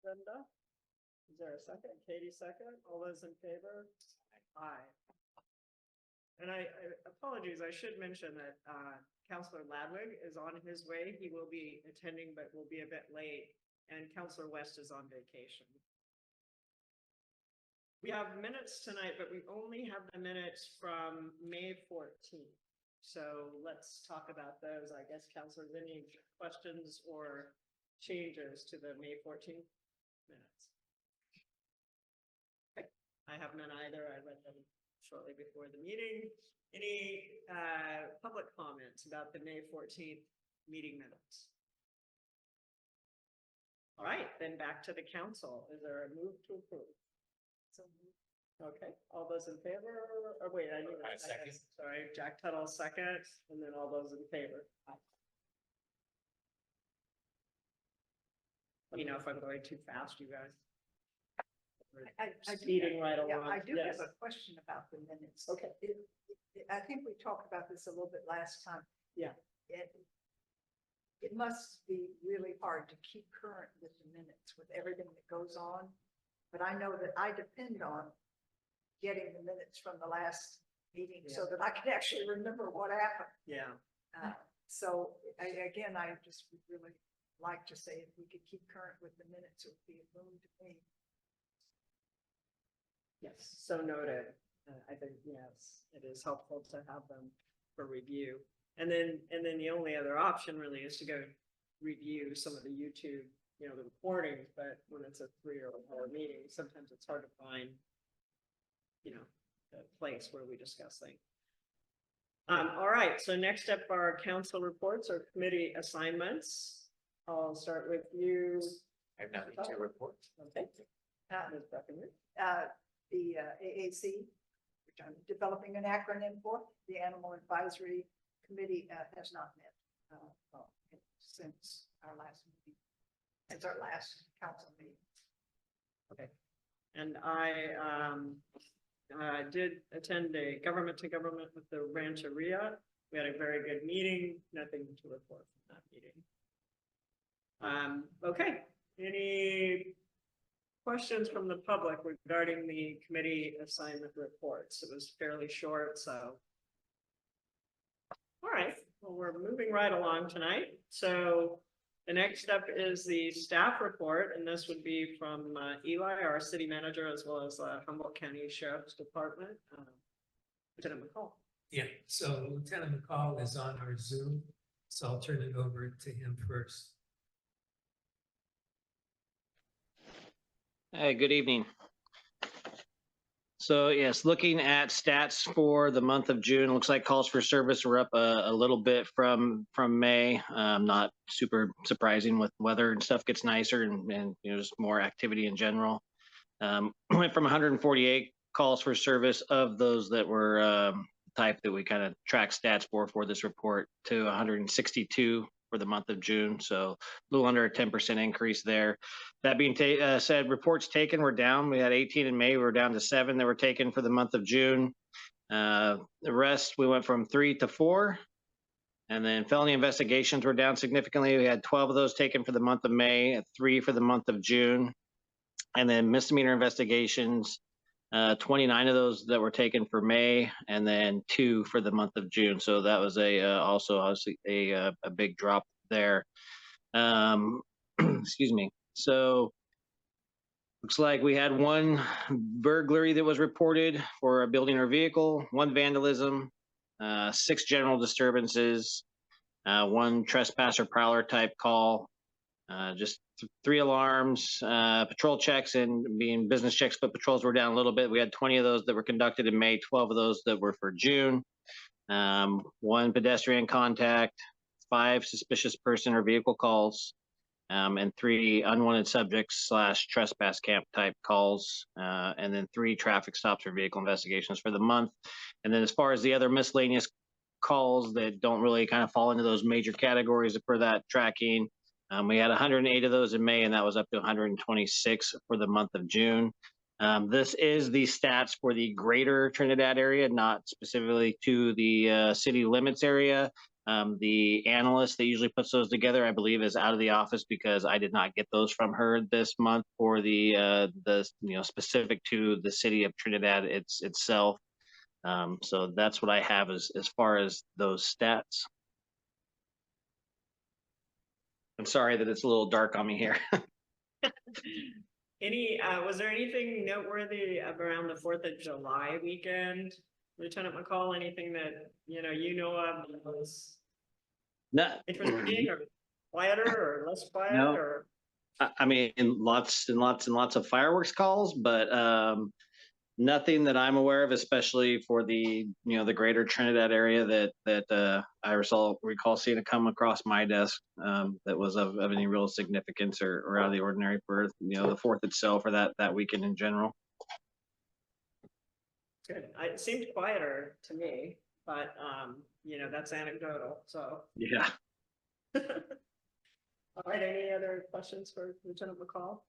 agenda. Is there a second? Katie, second. All those in favor? Aye. And I apologies, I should mention that Councillor Ladwig is on his way. He will be attending, but will be a bit late. And Councillor West is on vacation. We have minutes tonight, but we only have the minutes from May 14th. So let's talk about those. I guess, Councillors, any questions or changes to the May 14th minutes? Okay. I have none either. I read them shortly before the meeting. Any public comments about the May 14th meeting minutes? All right, then back to the council. Is there a move to approve? So okay, all those in favor? Or wait, I need a second. Sorry, Jack Tuttle second, and then all those in favor. Aye. Let me know if I'm going too fast, you guys. Speeding right along. Yeah, I do Yes. have a question about the minutes. Okay. I think we talked about this a little bit last time. Yeah. It must be really hard to keep current with the minutes with everything that goes on. But I know that I depend on getting the minutes from the last meeting so that I can actually remember what happened. Yeah. So again, I just would really like to say if we could keep current with the minutes, it would be a boon to me. Yes, so noted. I think, yes, it is helpful to have them for review. And then the only other option really is to go review some of the YouTube, the recordings, but when it's a 3 or 4 hour meeting, sometimes it's hard to find, a place where we discuss things. All right, so next up are council reports or committee assignments. I'll start with you. I have nothing to report. Okay. Ms. Breckenridge. The AAC, which I'm developing an acronym for, the Animal Advisory Committee has not met since our last meeting. It's our last council meeting. Okay. And I did attend a government to government with the Rancheria. We had a very good meeting. Nothing to report from that meeting. Okay. Any questions from the public regarding the committee assignment reports? It was fairly short, so. All right, well, we're moving right along tonight. So the next step is the staff report, and this would be from Eli, our city manager, as well as Humboldt County Sheriff's Department, Lieutenant McCall. Yeah, so Lieutenant McCall is on our Zoom, so I'll turn it over to him first. Hey, good evening. So yes, looking at stats for the month of June, looks like calls for service were up a little bit from May. Not super surprising with weather and stuff gets nicer and just more activity in general. Went from 148 calls for service of those that were type that we kind of track stats for this report to 162 for the month of June. So a little under a 10% increase there. That being said, reports taken were down. We had 18 in May. We were down to 7 that were taken for the month of June. The rest, we went from 3 to 4. And then felony investigations were down significantly. We had 12 of those taken for the month of May, 3 for the month of June. And then misdemeanor investigations, 29 of those that were taken for May, and then 2 for the month of June. So that was also obviously a big drop there. Excuse me. So looks like we had 1 burglary that was reported for a building or vehicle, 1 vandalism, 6 general disturbances, 1 trespass or prowler type call, just 3 alarms, patrol checks and being business checks, but patrols were down a little bit. We had 20 of those that were conducted in May, 12 of those that were for June, 1 pedestrian contact, 5 suspicious person or vehicle calls, and 3 unwanted subjects / trespass camp type calls, and then 3 traffic stops or vehicle investigations for the month. And then as far as the other miscellaneous calls that don't really kind of fall into those major categories for that tracking, we had 108 of those in May, and that was up to 126 for the month of June. This is the stats for the greater Trinidad area, not specifically to the city limits area. The analyst that usually puts those together, I believe, is out of the office because I did not get those from her this month for the specific to the city of Trinidad itself. So that's what I have as far as those stats. I'm sorry that it's a little dark on me here. Was there anything noteworthy around the 4th of July weekend? Lieutenant McCall, anything that, you know of that was No, interesting or quieter or less quiet No. or? I mean, lots and lots and lots of fireworks calls, but nothing that I'm aware of, especially for the the greater Trinidad area that I recall seeing it come across my desk that was of any real significance or out of the ordinary for the 4th itself or that weekend in general. Good. It seemed quieter to me, but that's anecdotal. So. Yeah. All right. Any other questions for Lieutenant McCall?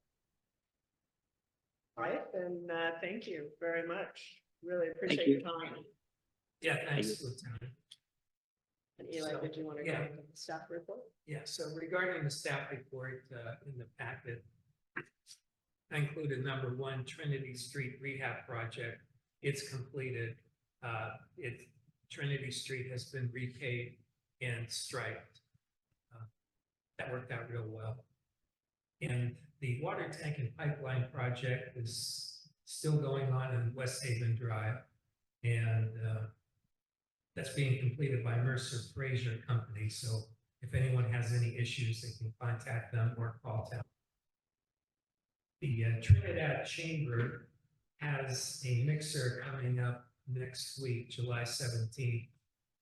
All right, then thank you very much. Really appreciate your time. Yeah, thanks, Lieutenant. And Eli, did you want to go into the staff report? Yeah, so regarding the staff report in the packet, I included number 1, Trinity Street Rehab Project. It's completed. Trinity Street has been repaved and striped. That worked out real well. And the water tank and pipeline project is still going on in West Haven Drive. And that's being completed by Mercer Fraser Company. So if anyone has any issues, they can contact them or call town. The Trinidad Chamber has a mixer coming up next week, July 17th,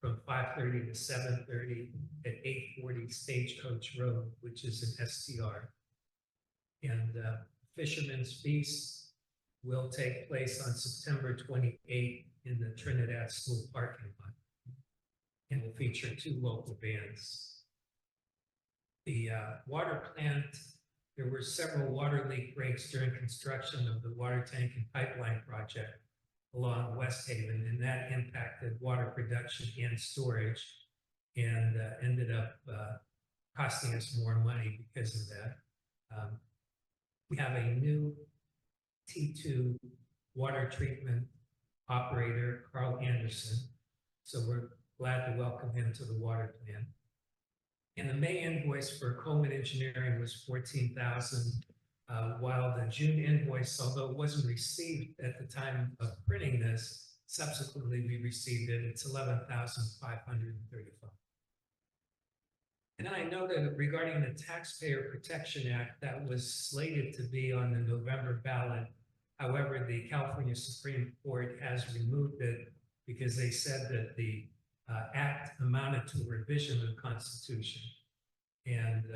from 5:30 to 7:30 at 840 Stagecoach Road, which is an STR. And Fisherman's Feast will take place on September 28th in the Trinidad School parking lot and will feature 2 local bands. The water plant, there were several water leak breaks during construction of the water tank and pipeline project along West Haven, and that impacted water production and storage and ended up costing us more money because of that. We have a new T2 water treatment operator, Carl Anderson. So we're glad to welcome him to the water plant. And the May invoice for Coleman Engineering was $14,000, while the June invoice, although it wasn't received at the time of printing this, subsequently we received it. It's $11,535. And then I noted regarding the Taxpayer Protection Act that was slated to be on the November ballot. However, the California Supreme Court has removed it because they said that the act amounted to a revision of the Constitution. And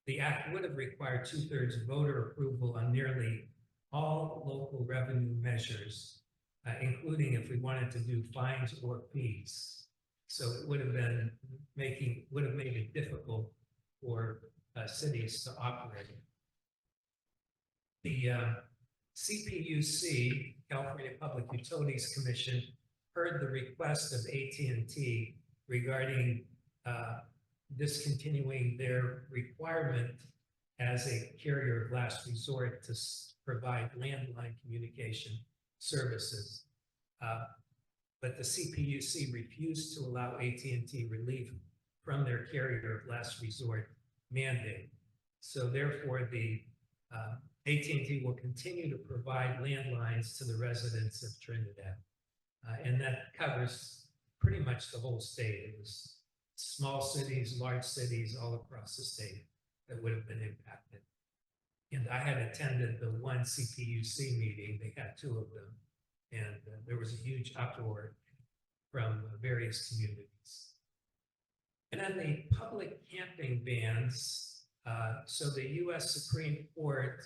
the act would have required 2/3 voter approval on nearly all local revenue measures, including if we wanted to do fines or fees. So it would have made it difficult for cities to operate. The CPUC, California Public Utilities Commission, heard the request of AT&T regarding discontinuing their requirement as a carrier of last resort to provide landline communication services. But the CPUC refused to allow AT&T relief from their carrier of last resort mandate. So therefore, the AT&T will continue to provide landlines to the residents of Trinidad. And that covers pretty much the whole state. It was small cities, large cities all across the state that would have been impacted. And I had attended the one CPUC meeting. They had 2 of them. And there was a huge uproar from various communities. And then the public camping bans. So the U.S. Supreme Court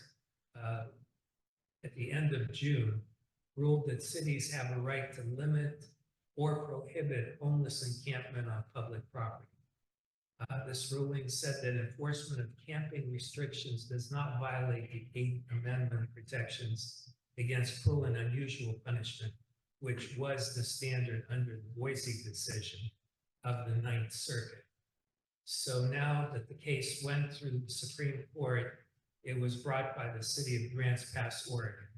at the end of June ruled that cities have a right to limit or prohibit homeless encampment on public property. This ruling said that enforcement of camping restrictions does not violate the 8th Amendment protections against cruel and unusual punishment, which was the standard under the Boise decision. of the Ninth Circuit. So now that the case went through the Supreme Court, it was brought by the city of Grants Pass, Oregon.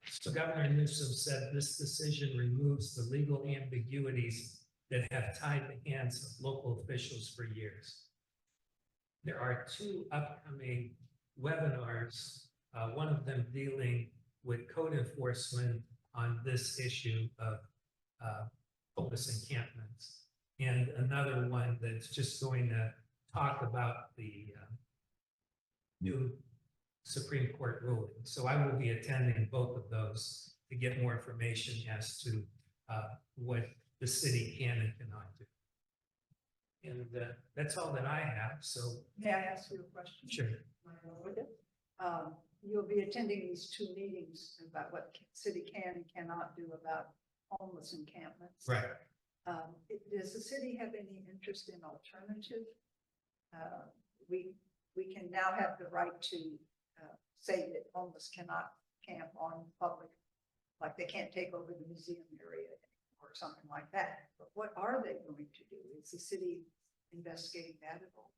So Governor Newsom said this decision removes the legal ambiguities that have tied the hands of local officials for years. There are two upcoming webinars, one of them dealing with code enforcement on this issue of homeless encampments, and another one that's just going to talk about the new Supreme Court ruling. So I will be attending both of those to get more information as to what the city can and cannot do. And that's all that I have. So May I ask you a question? sure. You'll be attending these two meetings about what city can and cannot do about homeless encampments. Right. Does the city have any interest in alternative? We can now have the right to say that homeless cannot camp on public, like they can't take over the museum area or something like that. But what are they going to do? Is the city investigating that at all?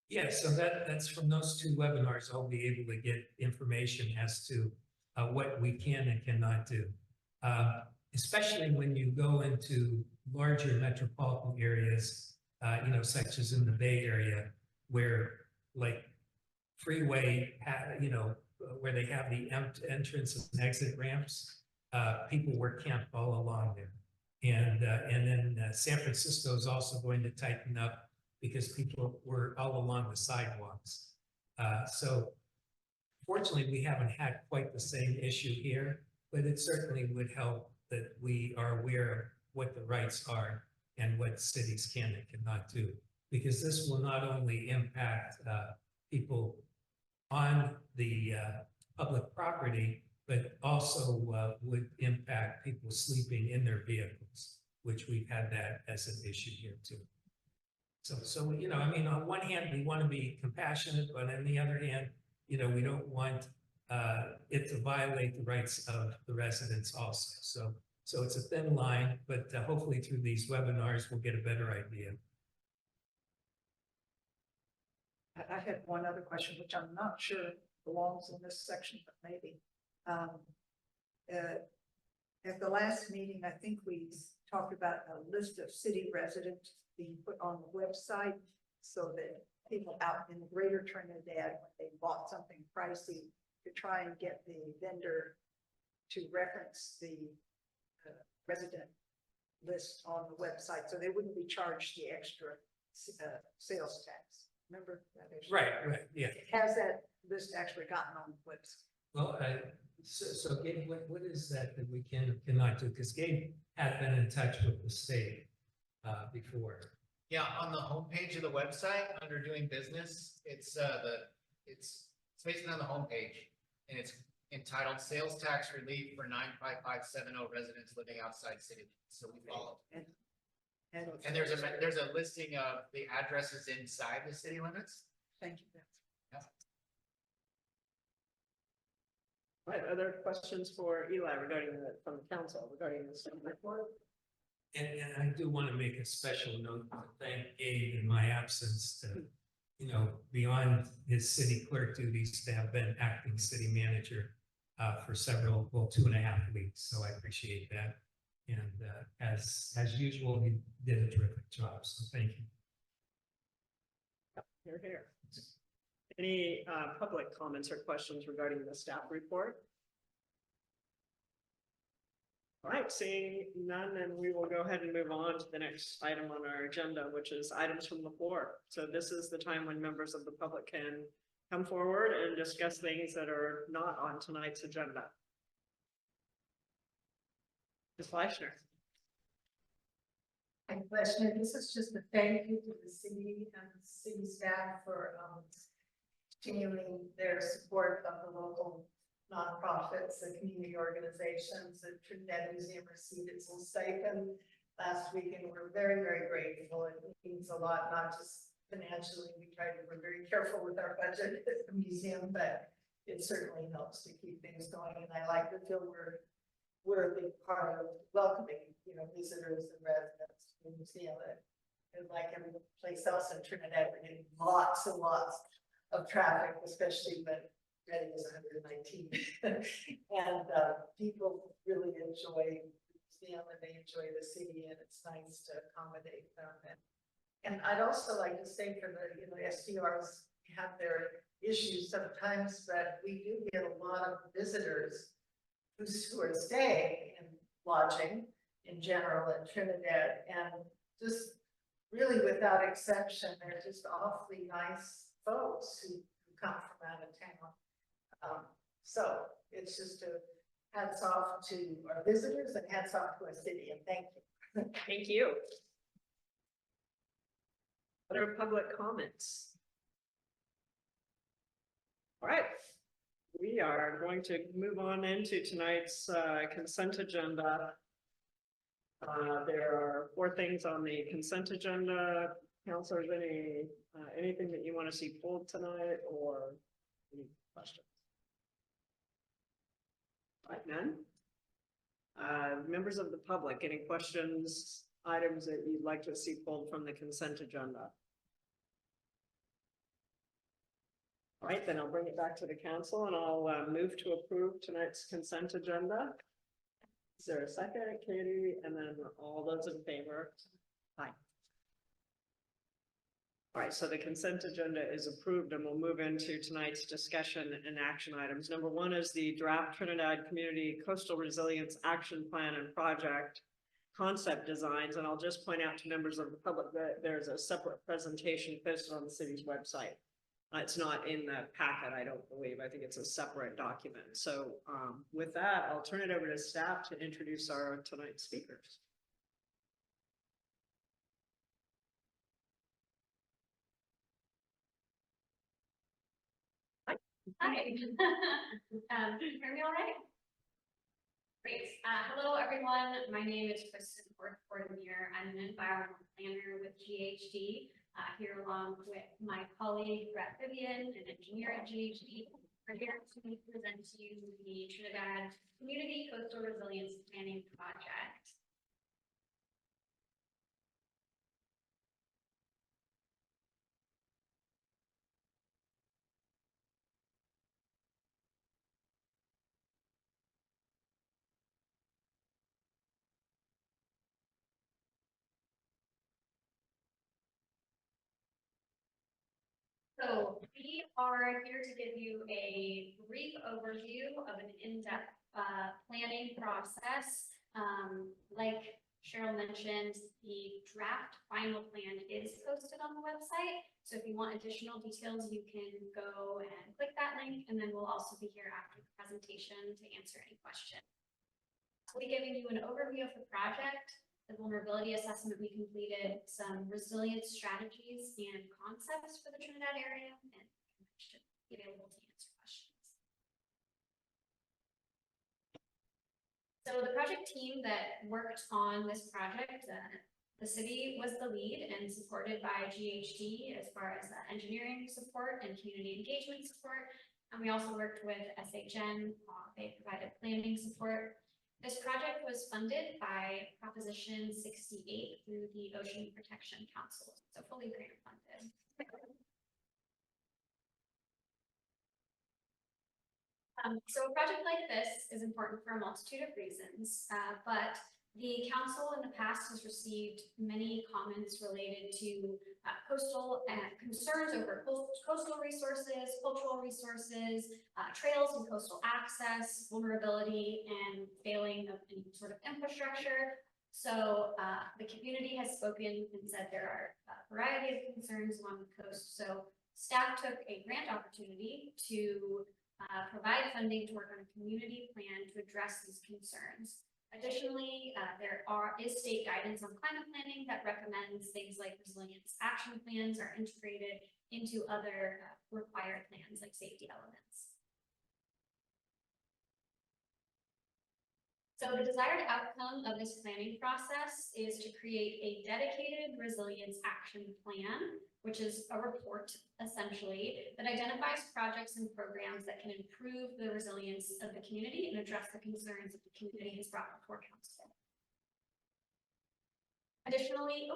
Yeah, so that's from those two webinars, I'll be able to get information as to what we can and cannot do. Especially when you go into larger metropolitan areas, such as in the Bay Area, where like freeway, where they have the entrance and exit ramps, people were camped all along there. And then San Francisco is also going to tighten up because people were all along the sidewalks. So fortunately, we haven't had quite the same issue here, but it certainly would help that we are aware of what the rights are and what cities can and cannot do. Because this will not only impact people on the public property, but also would impact people sleeping in their vehicles, which we've had that as an issue here too. So on one hand, we want to be compassionate, but on the other hand, we don't want it to violate the rights of the residents also. So it's a thin line, but hopefully through these webinars, we'll get a better idea. I had one other question, which I'm not sure belongs in this section, but maybe. At the last meeting, I think we talked about a list of city residents being put on the website so that people out in the greater Trinidad, when they bought something pricey, to try and get the vendor to reference the resident list on the website, so they wouldn't be charged the extra sales tax. Remember that issue? Right, yeah. Has that list actually gotten on the website? Well, so Gabe, what is that we can and cannot do? Because Gabe had been in touch with the state before. Yeah, on the homepage of the website, under doing business, it's basically on the homepage, and it's entitled Sales Tax Relief for 95570 residents living outside city limits. So we follow. And there's a listing of the addresses inside the city limits. Thank you. Right, other questions for Eli from the council regarding the staff report? And I do want to make a special note to thank Gabe in my absence to, beyond his city clerk duties, to have been acting city manager for 2.5 weeks. So I appreciate that. And as usual, he did a terrific job. So thank you. You're here. Any public comments or questions regarding the staff report? All right, seeing none, then we will go ahead and move on to the next item on our agenda, which is items from the floor. So this is the time when members of the public can come forward and discuss things that are not on tonight's agenda. Ms. Fleischner. My question, this is just a thank you to the city and the city staff for continuing their support of the local nonprofits, the community organizations. The Trinidad Museum received its little stipend last week, and we're very, very grateful. It means a lot, not just financially. We're very careful with our budget at the museum, but it certainly helps to keep things going. And I like to feel we're a big part of welcoming, visitors and residents to the museum. And like every place else in Trinidad, we're getting lots and lots of traffic, especially when Reading is 119. And people really enjoy the museum and they enjoy the city, and it's nice to accommodate them. And I'd also like to say for the, SDRs have their issues sometimes, but we do get a lot of visitors who are staying in lodging in general in Trinidad, and just really without exception, they're just awfully nice folks who come from out of town. So it's just a hats off to our visitors and hats off to our city, and thank you. Thank you. Other public comments? All right, we are going to move on into tonight's consent agenda. There are 4 things on the consent agenda. Counselors, anything that you want to see pulled tonight, or any questions? All right, none. Members of the public, any questions, items that you'd like to see pulled from the consent agenda? All right, then I'll bring it back to the council and I'll move to approve tonight's consent agenda. Is there a second, Katie? And then all those in favor? Aye. All right, so the consent agenda is approved, and we'll move into tonight's discussion and action items. Number 1 is the draft Trinidad Community Coastal Resilience Action Plan and Project concept designs. And I'll just point out to members of the public that there's a separate presentation posted on the city's website. It's not in the packet, I don't believe. I think it's a separate document. So with that, I'll turn it over to staff to introduce our tonight's speakers. Hi. Can you hear me all right? Great. Hello, everyone. My name is Kristen Fortmere. I'm an environmental planner with GHD. Here along with my colleague Brett Vivian, an engineer at GHD. We're here to present to you the Trinidad Community Coastal Resilience Planning Project. So we are here to give you a brief overview of an in-depth planning process. Like Cheryl mentioned, the draft final plan is posted on the website. So if you want additional details, you can go and click that link, and then we'll also be here after the presentation to answer any questions. We'll be giving you an overview of the project, the vulnerability assessment we completed, some resilience strategies and concepts for the Trinidad area, and should be available to answer questions. So the project team that worked on this project, the city was the lead and supported by GHD as far as engineering support and community engagement support. And we also worked with SHN, they provided planning support. This project was funded by Proposition 68 through the Ocean Protection Council, so fully grant funded. So a project like this is important for a multitude of reasons, but the council in the past has received many comments related to coastal concerns over coastal resources, cultural resources, trails and coastal access, vulnerability, and failing of any sort of infrastructure. So the community has spoken and said there are a variety of concerns along the coast. So staff took a grant opportunity to provide funding to work on a community plan to address these concerns. Additionally, there is state guidance on climate planning that recommends things like resilience action plans are integrated into other required plans like safety elements. So the desired outcome of this planning process is to create a dedicated resilience action plan, which is a report essentially that identifies projects and programs that can improve the resilience of the community and address the concerns that the community has brought before council. Additionally,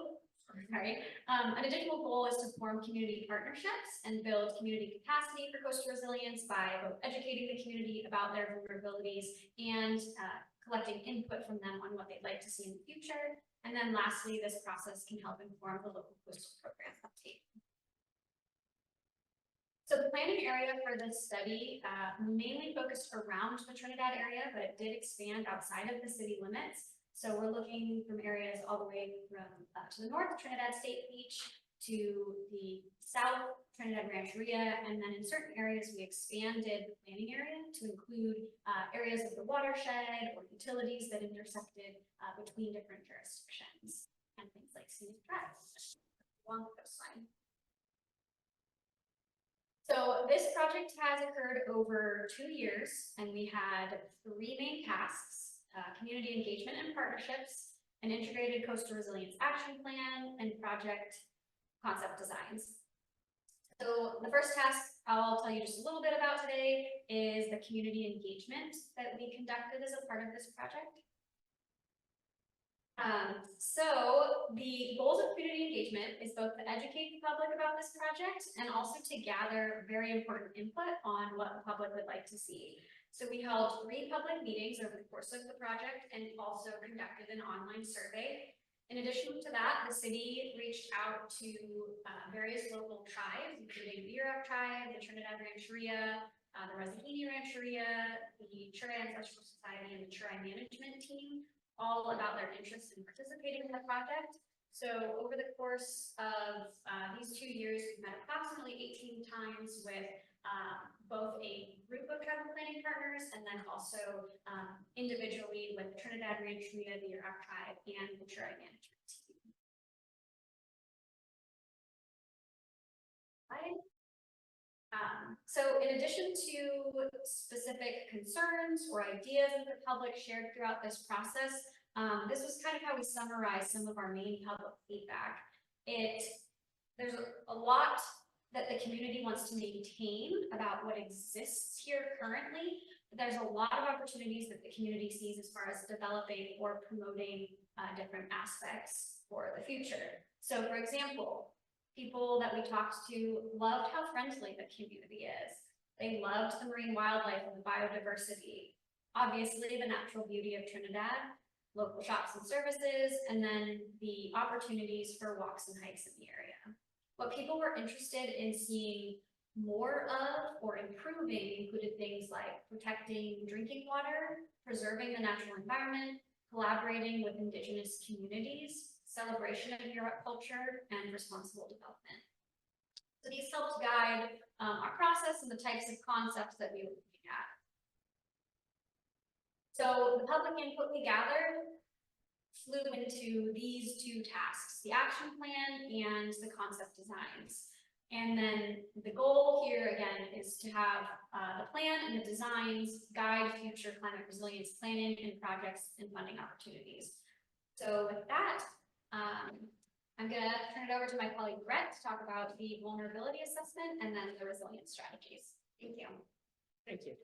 an additional goal is to form community partnerships and build community capacity for coastal resilience by both educating the community about their vulnerabilities and collecting input from them on what they'd like to see in the future. And then lastly, this process can help inform the local coastal program update. So the planning area for this study mainly focused around the Trinidad area, but it did expand outside of the city limits. So we're looking from areas all the way from to the north, Trinidad State Beach, to the south, Trinidad Rancheria, and then in certain areas we expanded the planning area to include areas of the watershed or utilities that intersected between different jurisdictions and things like scenic drives along the coastline. So this project has occurred over 2 years, and we had 3 main tasks: community engagement and partnerships, an integrated coastal resilience action plan, and project concept designs. So the first task I'll tell you just a little bit about today is the community engagement that we conducted as a part of this project. So the goals of community engagement is both to educate the public about this project and also to gather very important input on what the public would like to see. So we held 3 public meetings over the course of the project and also conducted an online survey. In addition to that, the city reached out to various local tribes, including the Yurok tribe, the Trinidad Rancheria, the Razahini Rancheria, the Chura Ancestral Society, and the Chura Management Team, all about their interest in participating in the project. So over the course of these 2 years, we've met approximately 18 times with both a group of tribal planning partners and then also individually with Trinidad Rancheria, the Yurok tribe, and the Chura Management Team. So in addition to specific concerns or ideas that the public shared throughout this process, this was kind of how we summarized some of our main public feedback. There's a lot that the community wants to maintain about what exists here currently, but there's a lot of opportunities that the community sees as far as developing or promoting different aspects for the future. So for example, people that we talked to loved how friendly the community is. They loved the marine wildlife and the biodiversity, obviously the natural beauty of Trinidad, local shops and services, and then the opportunities for walks and hikes in the area. What people were interested in seeing more of or improving included things like protecting drinking water, preserving the natural environment, collaborating with indigenous communities, celebration of Yurok culture, and responsible development. So these helped guide our process and the types of concepts that we were looking at. So the public input we gathered flew into these 2 tasks, the action plan and the concept designs. And then the goal here again is to have the plan and the designs guide future climate resilience planning and projects and funding opportunities. So with that, I'm gonna turn it over to my colleague Brett to talk about the vulnerability assessment and then the resilience strategies. Thank you. Thank you.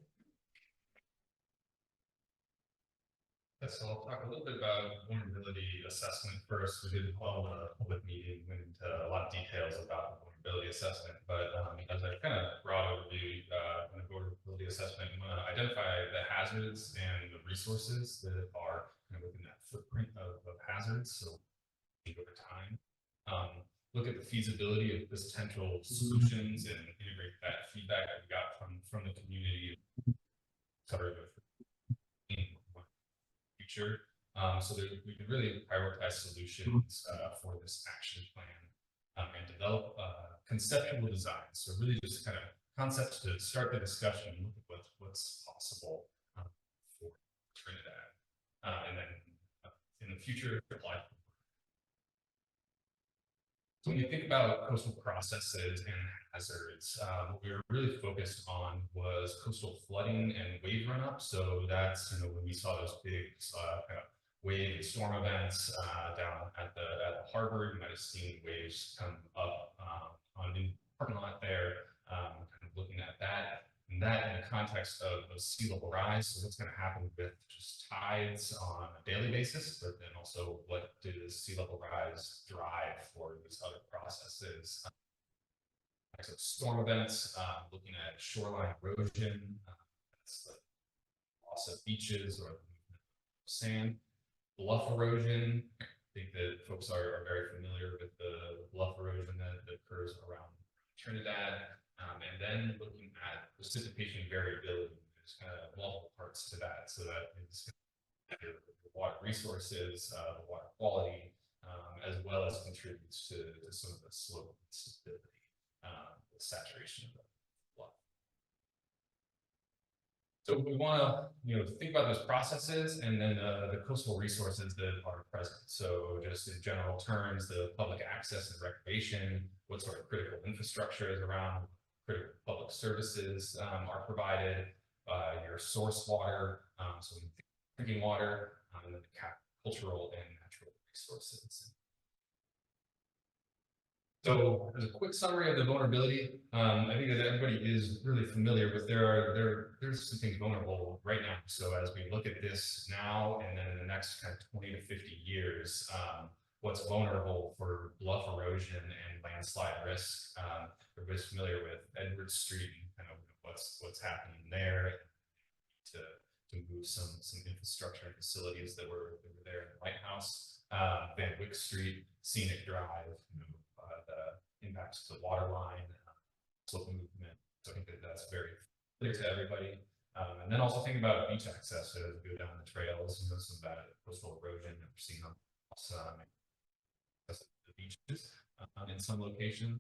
So I'll talk a little bit about vulnerability assessment first. We did hold a public meeting, went into a lot of details about the vulnerability assessment, but as a kind of broad overview, in the vulnerability assessment, we want to identify the hazards and the resources that are kind of within that footprint of hazards. So over time, look at the feasibility of potential solutions and integrate that feedback that we got from the community. Cover the future, so that we can really prioritize solutions for this action plan and develop conceptual design. So really just kind of concepts to start the discussion, look at what's possible for Trinidad, and then in the future apply. So when you think about coastal processes and hazards, what we were really focused on was coastal flooding and wave runup. So that's, when we saw those big kind of wave and storm events down at the harbor, you might have seen waves come up on the parking lot there, kind of looking at that. And that in the context of sea level rise, so what's going to happen with just tides on a daily basis, but then also what does sea level rise drive for these other processes? So storm events, looking at shoreline erosion, that's the loss of beaches or sand, bluff erosion. I think that folks are very familiar with the bluff erosion that occurs around Trinidad. And then looking at precipitation variability, there's kind of multiple parts to that. So that is the water resources, the water quality, as well as contributes to some of the slope stability, the saturation of the bluff. So we want to, think about those processes and then the coastal resources that are present. So just in general terms, the public access and recreation, what sort of critical infrastructure is around, critical public services are provided, your source water, so drinking water, and then cultural and natural resources. So as a quick summary of the vulnerability, I think that everybody is really familiar with there's some things vulnerable right now. So as we look at this now and then in the next kind of 20 to 50 years, what's vulnerable for bluff erosion and landslide risk. Everybody's familiar with Edward Street and kind of what's happening there to move some infrastructure and facilities that were there in the White House. Van Wyck Street, Scenic Drive, the impacts to the water line, slope movement. So I think that's very clear to everybody. And then also think about beach access. So as we go down the trails, some bad coastal erosion that we're seeing on the beaches in some locations.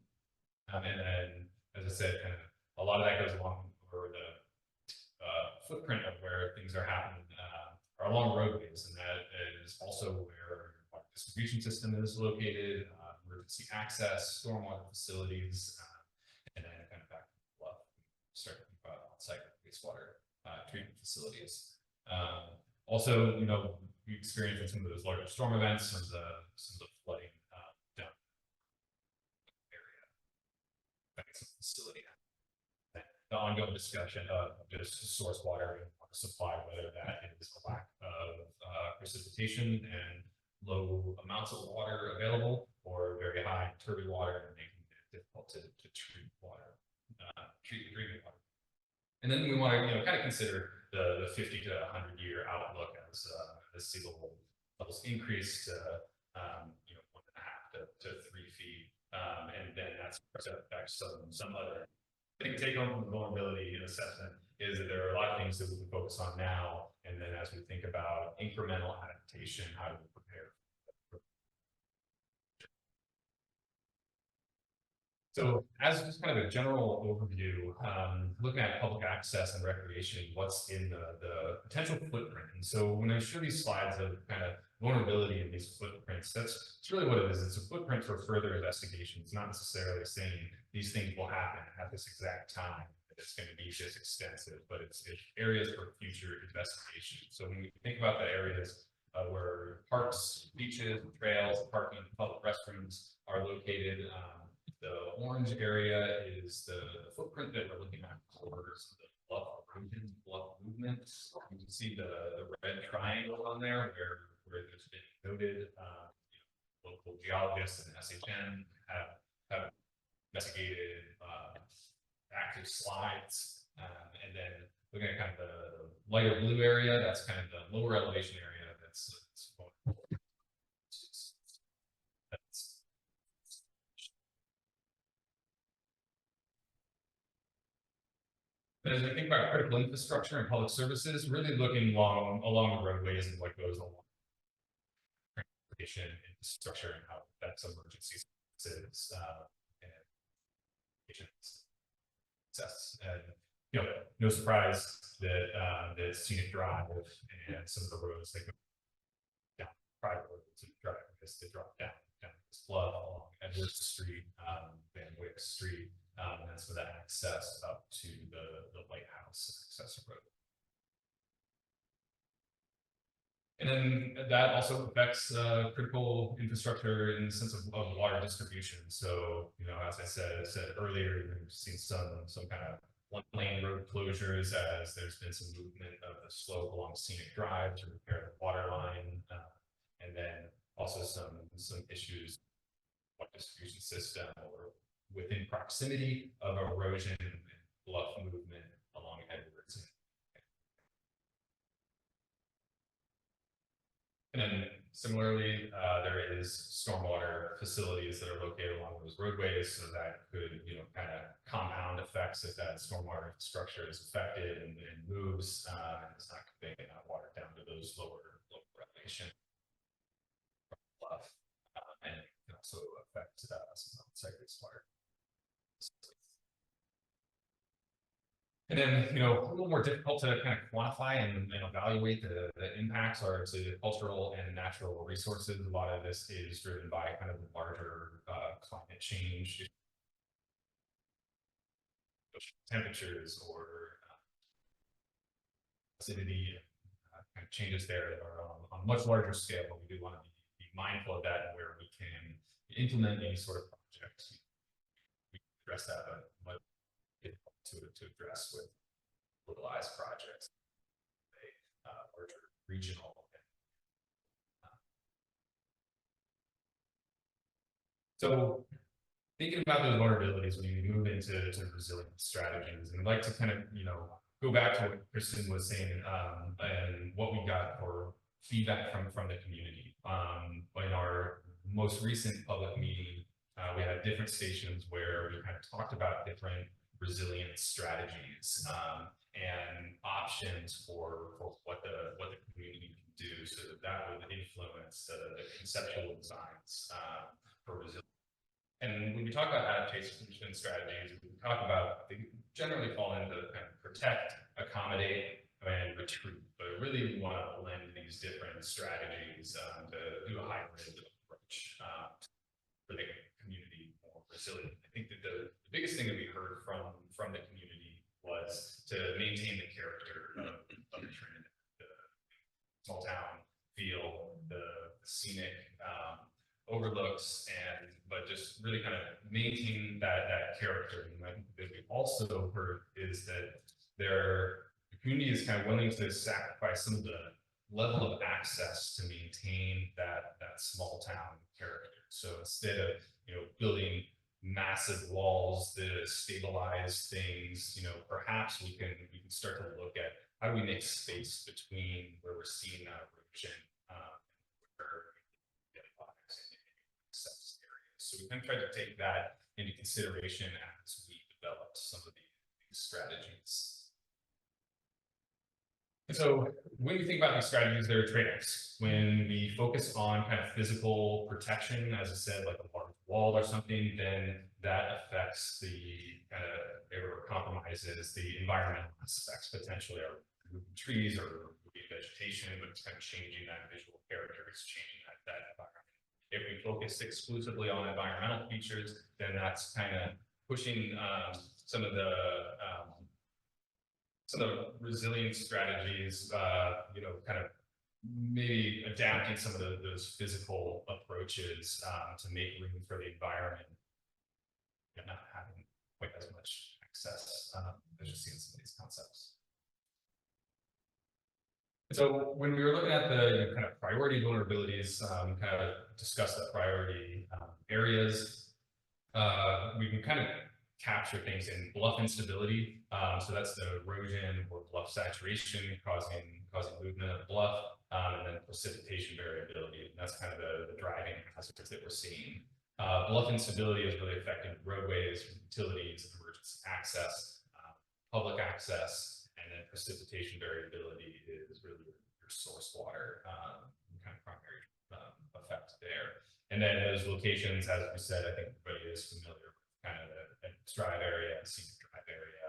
And then, as I said, kind of a lot of that goes along over the footprint of where things are happening are along roadways, and that is also where our distribution system is located, emergency access, stormwater facilities, and then kind of back to the bluff, start to think about on-site wastewater treatment facilities. Also, we experienced some of those larger storm events, some of the flooding down area, facility. The ongoing discussion of just source water and water supply, whether that is a lack of precipitation and low amounts of water available, or very high turbid water and making it difficult to treat water, treat drinking water. And then we want to, kind of consider the 50 to 100 year outlook as sea level levels increase to, 1.5 to 3 feet, and then that's affects some other. I think take home from the vulnerability assessment is that there are a lot of things that we can focus on now, and then as we think about incremental adaptation, how do we prepare? So as just kind of a general overview, looking at public access and recreation, what's in the potential footprint. And so when I show these slides of kind of vulnerability in these footprints, that's really what it is. It's a footprint for further investigation. It's not necessarily saying these things will happen at this exact time, that it's going to be this extensive, but it's areas for future investigation. So when we think about the areas where parks, beaches, trails, parking, public restrooms are located, the orange area is the footprint that we're looking at for the bluff erosion, bluff movements. You can see the red triangle on there where there's been noted local geologists and SHN have investigated active slides, and then looking at kind of the lighter blue area, that's kind of the lower elevation area that's as we think about critical infrastructure and public services, really looking along the roadways and what goes along transportation infrastructure and how that's emergency services and access. And no surprise that the Scenic Drive and some of the roads that go down private roads and drive because they drop down Bluff, along Edwards Street, Van Wyck Street, and then some of that access up to the lighthouse access road. And then that also affects critical infrastructure in the sense of water distribution. So, you know, as I said earlier, we've seen some kind of one-lane road closures as there's been some movement of the slope along Scenic Drive to repair the water line, and then also some issues with the distribution system or within proximity of erosion and bluff movement along Edwards. And then similarly, there is stormwater facilities that are located along those roadways, so that could, you know, kind of compound effects if that stormwater structure is affected and moves, and it's not conveying that water down to those lower elevation bluff, and it can also affect some outside wastewater. And then, you know, a little more difficult to kind of quantify and evaluate the impacts are to cultural and natural resources. A lot of this is driven by kind of the larger climate change, temperatures or acidity, kind of changes there that are on a much larger scale. But we do want to be mindful of that and where we can implement any sort of project. We can address that, but to address with localized projects, a larger regional. So thinking about those vulnerabilities when you move into resilient strategies, and I'd like to kind of, you know, go back to what Kristen was saying, and what we got for feedback from the community. In our most recent public meeting, we had different stations where we kind of talked about different resilience strategies and options for what the community can do, so that would influence the conceptual designs for resilience. And when we talk about adaptation strategies, we talk about, they generally fall into kind of protect, accommodate, and retreat. But really, we want to blend these different strategies to do a hybrid approach for the community more resilient. I think that the biggest thing that we heard from the community was to maintain the character of the Trinidad, the small town feel, the scenic overlooks, but just really kind of maintain that character. And I think that we also heard is that the community is kind of willing to sacrifice some of the level of access to maintain that small town character. So instead of, you know, building massive walls that stabilize things, you know, perhaps we can start to look at how do we make space between where we're seeing that erosion access areas. So we kind of tried to take that into consideration as we developed some of these strategies. And so when we think about these strategies, there are trade-offs. When we focus on kind of physical protection, as I said, like a large wall or something, then that affects the kind of, or compromises the environmental aspects, potentially, or removing trees or removing vegetation, but it's kind of changing that visual character, it's changing that environment. If we focus exclusively on environmental features, then that's kind of pushing some of the resilience strategies, you know, kind of maybe adapting some of those physical approaches to make room for the environment and not having quite as much access as you see in some of these concepts. So when we were looking at the kind of priority vulnerabilities, kind of discuss the priority areas, we can kind of capture things in bluff instability. So that's the erosion or bluff saturation causing movement of bluff, and then precipitation variability. And that's kind of the driving hazards that we're seeing. Bluff instability is really affecting roadways, utilities, emergency access, public access, and then precipitation variability is really your source water kind of primary effect there. And then those locations, as we said, I think everybody is familiar with kind of the Drive area, Scenic Drive area,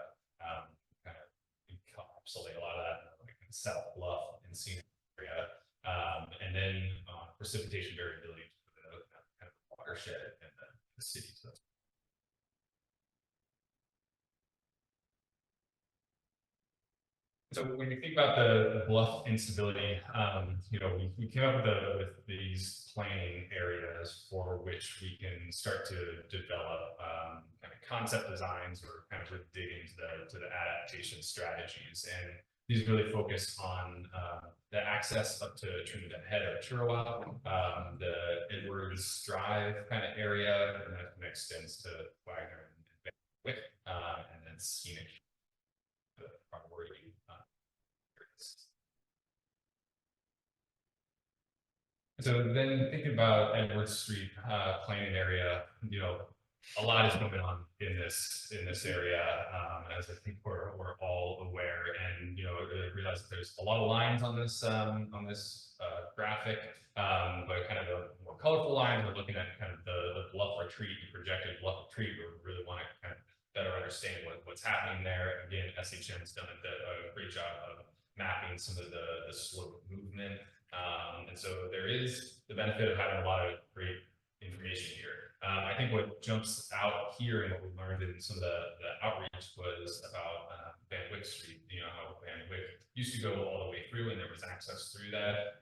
kind of encapsulate a lot of that like South Bluff and Scenic area, and then precipitation variability for the kind of water watershed in the city. So when you think about the bluff instability, we came up with these planning areas for which we can start to develop kind of concept designs or kind of really dig into the adaptation strategies. And these really focus on the access up to Trinidad Head or Chirwa, the Edwards Drive kind of area, and that extends to Wagner and Wick, and then scenic priority. So then thinking about Edwards Street planning area, a lot is going on in this area, as I think we're all aware, and I realize that there's a lot of lines on this graphic, but kind of the more colorful lines. We're looking at kind of the bluff retreat, the projected bluff retreat. We really want to kind of better understand what's happening there. Again, SHM's done a great job of mapping some of the slope movement. And so there is the benefit of having a lot of great information here. I think what jumps out here and what we learned in some of the outreach was about Van Wyck Street. How Van Wyck used to go all the way through, and there was access through that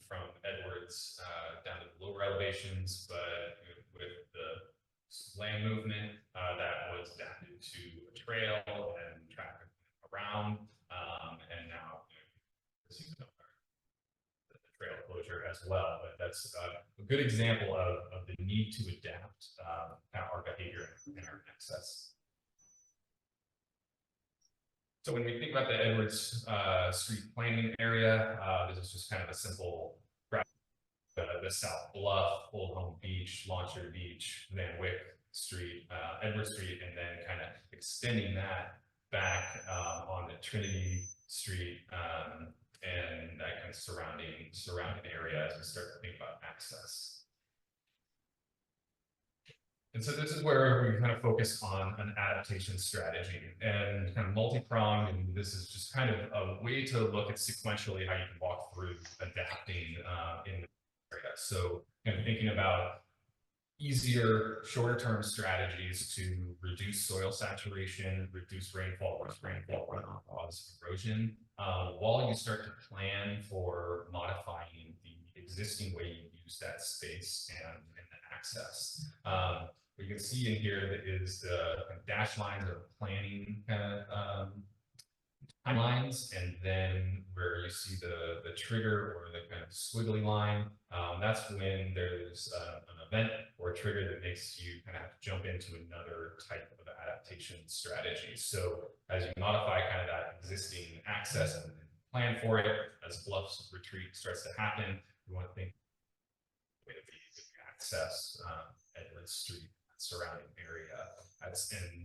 from Edwards down to the lower elevations, but with the land movement that was adapted to a trail and traffic around, and now trail closure as well. But that's a good example of the need to adapt our behavior and our access. So when we think about the Edwards Street planning area, this is just kind of a simple graph. The South Bluff, Old Home Beach, Launcher Beach, Van Wyck Street, Edwards Street, and then kind of extending that back onto Trinity Street, and that kind of surrounding area as we start to think about access. And so this is where we kind of focus on an adaptation strategy and kind of multi-pronged, and this is just kind of a way to look at sequentially how you can walk through adapting in the area. So kind of thinking about easier, shorter term strategies to reduce soil saturation, reduce rainfall runoff, cause erosion, while you start to plan for modifying the existing way you use that space and the access. What you can see in here that is the dash lines of planning kind of timelines, and then where you see the trigger or the kind of squiggly line, that's when there's an event or a trigger that makes you kind of have to jump into another type of adaptation strategy. So as you modify kind of that existing access and plan for it, as bluffs retreat starts to happen, you want to think way to access Edwards Street surrounding area. And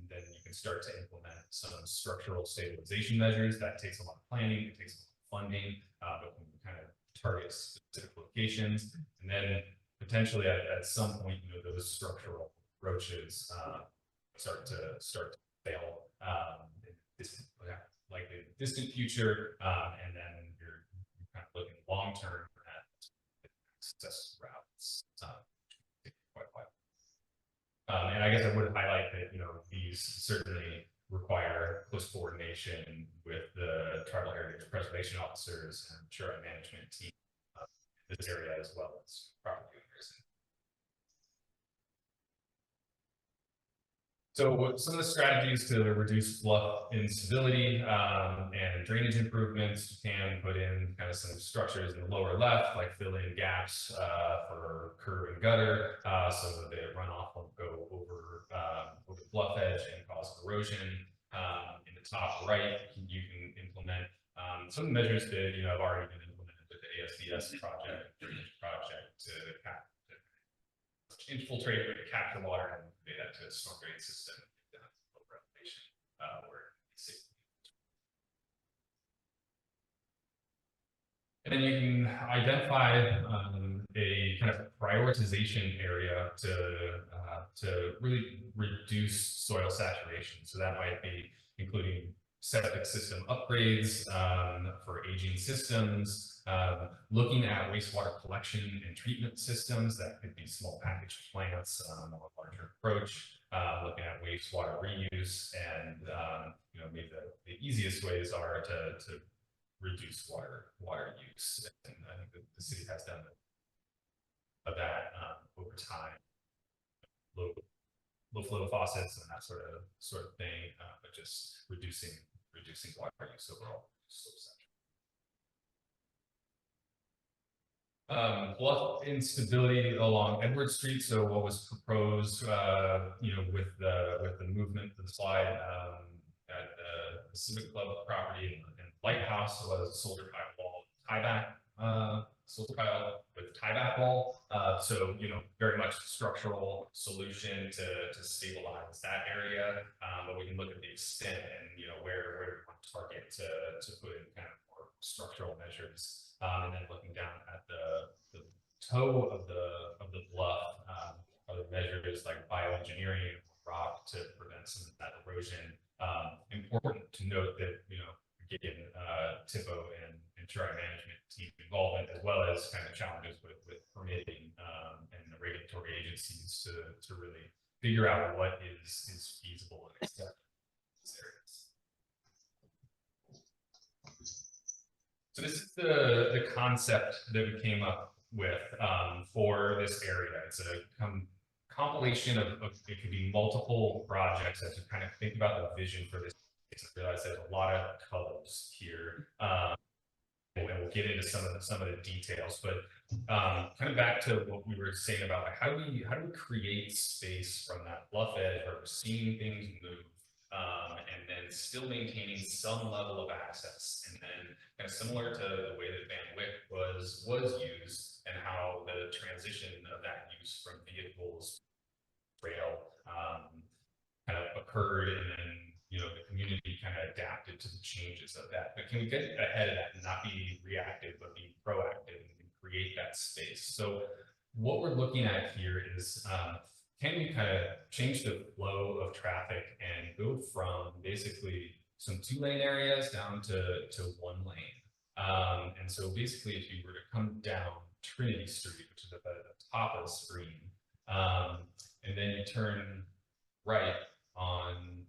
then you can start to implement some structural stabilization measures. That takes a lot of planning, it takes a lot of funding, but we can kind of target specific locations, and then potentially at some point, those structural approaches start to fail like the distant future, and then you're kind of looking long term at access routes. Quite a while. And I guess I would highlight that, these certainly require close coordination with the tribal heritage preservation officers and shoreline management team in this area, as well as property owners. So some of the strategies to reduce bluff instability and drainage improvements, you can put in kind of some structures in the lower left, like fill in gaps for curb and gutter, so that the runoff won't go over the bluff edge and cause erosion. In the top right, you can implement some of the measures that have already been implemented with the ASDS project to infiltrate or capture water and convey that to a storm drain system over elevation where it's safe. And then you can identify a kind of prioritization area to really reduce soil saturation. So that might be including septic system upgrades for aging systems, looking at wastewater collection and treatment systems that could be small package plants, or a larger approach, looking at wastewater reuse, and maybe the easiest ways are to reduce water use. And I think that the city has done that over time. Low flow faucets and that sort of thing, but just reducing water use overall. So bluff instability along Edward Street. So what was proposed, with the movement to the slide at the Civic Club property and Lighthouse was a soldier pile wall tieback, soldier pile with tieback wall. So very much structural solution to stabilize that area, but we can look at the extent and where we want to target to put in kind of more structural measures, and then looking down at the toe of the bluff, other measures like bioengineering rock to prevent some of that erosion. Important to note that again, TIPO and dry management team involvement, as well as kind of challenges with permitting and the regulatory agencies to really figure out what is feasible and acceptable in these areas. So this is the concept that we came up with for this area. It's a compilation of it could be multiple projects as you kind of think about the vision for this. I realize there's a lot of colors here, and we'll get into some of the details. But kind of back to what we were saying about like how do we create space from that bluff edge where we're seeing things move, and then still maintaining some level of access, and then kind of similar to the way that Van Wyck was used and how the transition of that use from vehicles rail kind of occurred, and then the community kind of adapted to the changes of that. But can we get ahead of that and not be reactive, but be proactive and create that space? So what we're looking at here is, can we kind of change the flow of traffic and go from basically some 2-lane areas down to 1 lane? And so basically, if you were to come down Trinity Street, which is at the top of the screen, and then you turn right on,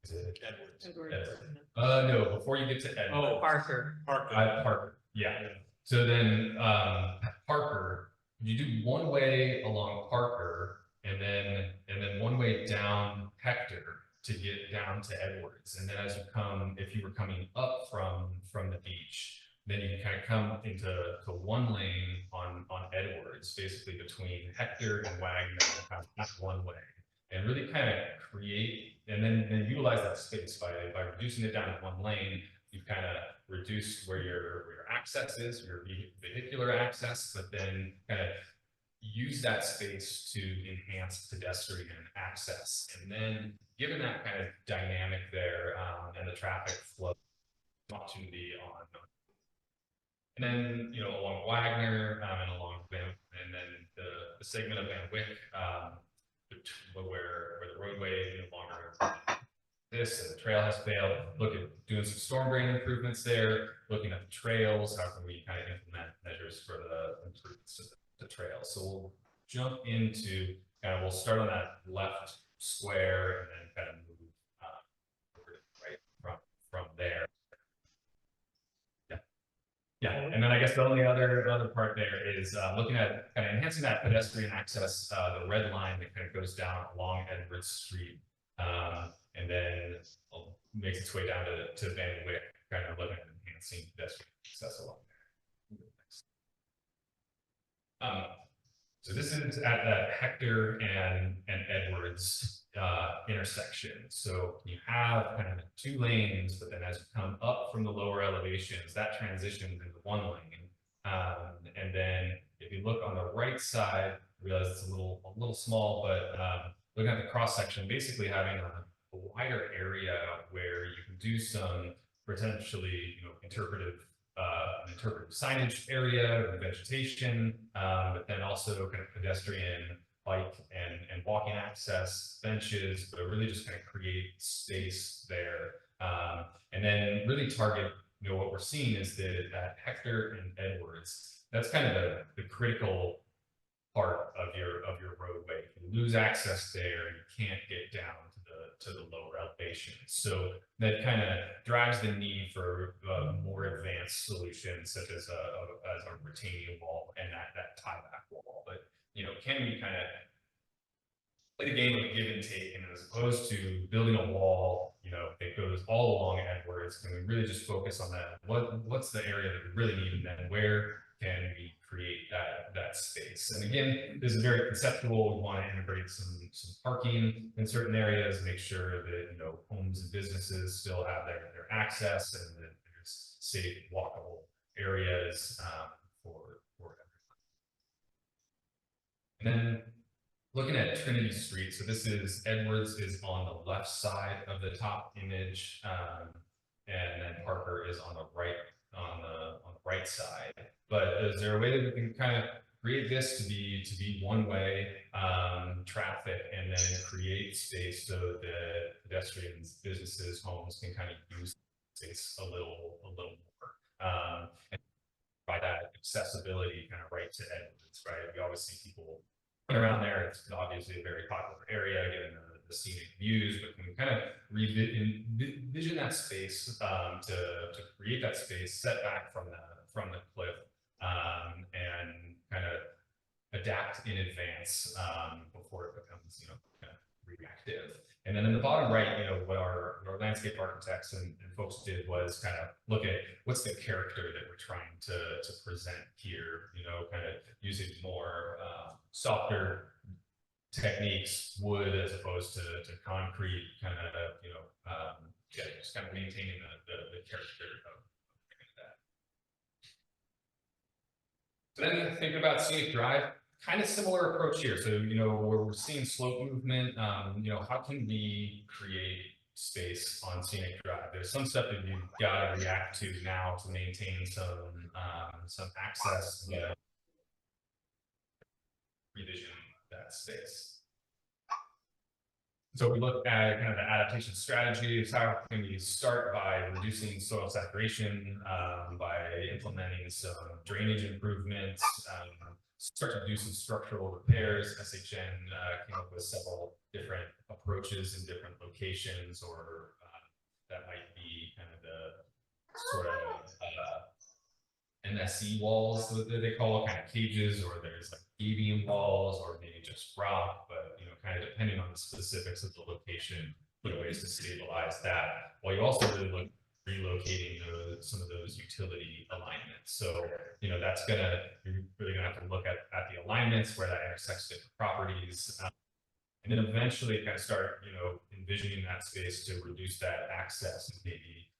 is it Edwards? No, before you get to Edwards. Oh, Parker. Parker. Yeah. So then at Parker, you do one way along Parker and then one way down Hector to get down to Edwards. And then as you come, if you were coming up from the beach, then you can kind of come into 1 lane on Edwards, basically between Hector and Wagner, kind of one way. And really kind of create, and then utilize that space by reducing it down to 1 lane. You've kind of reduced where your access is, your vehicular access, but then kind of use that space to enhance pedestrian access. And then given that kind of dynamic there, and the traffic flow opportunity on, and then along Wagner, and along and then the segment of Van Wyck, where the roadway no longer this and the trail has failed. Look at doing some storm drain improvements there, looking at the trails, how can we kind of implement measures for the improvements to the trails. So we'll jump into we'll start on that left square and then kind of move over to the right from there. Yeah, and then I guess the only other part there is looking at kind of enhancing that pedestrian access, the red line that kind of goes down along Edwards Street, and then makes its way down to Van Wyck, kind of looking at enhancing pedestrian access along there. So this is at that Hector and Edwards intersection. So you have kind of 2 lanes, but then as you come up from the lower elevations, that transitions into 1 lane. And then if you look on the right side, I realize it's a little small, but looking at the cross section, basically having a wider area where you can do some potentially interpretive signage area or vegetation, but then also kind of pedestrian, bike and walking access, benches, but really just kind of create space there. And then really target, what we're seeing is that Hector and Edwards, that's kind of the critical part of your roadway. If you lose access there, you can't get down to the lower elevation. So that kind of drives the need for more advanced solutions such as a retaining wall and that tieback wall. But can we kind of play the game of give and take, and as opposed to building a wall, that goes all along Edwards, can we really just focus on that? What's the area that we really need, and then where can we create that space? And again, this is very conceptual. We want to integrate some parking in certain areas, make sure that homes and businesses still have their access, and that there's safe, walkable areas for everyone. And then looking at Trinity Street, so this is Edwards is on the left side of the top image, and then Parker is on the right side. But is there a way that we can kind of create this to be one way traffic, and then create space so that pedestrians, businesses, homes can kind of use space a little more, and provide that accessibility kind of right to Edwards, right? We always see people around there. It's obviously a very popular area given the scenic views, but can we kind of envision that space to create that space set back from the cliff, and kind of adapt in advance before it becomes kind of reactive. And then in the bottom right, what our landscape architects and folks did was kind of look at what's the character that we're trying to present here, kind of using more softer techniques, wood as opposed to concrete, kind of, just kind of maintaining the character of that. So then thinking about scenic drive, kind of similar approach here. So, where we're seeing slope movement, how can we create space on scenic drive? There's some stuff that you've got to react to now to maintain some access, revision that space. So we look at kind of the adaptation strategies. How can we start by reducing soil saturation, by implementing some drainage improvements, start to do some structural repairs. SHN came up with several different approaches in different locations, or that might be kind of the sort of MSE walls that they call it, kind of cages, or there's like gabion walls, or maybe just rock, but kind of depending on the specifics of the location, ways to stabilize that. While you also really look relocating some of those utility alignments. So, that's you're really gonna have to look at the alignments where that intersects different properties. And then eventually kind of start, envisioning that space to reduce that access, and maybe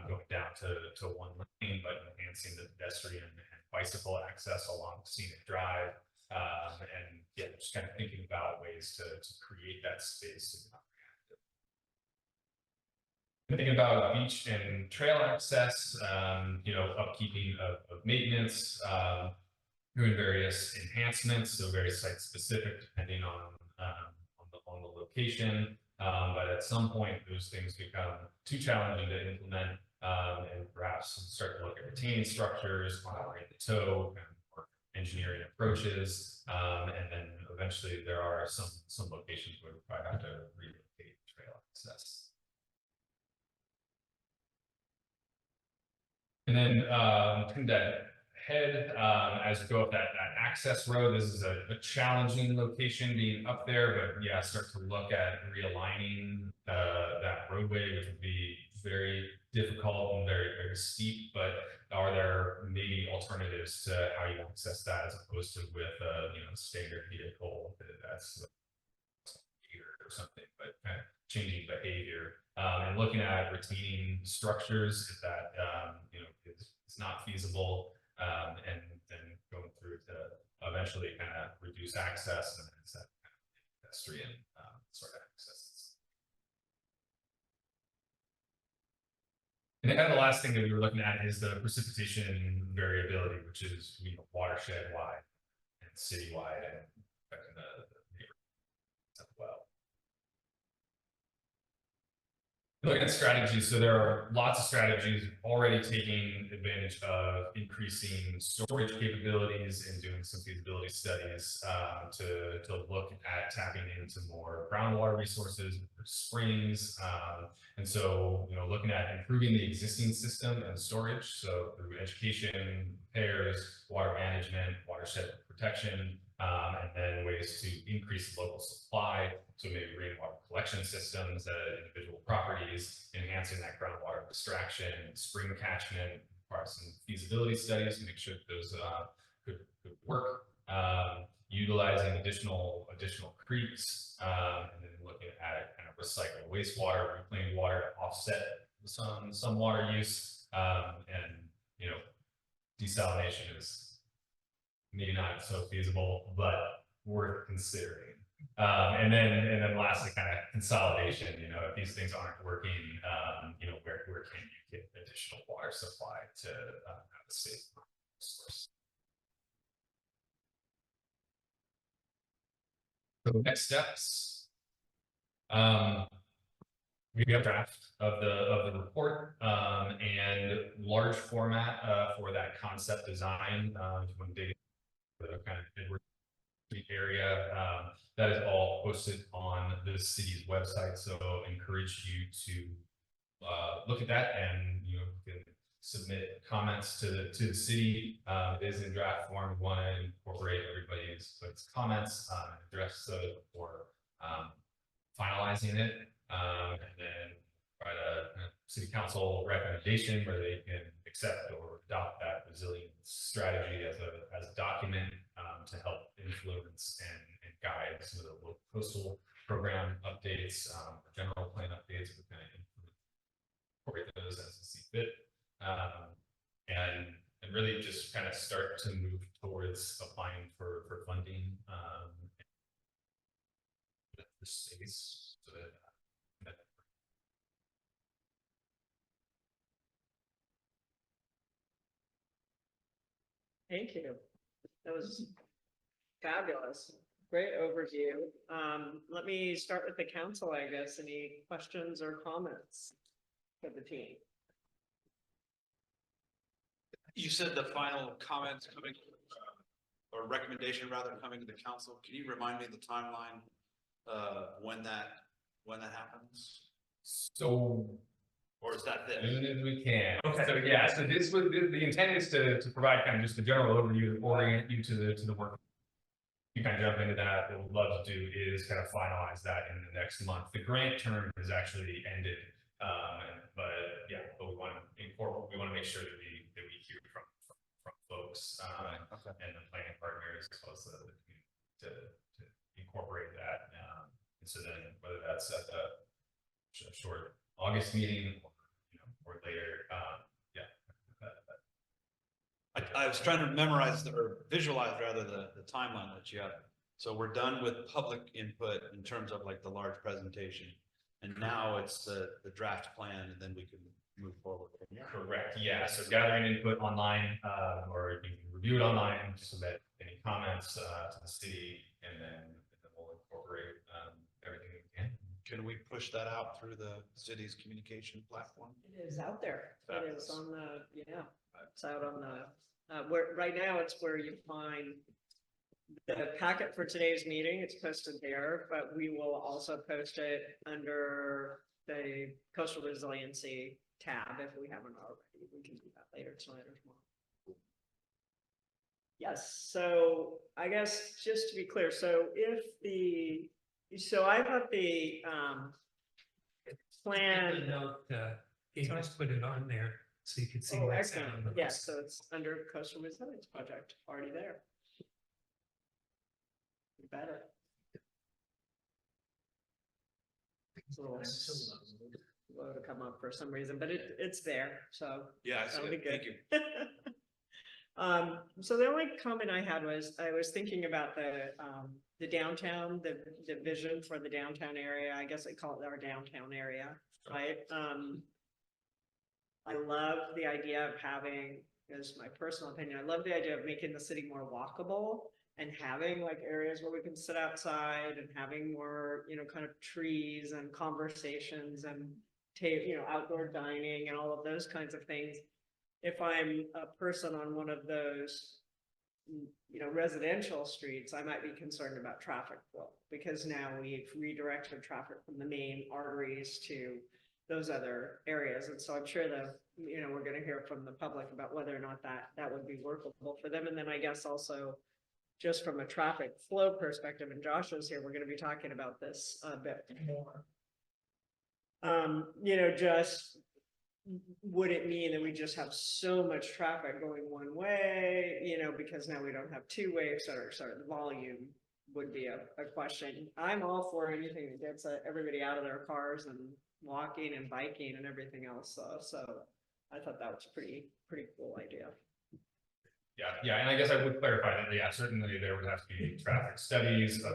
going down to one lane, but enhancing the pedestrian and bicycle access along scenic drive. And just kind of thinking about ways to create that space. Thinking about beach and trail access, upkeeping of maintenance, doing various enhancements, so very site specific depending on the location. But at some point, those things become too challenging to implement, and perhaps start to look at retaining structures, monitoring the tow, or engineering approaches, and then eventually there are some locations where we probably have to relocate trail access. And then that head, as you go up that access road, this is a challenging location being up there, but yeah, start to look at realigning that roadway, which would be very difficult and very, very steep, but are there maybe alternatives to how you access that as opposed to with standard vehicle that's or something, but kind of changing behavior, and looking at retaining structures if that is not feasible, and then going through to eventually kind of reduce access and then set kind of pedestrian sort of access. And then kind of the last thing that we were looking at is the precipitation variability, which is watershed wide and citywide, and affecting the neighborhood as well. Looking at strategies, so there are lots of strategies already taking advantage of increasing storage capabilities and doing some feasibility studies to look at tapping into more groundwater resources, springs, and so looking at improving the existing system and storage. So through education, repairs, water management, watershed protection, and then ways to increase local supply. So maybe rainwater collection systems at individual properties, enhancing that groundwater extraction, spring catchment, some feasibility studies to make sure that those could work. Utilizing additional creeks, and then looking at kind of recycled wastewater, reclaimed water to offset some water use, and desalination is maybe not so feasible, but worth considering. And then lastly, kind of consolidation. If these things aren't working, where can you get additional water supply to have a safe source? So next steps. We have a draft of the report and large format for that concept design. If you want to dig into the kind of Edward Street area, that is all posted on the city's website. So I encourage you to look at that, and you can submit comments to the city. It is in draft form. We want to incorporate everybody's comments and address it before finalizing it, and then write a city council recommendation where they can accept or adopt that resilience strategy as a document to help influence and guide some of the local coastal program updates, general plan updates. We're going to incorporate those as we see fit, and really just kind of start to move towards applying for funding for space. So that Thank you. That was fabulous. Great overview. Let me start with the council, I guess. Any questions or comments for the team? You said the final comments coming, or recommendation rather, coming to the council. Can you remind me of the timeline, when that happens? So, Or is that as this? soon as we can. Okay. So yeah, so this was the intent is to provide kind of just a general overview, orient you to the work. You kind of jump into that. What we'd love to do is kind of finalize that in the next month. The grant term is actually ended, but we want to incorporate. We want to make sure that we hear from folks and the planning partners as well as the community to incorporate that. And so then whether that's at a short August meeting or later, I was trying to memorize or visualize rather the timeline that you have. So we're done with public input in terms of like the large presentation, and now it's the draft plan, and then we can move forward. Correct. Yeah. So gathering input online, or you can review it online, submit any comments to the city, and then we'll incorporate everything we can. Can we push that out through the city's communication platform? It is out there. Fabulous. It is on the, it's out on the, where, right now it's where you find the packet for today's meeting. It's posted there, but we will also post it under the coastal resiliency tab if we haven't already. We can do that later tonight or tomorrow. Yes, so I guess just to be clear, so I thought the plan. The note, you just put it on there so you can see. Oh, what's excellent. on the Yes, list. so it's under coastal resilience project, already there. Better. It's a little slow to come up for some reason, but it's there, so. Yeah, I see That'll be it. good. Thank you. So the only comment I had was, I was thinking about the downtown, the vision for the downtown area. I guess I call it our downtown area, right? I love the idea of having, as my personal opinion, I love the idea of making the city more walkable and having like areas where we can sit outside and having more, kind of trees and conversations and outdoor dining and all of those kinds of things. If I'm a person on one of those, residential streets, I might be concerned about traffic flow because now we've redirected traffic from the main arteries to those other areas. And so I'm sure that, we're going to hear from the public about whether or not that would be workable for them. And then I guess also just from a traffic flow perspective, and Josh is here, we're going to be talking about this a bit more. Just would it mean that we just have so much traffic going one way, because now we don't have two ways, or sort of the volume would be a question. I'm all for anything that gets everybody out of their cars and walking and biking and everything else. So I thought that was a pretty cool idea. Yeah, and I guess I would clarify that, yeah, certainly there would have to be traffic studies, a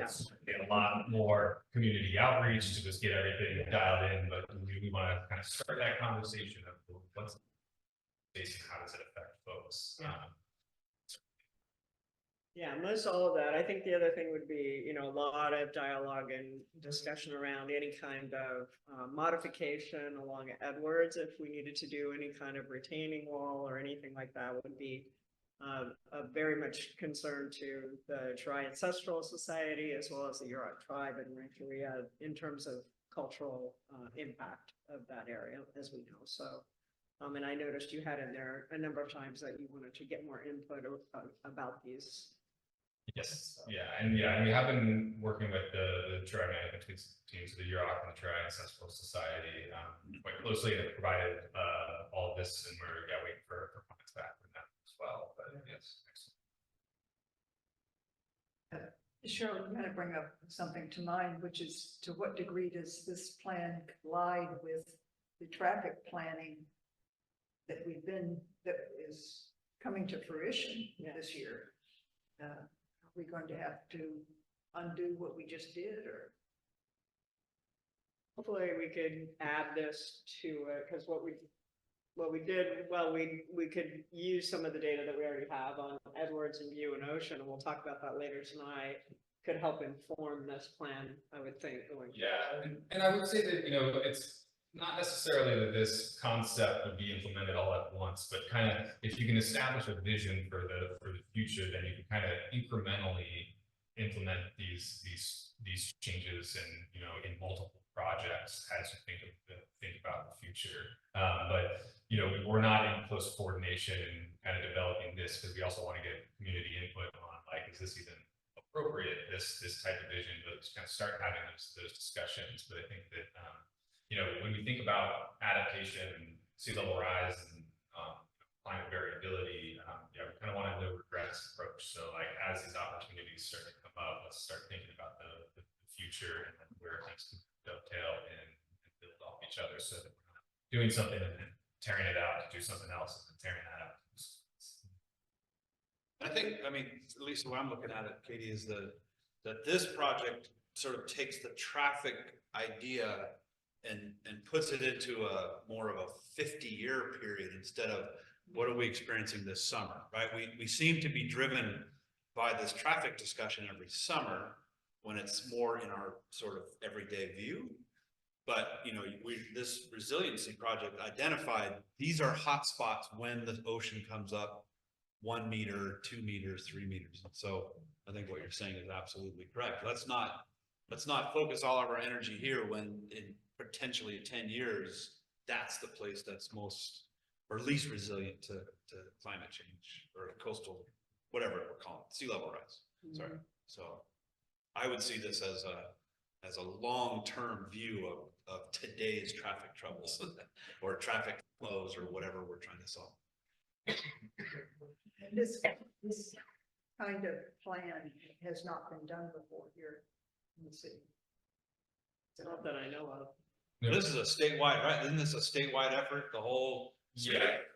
lot more community outreach to just get everything dialed in, but we want to kind of start that conversation of what's based and how does it affect folks. Yeah, most all of that. I think the other thing would be, a lot of dialogue and discussion around any kind of modification along Edwards. If we needed to do any kind of retaining wall or anything like that, would be a very much concern to the Tri-Ancestral Society as well as the Yurok tribe in Rancheria in terms of cultural impact of that area, as we know. So, and I noticed you had in there a number of times that you wanted to get more input about these. Yes, and we have been working with the tribe management teams of the Yurok and the Tri-Ancestral Society quite closely, and have provided all of this, and we're waiting for comments back from them as well. But yes, excellent. Cheryl, you kind of bring up something to mind, which is to what degree does this plan collide with the traffic planning that is coming to fruition this year? Are we going to have to undo what we just did, or? Hopefully we could add this to it, because what we did, well, we could use some of the data that we already have on Edwards and View and Ocean, and we'll talk about that later tonight, could help inform this plan, I would think. And I would say that, it's not necessarily that this concept would be implemented all at once, but kind of if you can establish a vision for the future, then you can kind of incrementally implement these changes and in multiple projects as you think about the future. But we're not in close coordination and kind of developing this because we also want to get community input on is this even appropriate, this type of vision, but just kind of start having those discussions. But I think that when we think about adaptation and sea level rise and climate variability, we kind of want a no regrets approach. So as these opportunities start to come up, let's start thinking about the future and then where things can dovetail and build off each other, so that we're not doing something and then tearing it out to do something else and then tearing that out. I think, at least the way I'm looking at it, Katie, is that this project sort of takes the traffic idea and puts it into more of a 50-year period instead of what are we experiencing this summer, right? We seem to be driven by this traffic discussion every summer when it's more in our sort of everyday view. But, this resiliency project identified, these are hot spots when the ocean comes up 1 meter, 2 meters, 3 meters. So I think what you're saying is absolutely correct. Let's not focus all of our energy here when in potentially 10 years, that's the place that's most or least resilient to climate change or coastal, whatever we're calling it, sea level rise. Sorry. So I would see this as a long-term view of today's traffic troubles or traffic flows or whatever we're trying to solve. And this kind of plan has not been done before here in the city. Not that I know of. This is a statewide, right? Isn't this a statewide effort? The whole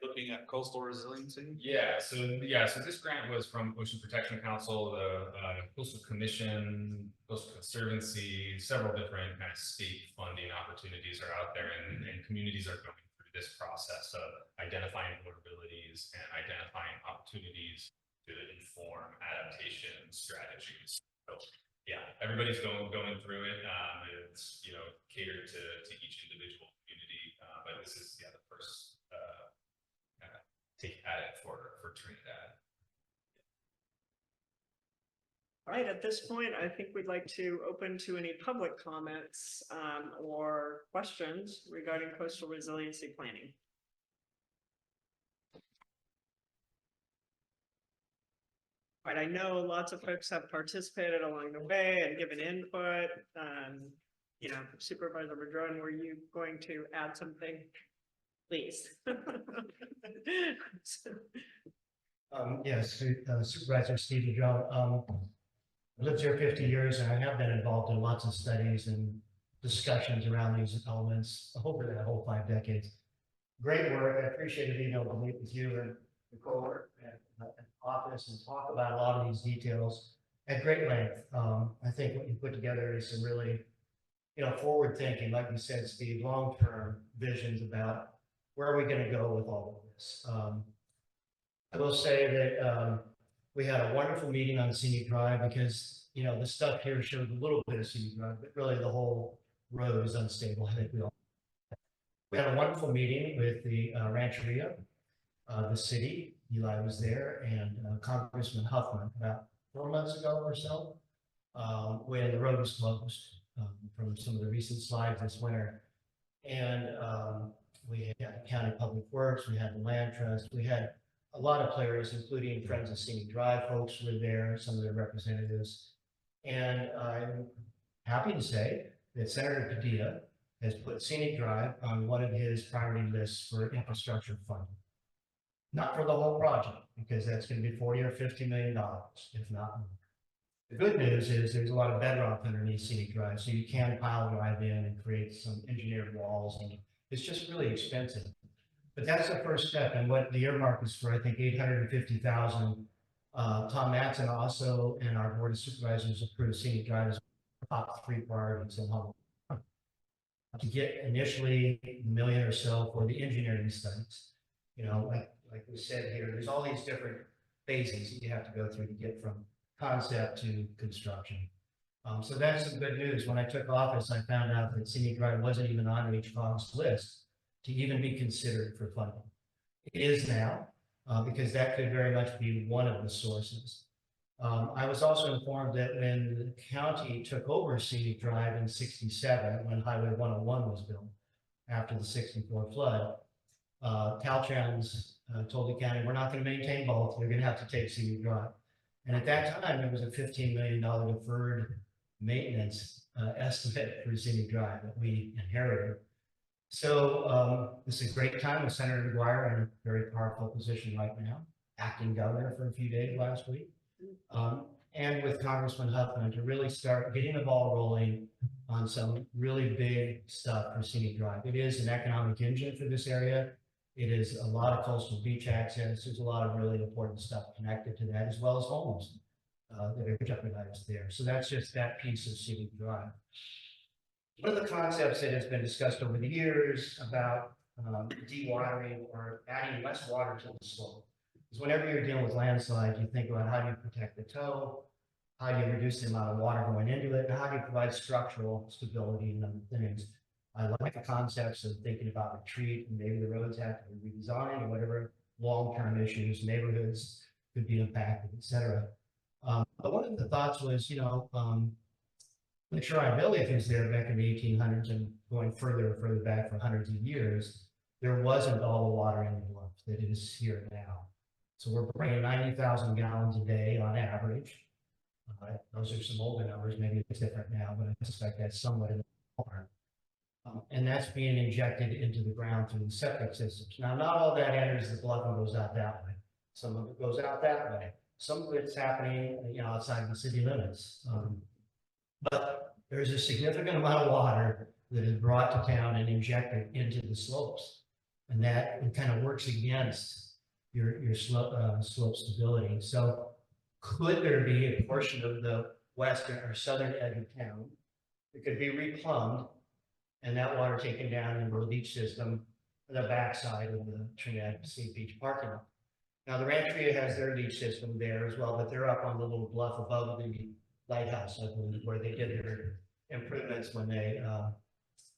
looking at coastal resiliency. So this grant was from Ocean Protection Council, the Coastal Commission, Coastal Conservancy, several different kind of state funding opportunities are out there, and communities are going through this process of identifying vulnerabilities and identifying opportunities to inform adaptation strategies. So yeah, everybody's going through it. It's, you know, catered to each individual community, but this is, yeah, the first kind of take at it for Trinidad. All right, at this point, I think we'd like to open to any public comments or questions regarding coastal resiliency planning. All right, I know lots of folks have participated along the way and given input. You know, Supervisor Madrone, were you going to add something? Please. Yes, Supervisor Steve Madrone. I lived here 50 years and I have been involved in lots of studies and discussions around these elements over that whole 5 decades. Great work. I appreciate being able to meet with you and Nicole and office and talk about a lot of these details at great length. I think what you put together is some really, you know, forward thinking, like you said, Steve, long-term visions about where are we going to go with all of this. I will say that we had a wonderful meeting on Scenic Drive because, you know, the stuff here showed a little bit of Scenic Drive, but really the whole road is unstable. I think we had a wonderful meeting with the Rancheria, the city. Eli was there, and Congressman Huffman about 4 months ago or so, when the road was closed from some of the recent slides this winter. And we had County Public Works, we had the Land Trust, we had a lot of players, including Friends of Scenic Drive folks were there, some of their representatives. And I'm happy to say that Senator Padilla has put Scenic Drive on one of his priority lists for infrastructure funding. Not for the whole project, because that's going to be $40 or $50 million, if not more. The good news is there's a lot of bedrock underneath Scenic Drive, so you can pile drive in and create some engineered walls, and it's just really expensive. But that's the first step, and what the earmark is for, I think, $850,000. Tom Matson also and our Board of Supervisors approved Scenic Drive as top 3 priorities in Humboldt. To get initially $1 million or so for the engineering studies. You know, like we said here, there's all these different phases that you have to go through to get from concept to construction. So that's some good news. When I took office, I found out that Scenic Drive wasn't even on HCOG's list to even be considered for funding. It is now, because that could very much be one of the sources. I was also informed that when the county took over Scenic Drive in '67, when Highway 101 was built after the '64 flood, Caltrans told the county, we're not going to maintain both, you're going to have to take Scenic Drive. And at that time, there was a $15 million deferred maintenance estimate for Scenic Drive that we inherited. So this is a great time with Senator McGuire in a very powerful position right now, acting governor for a few days last week, and with Congressman Huffman to really start getting the ball rolling on some really big stuff for Scenic Drive. It is an economic engine for this area. It is a lot of coastal beach access. There's a lot of really important stuff connected to that, as well as homes that are jeopardized there. So that's just that piece of Scenic Drive. One of the concepts that has been discussed over the years about dewatering or adding less water to the slope is whenever you're dealing with landslides, you think about how do you protect the toe, how do you reduce the amount of water going into it, and how do you provide structural stability and other things. I like the concepts of thinking about retreat, and maybe the roads have to be redesigned or whatever long-term issues, neighborhoods could be impacted, et cetera. But one of the thoughts was, you know, the Trinidad village was there back in the 1800s and going further and further back for hundreds of years. There wasn't all the water in the bluff that it is here now. So we're bringing 90,000 gallons a day on average. Those are some older numbers, maybe it's different now, but I suspect that's somewhat in the ballpark. And that's being injected into the ground through the septic systems. Now, not all that enters the bluff and goes out that way. Some of it goes out that way. Some of it's happening, you know, outside the city limits. But there's a significant amount of water that is brought to town and injected into the slopes. And that it kind of works against your slope stability. So could there be a portion of the western or southern edge of town that could be replumbed and that water taken down into the leach system on the backside of the Trinidad Sea Beach parking lot? Now, the Rancheria has their leach system there as well, but they're up on the little bluff above the lighthouse, I believe, where they did their improvements when they,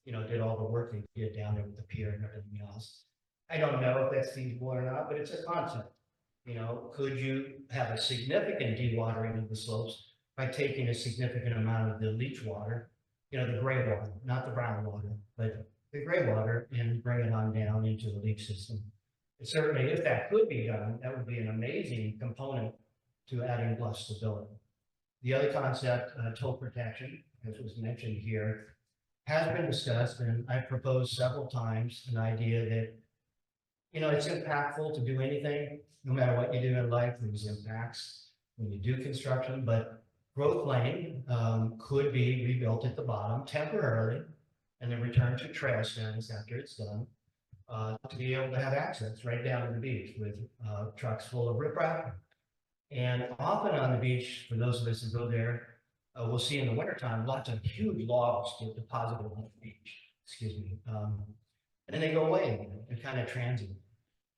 did all the work they did down there with the pier and everything else. I don't know if that's feasible or not, but it's a concept. Could you have a significant dewatering of the slopes by taking a significant amount of the leach water, the gray water, not the brown water, but the gray water, and bring it on down into the leach system? Certainly, if that could be done, that would be an amazing component to adding bluff stability. The other concept, tow protection, as was mentioned here, has been discussed, and I've proposed several times an idea that, it's impactful to do anything, no matter what you do in life, there's impacts when you do construction, but Growth Lane could be rebuilt at the bottom temporarily and then returned to trail stands after it's done, to be able to have access right down to the beach with trucks full of riprap. And often on the beach, for those of us who go there, we'll see in the wintertime lots of huge logs get deposited on the beach, and then they go away and kind of transient.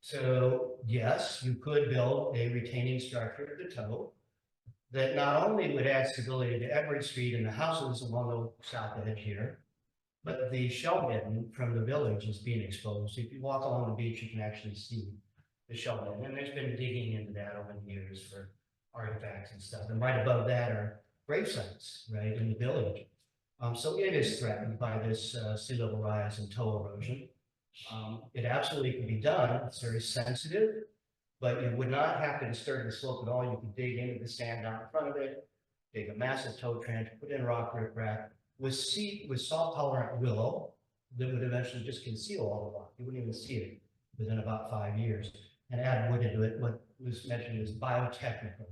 So yes, you could build a retaining structure at the toe that not only would add stability to Edward Street and the houses along the south edge here, but the shell bed from the village is being exposed. If you walk along the beach, you can actually see the shell bed, and there's been digging into that over the years for artifacts and stuff. And right above that are grave sites, right, in the village. So it is threatened by this sea level rise and toe erosion. It absolutely can be done. It's very sensitive, but you would not have to disturb the slope at all. You could dig into the sand down in front of it, dig a massive toe trench, put in rock riprap with salt tolerant willow that would eventually just conceal all the rock. You wouldn't even see it within about 5 years, and add wood into it. What was mentioned is biotechnical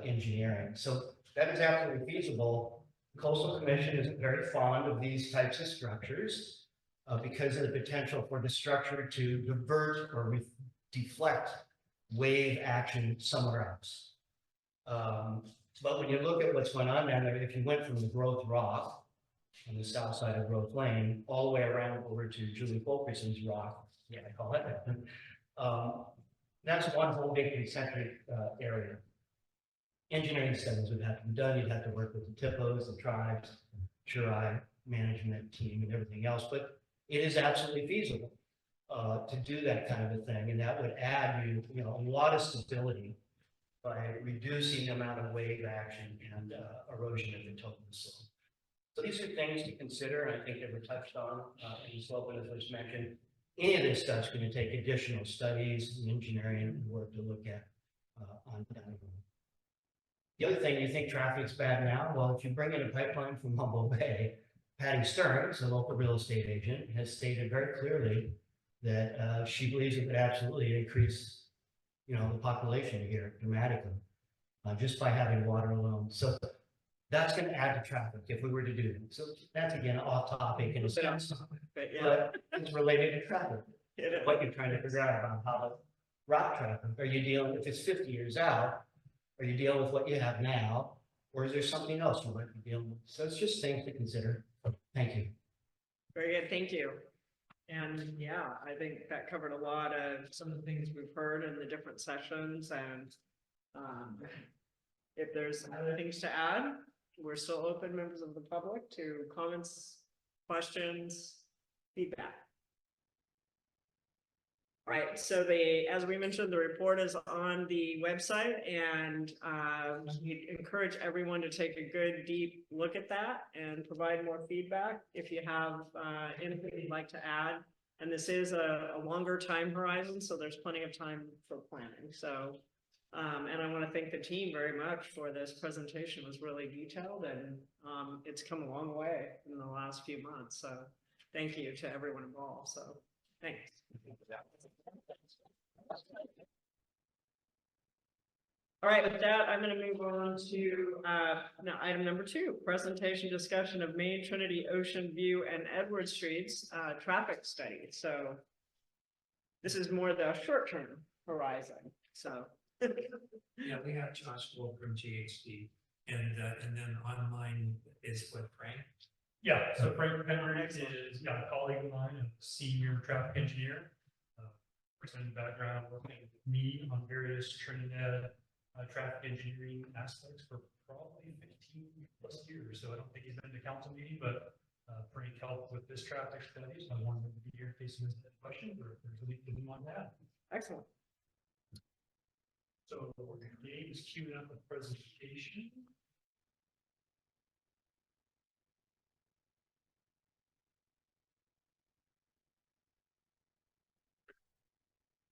engineering. So that is absolutely feasible. The Coastal Commission isn't very fond of these types of structures because of the potential for the structure to divert or deflect wave action somewhere else. But when you look at what's going on down there, if you went from the Growth Rock on the south side of Growth Lane all the way around over to Julie Fulkerson's rock, yeah, I call it that. That's one whole big concentric area. Engineering studies would have to be done. You'd have to work with the TIPOs, the tribes, Churai management team, and everything else. But it is absolutely feasible to do that kind of a thing, and that would add a lot of stability by reducing the amount of wave action and erosion of the toe of the slope. So these are things to consider, and I think they were touched on in the slope, and as was mentioned. Any of this stuff's going to take additional studies and engineering and work to look at on down the road. The other thing, you think traffic's bad now? Well, if you bring in a pipeline from Humboldt Bay, Patty Stearns, a local real estate agent, has stated very clearly that she believes it would absolutely increase, the population here dramatically just by having water alone. So that's going to add to traffic if we were to do it. So that's again off topic in a sense, but it's related to traffic. What you're trying to figure out about how to route traffic. Are you dealing, if it's 50 years out, are you dealing with what you have now, or is there something else you might be dealing with? So it's just things to consider. Thank you. Very good, thank you. And yeah, I think that covered a lot of some of the things we've heard in the different sessions, and if there's other things to add, we're still open, members of the public, to comments, questions, feedback. All right, so as we mentioned, the report is on the website, and we encourage everyone to take a good, deep look at that and provide more feedback if you have anything you'd like to add. And this is a longer time horizon, so there's plenty of time for planning. So, and I want to thank the team very much for this presentation. It was really detailed, and it's come a long way in the last few months. So thank you to everyone involved. So thanks. All right, with that, I'm going to move on to item number 2, presentation discussion of Main, Trinity, Ocean View, and Edward Streets traffic study. So this is more the short-term horizon. So yeah, we have Josh Wolf from GHD, and then online is what, Frank? Yeah, so Frank Henry is a colleague of mine, a senior traffic engineer. Presenting background, working with me on various Trinidad traffic engineering aspects for probably 15 plus years. So I don't think he's been to council meeting, but Frank helped with this traffic study. So I wanted him to be here in case he has any questions or if there's anything you want to add. Excellent. So Dave is queuing up a presentation.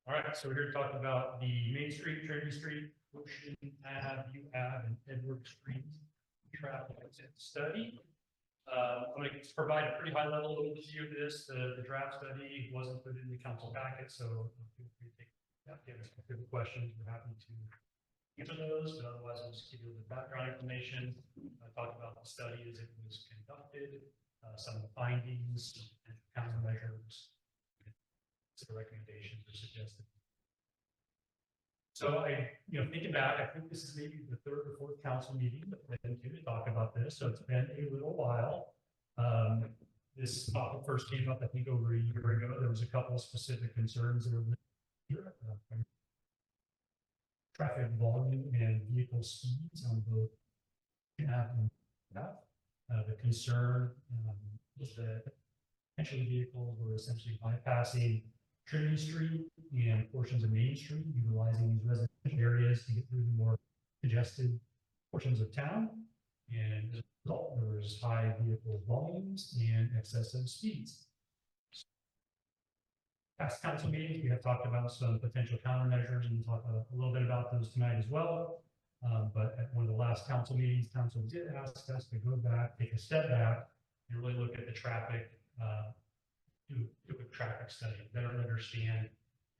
All right, so we're here to talk about the Main Street, Trinity Street, Ocean Ave, U Ave, and Edward Street traffic study. I'm going to provide a pretty high level overview of this. The draft study was included in the council packet, so feel free to take that. If you have specific questions, we're happy to answer those, but otherwise I'll just give you the background information. Talk about the study as it was conducted, some of the findings and countermeasures. The recommendations are suggested. So thinking back, I think this is maybe the third or fourth council meeting that we've been to talk about this. So it's been a little while. This topic first came up, I think, over a year ago. There was a couple of specific concerns that were here. Traffic volume and vehicle speeds on both Ave and Ave. The concern was that potentially vehicles were essentially bypassing Trinity Street and portions of Main Street, utilizing these residential areas to get through the more congested portions of town. And as a result, there was high vehicle volumes and excessive speeds. Past council meetings, we have talked about some potential countermeasures, and we'll talk a little bit about those tonight as well. But at one of the last council meetings, council did ask us to go back, take a step back, and really look at the traffic, do a traffic study, better understand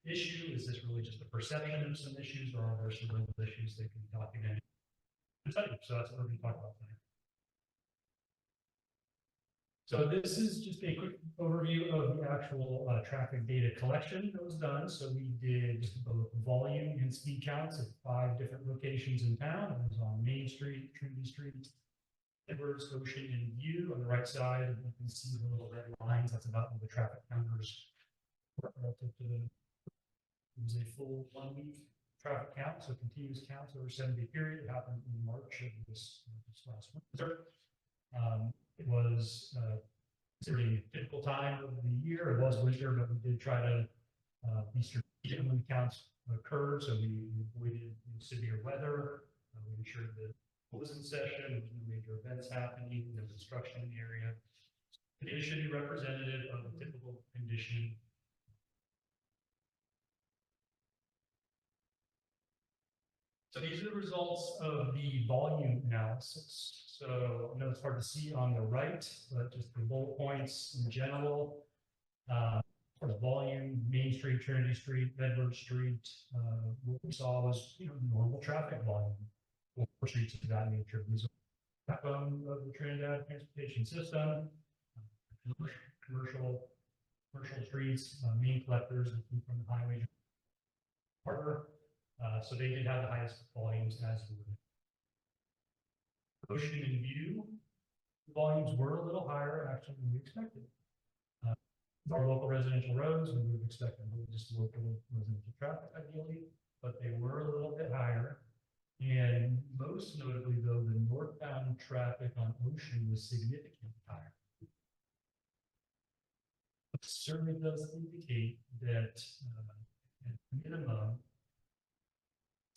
the issue. Is this really just a perception of some issues, or are there some real issues that can be documented? So that's what we're going to talk about tonight. So this is just a quick overview of the actual traffic data collection that was done. So we did both volume and speed counts at 5 different locations in town. It was on Main Street, Trinity Street, Edwards, Ocean, and View. On the right side, you can see the little red lines. That's about what the traffic counters were relative to the. It was a full 1 week traffic count, so continuous counts over a 7-day period. It happened in March of this last winter. It was considering a typical time of the year. It was winter, but we did try to be strategic when the counts occurred, so we avoided severe weather. We ensured that it was in session, there was no major events happening, no construction in the area. The data should be representative of the typical condition. So these are the results of the volume analysis. So I know it's hard to see on the right, but just the bullet points in general. For the volume, Main Street, Trinity Street, Edward Street, what we saw was normal traffic volume. For streets of that nature. These are the backbone of the Trinidad transportation system. Commercial streets, main collectors from the highway harbor. So they did have the highest volumes as would. Ocean and View, the volumes were a little higher actually than we expected. Our local residential roads, we would have expected just local residential traffic ideally, but they were a little bit higher. And most notably, though, the northbound traffic on Ocean was significantly higher. It certainly does indicate that at minimum,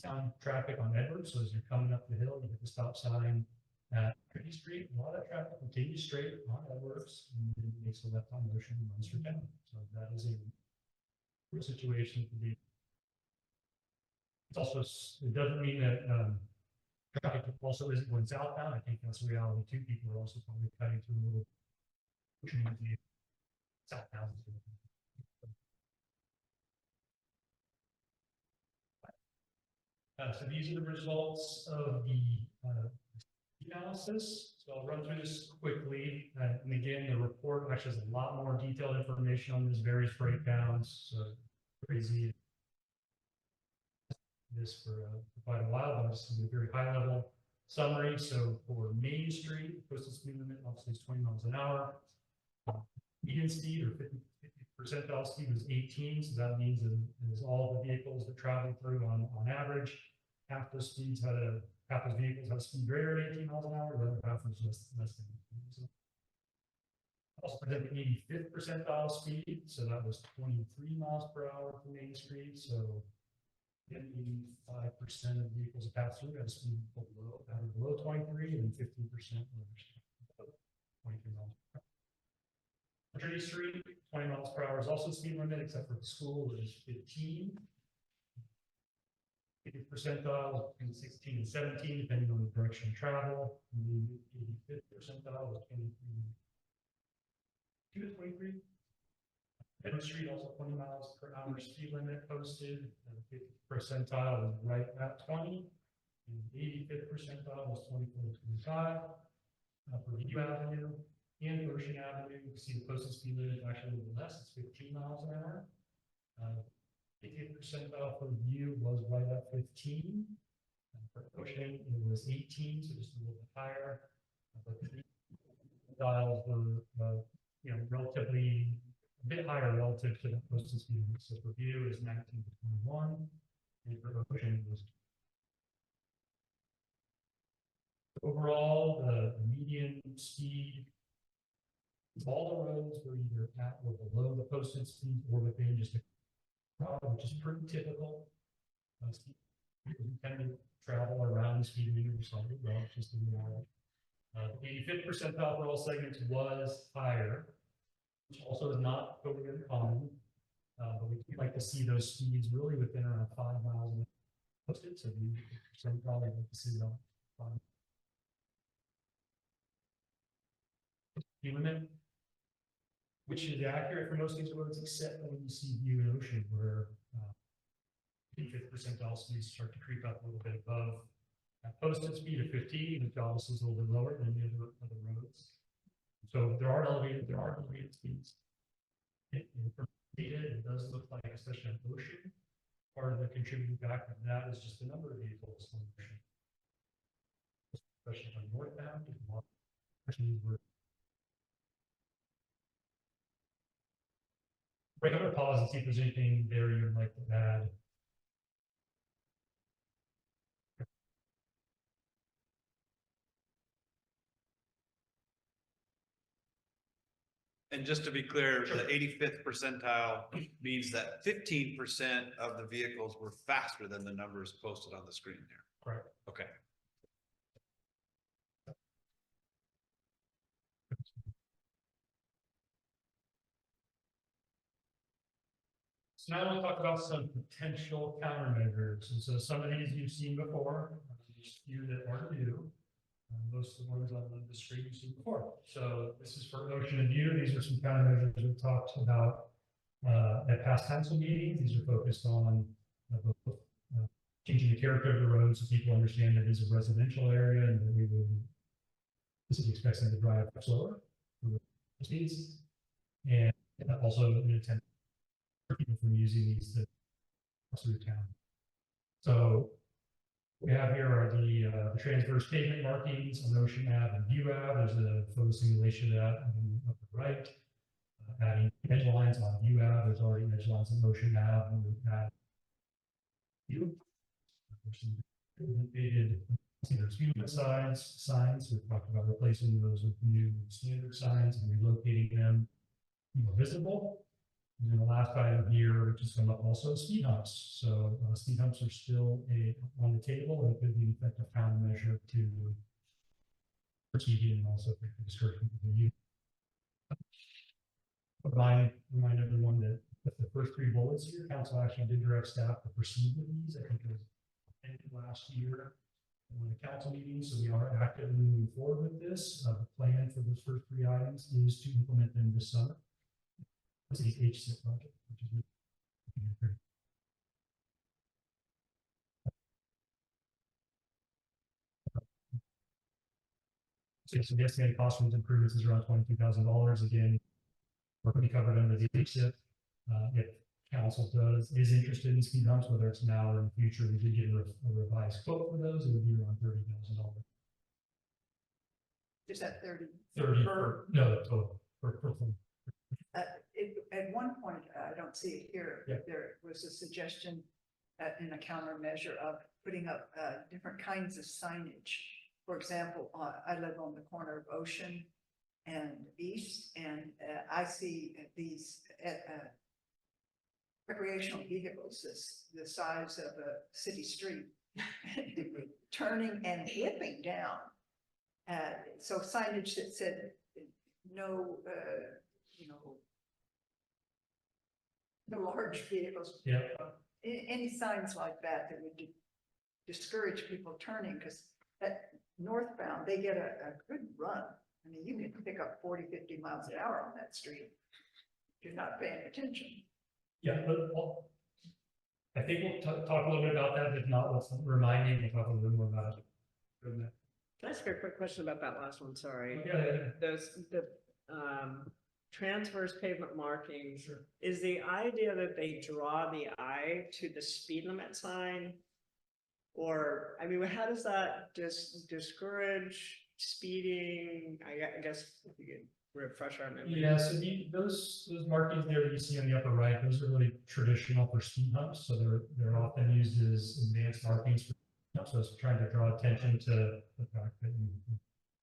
town traffic on Edwards, so as you're coming up the hill, you hit the stop sign at Trinity Street, a lot of that traffic continues straight on Edwards and then makes a left on Ocean and runs through town. So that is a good situation to be. It's also, it doesn't mean that traffic also isn't going southbound. I think that's a reality too. People are also probably cutting through a little southbound. So these are the results of the analysis. So I'll run through this quickly. And again, the report actually has a lot more detailed information on these various breakdowns. So crazy. This for quite a while, but just a very high level summary. So for Main Street, coastal speed limit obviously is 20 miles an hour. Median speed or 50 percentile speed was 18. So that means that it is all the vehicles that travel through on average. half those vehicles had a speed greater than 18 miles an hour, the other half was just less than. So also presented the 85th percentile speed, so that was 23 miles per hour for Main Street. So 85% of vehicles that pass through had a speed below 23, and 15% were 23 miles per hour. Trinity Street, 20 miles per hour is also the speed limit, except for the school, which is 15. 80th percentile between 16 and 17, depending on the direction of travel. And the 85th percentile was 2 to 23. Edward Street also 20 miles per hour speed limit posted. And the 50th percentile was right at 20. And the 85th percentile was 24 to 25. For View Avenue and Ocean Avenue, you can see the posted speed limit is actually a little less. It's 15 miles an hour. 80th percentile for View was right at 15. For Ocean, it was 18, so just a little bit higher. But the dials were, relatively a bit higher relative to the posted speed limit. So for View is 19 to 21, and for Ocean it was. Overall, the median speed, all the roads were either at or below the posted speed or within just a which is pretty typical. People who tend to travel around the speed limit or something, well, it's just the reality. The 85th percentile for all segments was higher, which also is not totally uncommon. But we like to see those speeds really within around 5 miles an hour posted. So the 80% probably like to see that. Speed limit, which is accurate for most of these roads, except when you see View and Ocean, where 85th percentile speeds start to creep up a little bit above posted speed of 15, which obviously is a little bit lower than the other roads. So there are elevated speeds. From data, it does look like, especially on Ocean, part of the contributing factor to that is just the number of vehicles on Ocean, especially on northbound. I'm going to pause and see if there's anything there you'd like to add. And just to be clear, the 85th percentile means that 15% of the vehicles were faster than the numbers posted on the screen there. Right. Okay. So now we'll talk about some potential countermeasures. And so some of these you've seen before, there's a few that are new. Most of the ones on the screen you've seen before. So this is for Ocean and View. These are some countermeasures we talked about at past council meetings. These are focused on changing the character of the road so people understand that it is a residential area and that we would the city expects them to drive slower speeds, and also an attempt for people from using these to through town. So we have here are the transverse pavement markings on Ocean Ave and View Ave. There's a photo simulation of that on the upper right. Adding edge lines on View Ave. There's already edge lines on Ocean Ave. And we've got View. There's some updated speed limit signs. We've talked about replacing those with new standard signs and relocating them more visible. And then the last item here, which has come up also, speed humps. So speed humps are still on the table and could be an effective countermeasure to speeding and also for discouragement of the youth. Remind everyone that the first 3 bullets here, council actually did direct staff to proceed with these. I think it was ended last year in the council meeting, so we are actively moving forward with this. The plan for those first 3 items is to implement them this summer. It's the HSIP project, which is really so the estimated cost for these improvements is around $22,000. Again, we're going to be covered under the HSIP. If council is interested in speed humps, whether it's now or in the future, we did get a revised quote for those. It would be around $30,000. Is that 30? 30 no, total. At one point, I don't see it here, Yeah. there was a suggestion in a countermeasure of putting up, different kinds of signage. For example, I live on the corner of Ocean and East, and I see these recreational vehicles, the size of a city street, turning and whipping down. So signage that said no, no large vehicles. Yeah. Any signs like that that would discourage people turning, because at northbound, they get a good run. I mean, you can pick up 40, 50 miles an hour on that street if you're not paying attention. Yeah, but I think we'll talk a little bit about that. If not, let's remind me, we'll talk a little more about it. Can I ask a quick question about that last one? Sorry. Yeah. The transverse pavement markings, Sure. is the idea that they draw the eye to the speed limit sign? Or, I mean, how does that discourage speeding? I guess if you could refresh our memory. Yeah, so those markings there that you see on the upper right, those are really traditional for speed humps, so they're often used as advanced markings for, so it's trying to draw attention to the fact that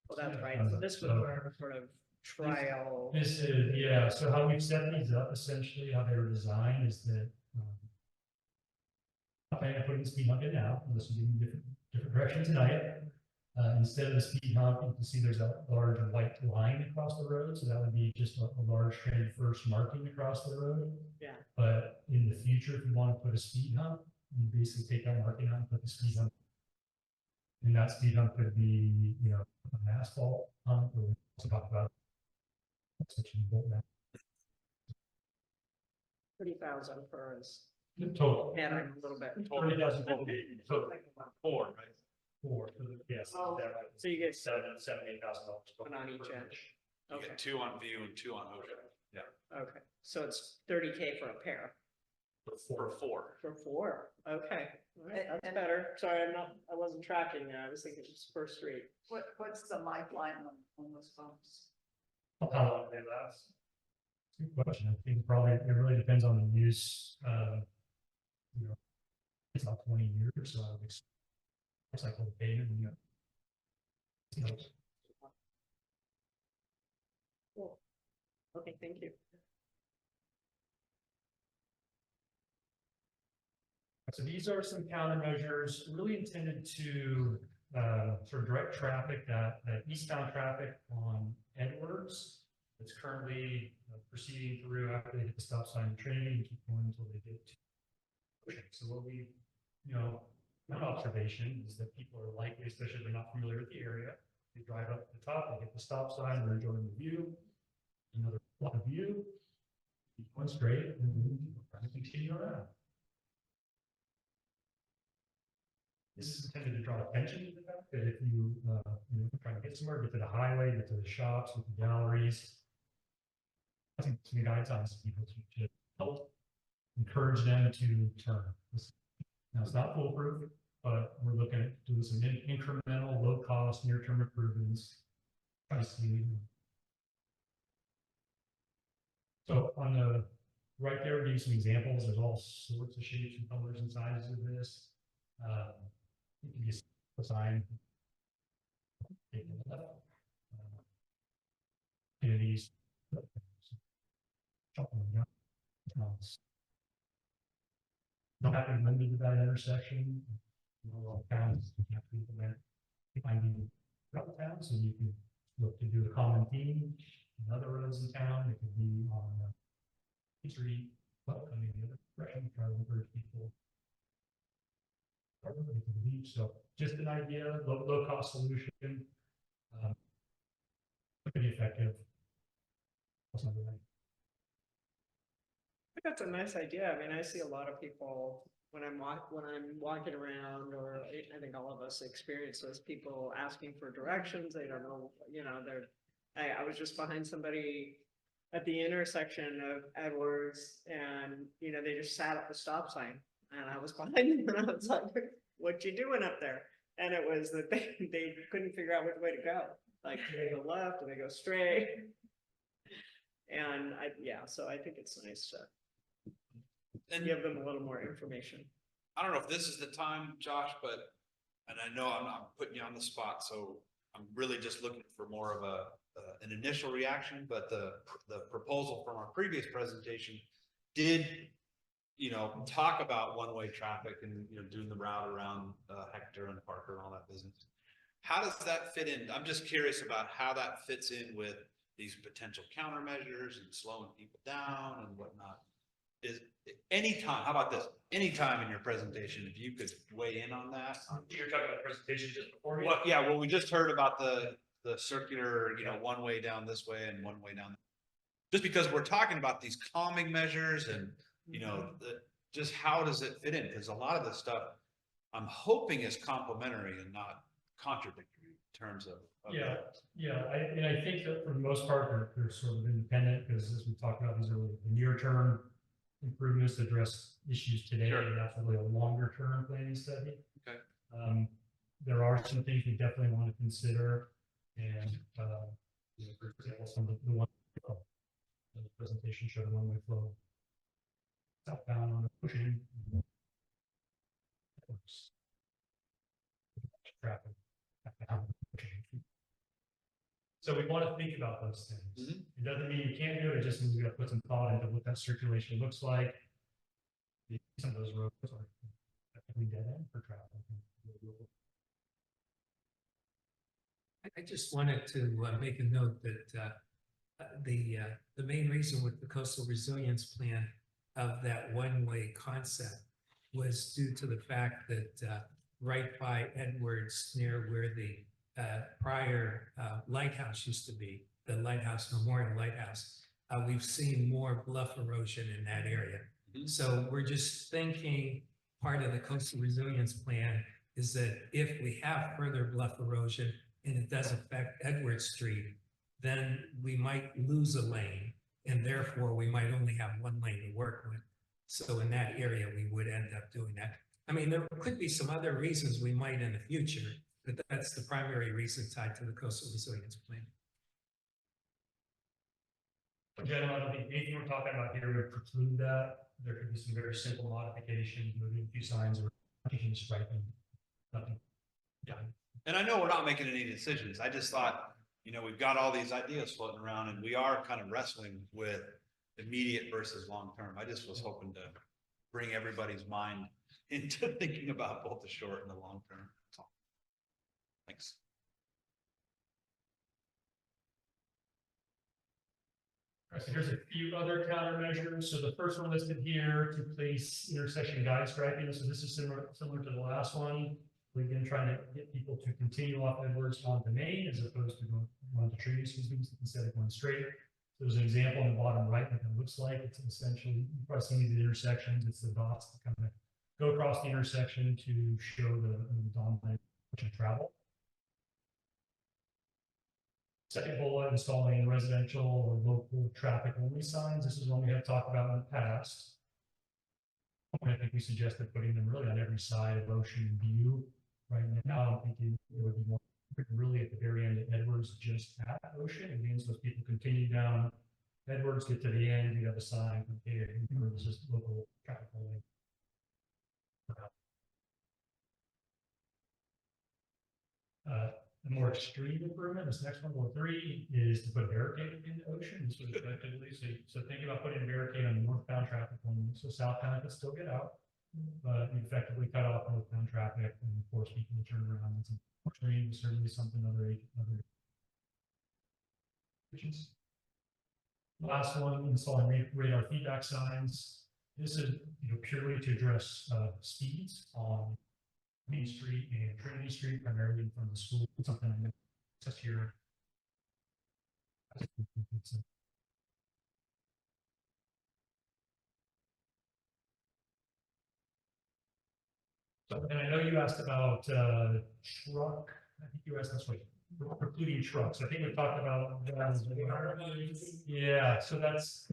Well, that's right. So this was more of a sort of trial. This is, yeah, so how we've set these up, essentially, how they were designed is that I'm planning on putting the speed hump in now, unless we do different direction tonight. Instead of the speed hump, you can see there's a large white line across the road, so that would be just a large transverse marking across the road. Yeah. But in the future, if you want to put a speed hump, you basically take that marking out and put the speed hump. And that speed hump could be, you know, an asphalt hump, or we also talk about switching bolt now. 30,000 for us. Total. And I'm a little bit. 30,000 total. So 4, right? 4, so yes. Oh, so you get $78,000. one on each end. You Okay, get 2 on View and 2 on Ocean. Yeah. okay. So it's 30K for a pair. For 4. For 4, okay. All right, that's And- better. Sorry, I wasn't tracking there. I was thinking it was per street. What's the lifeline on those bumps? How long they last? Good question. I think probably it really depends on the use. You know, it's about 20 years, so I would expect it's like a payment, you know. Cool. Okay, thank you. So these are some countermeasures really intended to sort of direct traffic, that eastbound traffic on Edwards. It's currently proceeding through after they hit the stop sign in Trinity and keep going until they get to Ocean. So what we, you know, one observation is that people are likely, especially if they're not familiar with the area, they drive up to the top, they hit the stop sign, they're enjoying the view, another block of view, keep going straight, and then continue around. This is intended to draw attention to the fact that if you, you know, try to get somewhere, get to the highway, get to the shops, get to the galleries, I think some guides on people to help encourage them to turn. Now, it's not foolproof, but we're looking at doing some incremental, low-cost, near-term improvements. Try to see. So on the right there, we give some examples. There's all sorts of shapes and colors and sizes of this. It can be a sign. Communities. Don't have to be limited to that intersection. You know, all towns, you have to implement. If I need a couple towns, so you can look to do a common theme in other roads in town. It could be on street, well, I mean, the other direction, try to encourage people. To the beach. So just an idea, low cost solution. Pretty effective. That's another thing. I think that's a nice idea. I mean, I see a lot of people when I'm walking around, or I think all of us experience those people asking for directions. They don't know, you know, I was just behind somebody at the intersection of Edwards, and, you know, they just sat at the stop sign, and I was behind them, and I was like, what you doing up there? And it was that they couldn't figure out which way to go. Like, do they go left, or they go straight? And so I think it's nice to give them a little more information. I don't know if this is the time, Josh, but, and I know I'm putting you on the spot, so I'm really just looking for more of an initial reaction, but the proposal from our previous presentation did, talk about one-way traffic and, doing the route around, Hector and Parker and all that business. How does that fit in? I'm just curious about how that fits in with these potential countermeasures and slowing people down and whatnot. Is anytime, how about this? Anytime in your presentation, if you could weigh in on that. You're talking about the presentation just before me? Well, yeah, well, we just heard about the circular, one way down this way and one way down. Just because we're talking about these calming measures and, just how does it fit in? Because a lot of this stuff I'm hoping is complementary and not contradictory in terms of. Yeah, I think that for the most part, they're sort of independent, because as we talked about, these are the near-term improvements to address issues today, Sure. and that's really a longer-term planning study. Okay. There are some things we definitely want to consider, and, for example, some of the one, the presentation showed a one-way flow southbound on the pushing. Traffic. So we want to think about those things. Mhm. It doesn't mean you can't do it, it just means we gotta put some thought into what that circulation looks like. Some of those roads are effectively dead end for traffic. I just wanted to make a note that the main reason with the coastal resilience plan of that one-way concept was due to the fact that right by Edwards, near where the prior lighthouse used to be, the Lighthouse Memorial Lighthouse, we've seen more bluff erosion in that area. Mhm. So we're just thinking part of the coastal resilience plan is that if we have further bluff erosion and it does affect Edward Street, then we might lose a lane, and therefore we might only have one lane to work with. So in that area, we would end up doing that. I mean, there could be some other reasons we might in the future, but that's the primary reason tied to the coastal resilience plan. Gentlemen, I don't think anything we're talking about here would preclude that. There could be some very simple modifications, moving a few signs or changing striping. Nothing. Yeah. And I know we're not making any decisions. I just thought, we've got all these ideas floating around and we are kind of wrestling with immediate versus long-term. I just was hoping to bring everybody's mind into thinking about both the short and the long-term. Thanks. All right, so here's a few other countermeasures. So the first one listed here, to place intersection guide striping. So this is similar to the last one. We've been trying to get people to continue off Edwards onto Main as opposed to going onto Trinity, instead of going straight. So there's an example in the bottom right what it looks like. It's essentially, you probably see these intersections. It's the dots that kind of go across the intersection to show the dominant travel. Second bullet, installing residential or local traffic only signs. This is one we have talked about in the past. I think we suggested putting them really on every side of Ocean View. Right now, I'm thinking it would be more really at the very end of Edwards, just at Ocean. It means those people continue down Edwards, get to the end, you have a sign, okay, this is local traffic only. The more extreme improvement, this next one, bullet 3, is to put a barricade in the ocean. This was effectively, so think about putting a barricade on northbound traffic only, so southbound can still get out, but you effectively cut off northbound traffic and force people to turn around. It's unfortunately certainly something other. Last one, installing radar feedback signs. This is purely to address speeds on Main Street and Trinity Street, primarily from the school. Something I know just here. So, and I know you asked about truck. I think you asked this way, precluding trucks. I think we talked about that. Yeah, so that's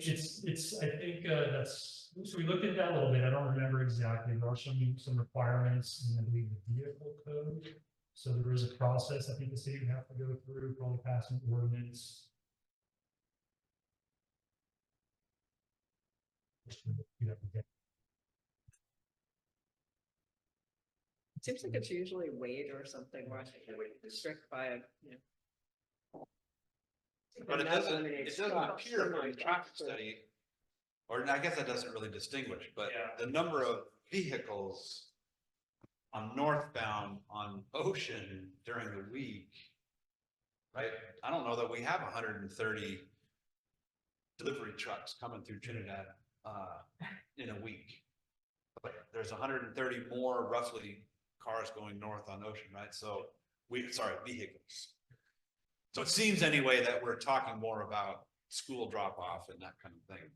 I think that's, so we looked at that a little bit. I don't remember exactly. There are some requirements in, I believe, the vehicle code. So there is a process I think the city would have to go through, probably pass an ordinance. Seems like it's usually weight or something, where I think we restrict by, But And it that doesn't eliminates trucks, appear from the semi-trucks, traffic or- study, or I guess that doesn't really distinguish, but Yeah. the number of vehicles on northbound on Ocean during the week, right? I don't know that we have 130 delivery trucks coming through Trinidad in a week. But there's 130 more roughly cars going north on Ocean, right? So vehicles. So it seems anyway that we're talking more about school drop off and that kind of thing.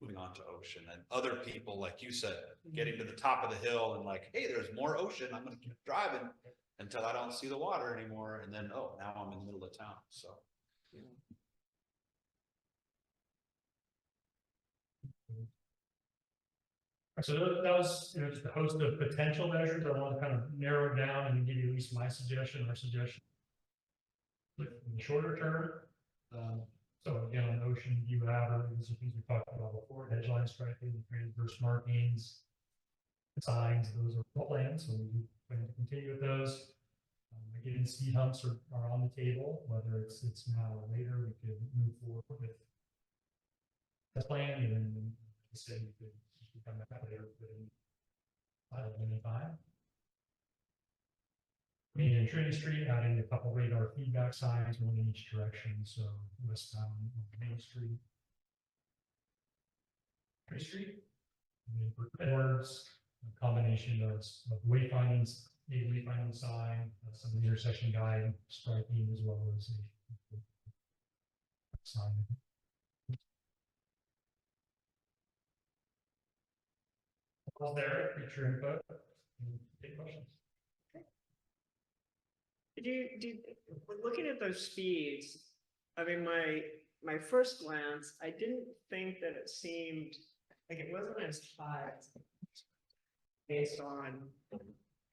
Moving on to Ocean and other people, like you said, getting to the top of the hill and like, hey, there's more ocean. I'm gonna keep driving until I don't see the water anymore. And then, oh, now I'm in the middle of town. So. So that was, just a host of potential measures. I want to kind of narrow it down and give you at least my suggestion, our suggestion. In the shorter term, so again, on Ocean, you have, these are things we talked about before, edge line striping, transverse markings, signs, those are planned, so we plan to continue with those. Again, speed humps are on the table, whether it's now or later, we could move forward with the plan, and then we said we could come back later with any time. Main and Trinity Street, adding a couple radar feedback signs, one in each direction, so westbound on Main Street. Trinity Street, and then for Edwards, a combination of wayfinding, a wayfinding sign, some intersection guide striping, as well as a sign. All there, future input, any questions? Looking at those speeds, I mean, my first glance, I didn't think that it seemed like it wasn't as high based on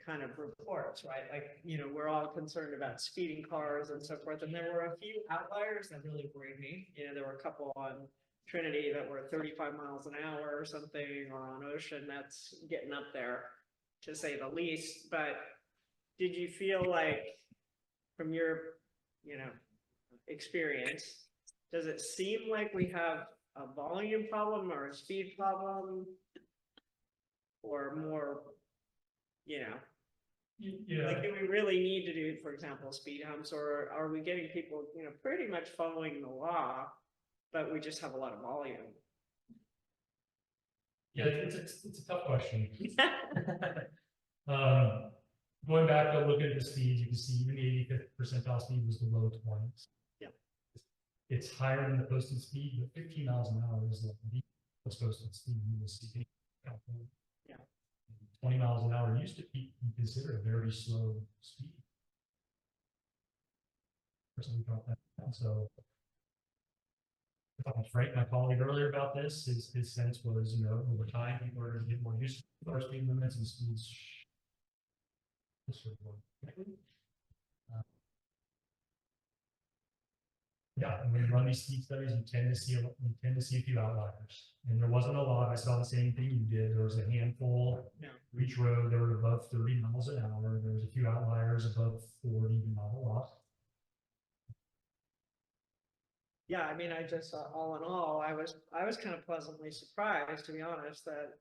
kind of reports, right? Like, we're all concerned about speeding cars and so forth, and there were a few outliers that really worried me. There were a couple on Trinity that were 35 miles an hour or something, or on Ocean that's getting up there, to say the least. But did you feel like, from your, experience, does it seem like we have a volume problem or a speed problem? Or more, Yeah. like, do we really need to do, for example, speed humps, or are we getting people, pretty much following the law, but we just have a lot of volume? Yeah, it's a tough question. Going back to look at the speeds, you can see even the 85th percentile speed was the low 20s. Yeah. It's higher than the posted speed, but 15 miles an hour is like the posted speed you will see in California. Yeah. 20 miles an hour used to be considered a very slow speed. Personally thought that. So I talked to Frank, my colleague, earlier about this. His sense was, over time, people are going to get more used to our speed limits and speeds. Yeah, and when you run these speed studies, you tend to see a few outliers. And there wasn't a lot. I saw the same thing you did. There was a handful. Yeah. Each road, they were above 30 miles an hour. There was a few outliers above 40, but not a lot. Yeah, I mean, I just, all in all, I was kind of pleasantly surprised, to be honest, that,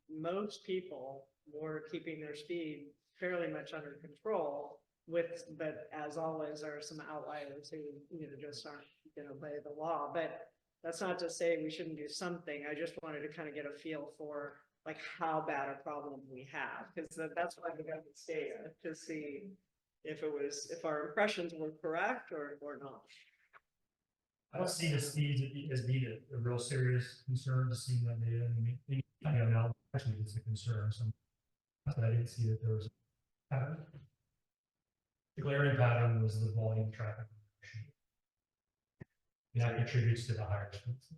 most people were keeping their speed fairly much under control but as always, there are some outliers who, just aren't going to obey the law. But that's not to say we shouldn't do something. I just wanted to kind of get a feel for, like, how bad a problem we have, because that's why we got this data, to see if our impressions were correct or not. I don't see the speeds as being a real serious concern to see that data. I mean, now actually it's a concern. So I didn't see that there was a pattern. The glaring pattern was the volume of traffic. That contributes to the higher speeds. Is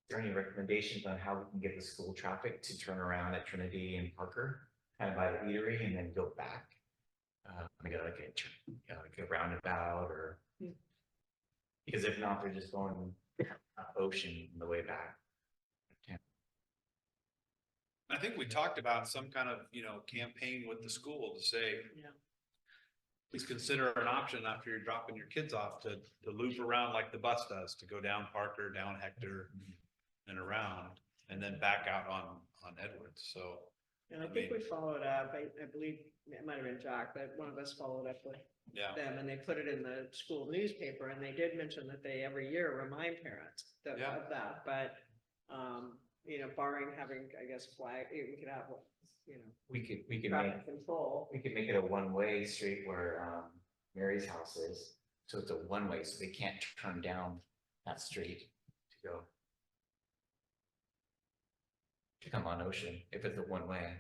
there any recommendations on how we can get the school traffic to turn around at Trinity and Parker, kind of by the eatery, and then go back? Like a roundabout, or because if not, they're just going up Ocean on the way back. I think we talked about some kind of, campaign with the school to say, Yeah. please consider an option after you're dropping your kids off to loop around like the bus does, to go down Parker, down Hector and around, and then back out on Edwards. So, And I think we followed up, I believe it might have been Jack, but one of us followed up with yeah. them and they put it in the school newspaper and they did mention that they every year remind parents Yeah. of that, but, barring having, I guess, we could have, We could make, traffic control. we could make it a one-way street where, Mary's house is. So it's a one-way, so they can't turn down that street to go. To come on Ocean, if it's a one-way.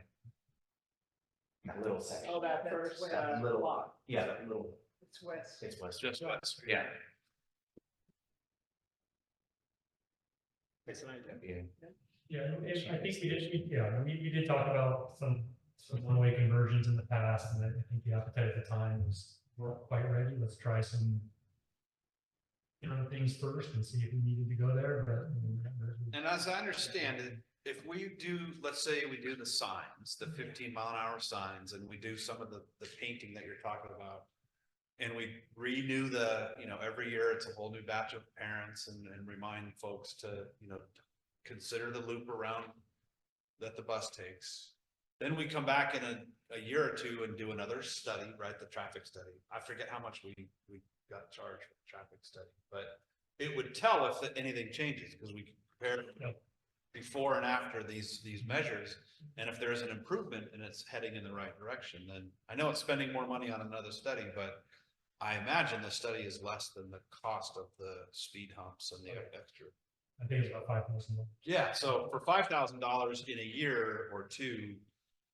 That little section. Oh, that That's first, west. That little, block. yeah, that little, It's west. it's west. Just west. Yeah. It's an idea. Yeah. Yeah, and I think we did talk about some one-way conversions in the past, and I think the appetite at the time was weren't quite ready. Let's try some things first and see if we needed to go there, but. And as I understand it, if we do, let's say we do the signs, the 15-mile-an-hour signs, and we do some of the painting that you're talking about, and we renew every year, it's a whole new batch of parents and remind folks to, consider the loop around that the bus takes. Then we come back in a year or two and do another study, right? The traffic study. I forget how much we got charged for the traffic study, but it would tell if anything changes because we compare before and after these measures. And if there's an improvement and it's heading in the right direction, then I know it's spending more money on another study, but I imagine the study is less than the cost of the speed humps and the extra. I think it's about $5,000. Yeah, so for $5,000 in a year or two,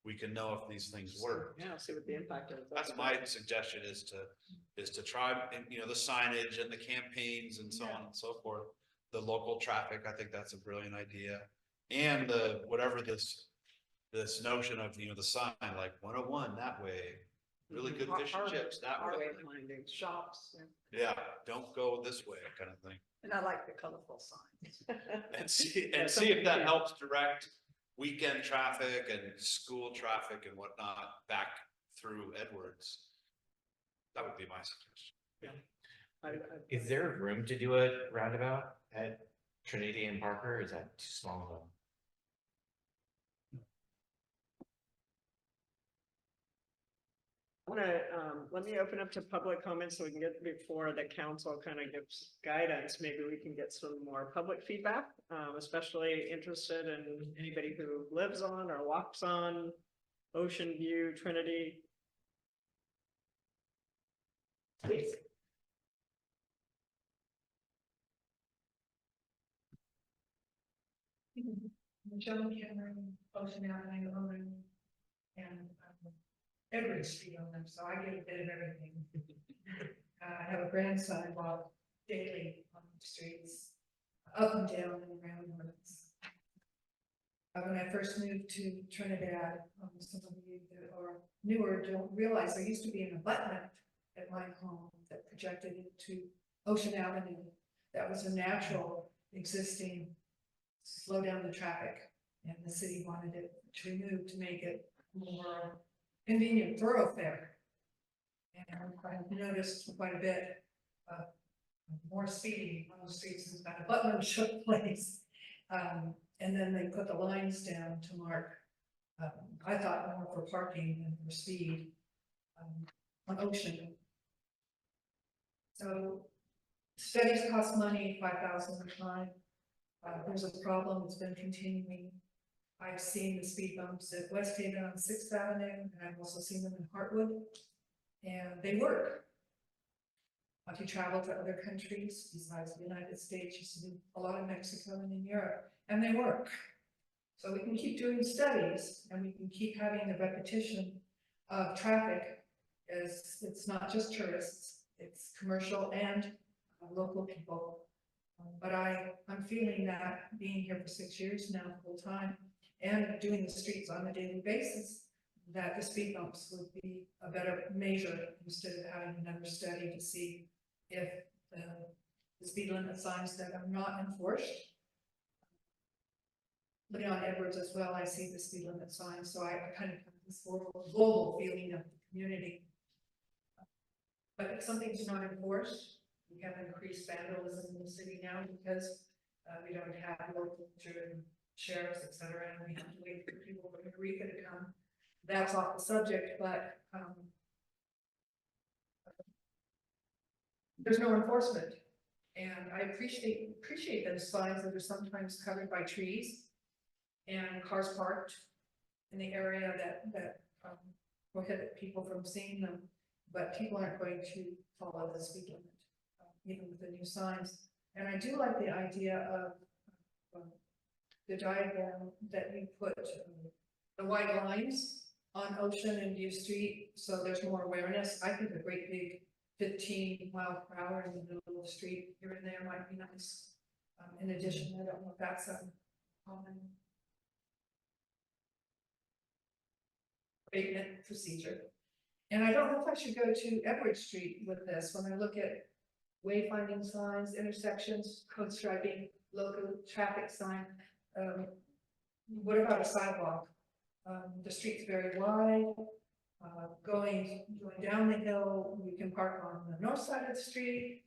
we can know if these things work. Yeah, see what the impact is. That's my suggestion is to try, and the signage and the campaigns and so on and so forth. The local traffic, I think that's a brilliant idea. And whatever this notion of, the sign, like 101 that way, really good fish and chips that Our way way. of finding. Shops. Yeah, don't go this way kind of thing. And I like the colorful signs. And see Yeah, see if that something- helps direct weekend traffic and school traffic and whatnot back through Edwards. That would be my suggestion. Is there room to do a roundabout at Trinity and Parker? Or is that too small? Let me open up to public comments so we can get before the council kind of gives guidance. Maybe we can get some more public feedback, especially interested in anybody who lives on or walks on Ocean View, Trinity. Please. John Cameron, Ocean Avenue, Owen, and Edward Street on them, so I get a bit of everything. I have a grandson, I walk daily on the streets, up and down and around Orleans. When I first moved to Trinidad, some of you that are newer don't realize there used to be an abutment at my home that projected into Ocean Avenue. That was a natural existing slow down the traffic, and the city wanted it removed to make it more convenient thoroughfare. And I've noticed quite a bit more speeding on the streets since that abutment took place. And then they put the lines down to mark, I thought more for parking than for speed on Ocean. So studies cost money, $5,000 a time. There's a problem that's been continuing. I've seen the speed bumps at West Haven on 6th Avenue, and I've also seen them in Hartwood, and they work. If you travel to other countries besides the United States, you see a lot of Mexico and in Europe, and they work. So we can keep doing studies, and we can keep having the repetition of traffic, as it's not just tourists, it's commercial and local people. But I'm feeling that being here for 6 years now, full time, and doing the streets on a daily basis, that the speed bumps would be a better measure instead of having another study to see if the speed limit signs that are not enforced living on Edwards as well, I see the speed limit sign, so I kind of have this global feeling of the community. But if something's not enforced, we have increased vandalism in the city now because we don't have local driven sheriffs, et cetera, and we have to wait for people from Eureka to come. That's off the subject, but there's no enforcement. And I appreciate those signs that are sometimes covered by trees and cars parked in the area that prohibit people from seeing them. But people aren't going to follow the speed limit, even with the new signs. And I do like the idea of the diagram that you put the white lines on Ocean and View Street, so there's more awareness. I think a great big 15 miles per hour in the middle of the street here and there might be nice. In addition, I don't know if that's a common abatement procedure. And I don't know if I should go to Edward Street with this. When I look at wayfinding signs, intersections, code striping, local traffic sign, what about a sidewalk? The street's very wide. Going down the hill, you can park on the north side of the street.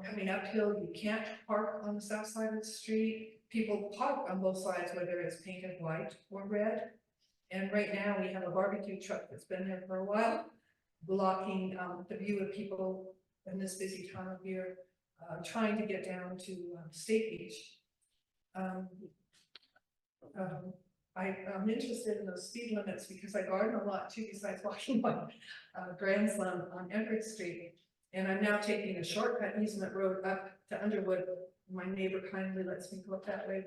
Coming uphill, you can't park on the south side of the street. People park on both sides, whether it's painted white or red. And right now we have a barbecue truck that's been there for a while, blocking the view of people in this busy time of year, trying to get down to State Beach. I'm interested in those speed limits because I garden a lot too, besides walking my grandson on Everett Street. And I'm now taking a shortcut easement road up to Underwood. My neighbor kindly lets me go up that way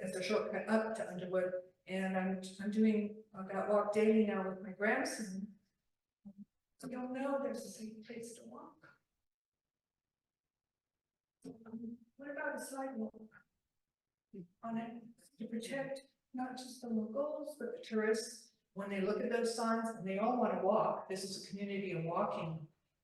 as a shortcut up to Underwood. And I'm doing that walk daily now with my grandson. You don't know there's a safe place to walk. What about a sidewalk on it to protect not just the locals, but the tourists? When they look at those signs and they all want to walk, this is a community of walking,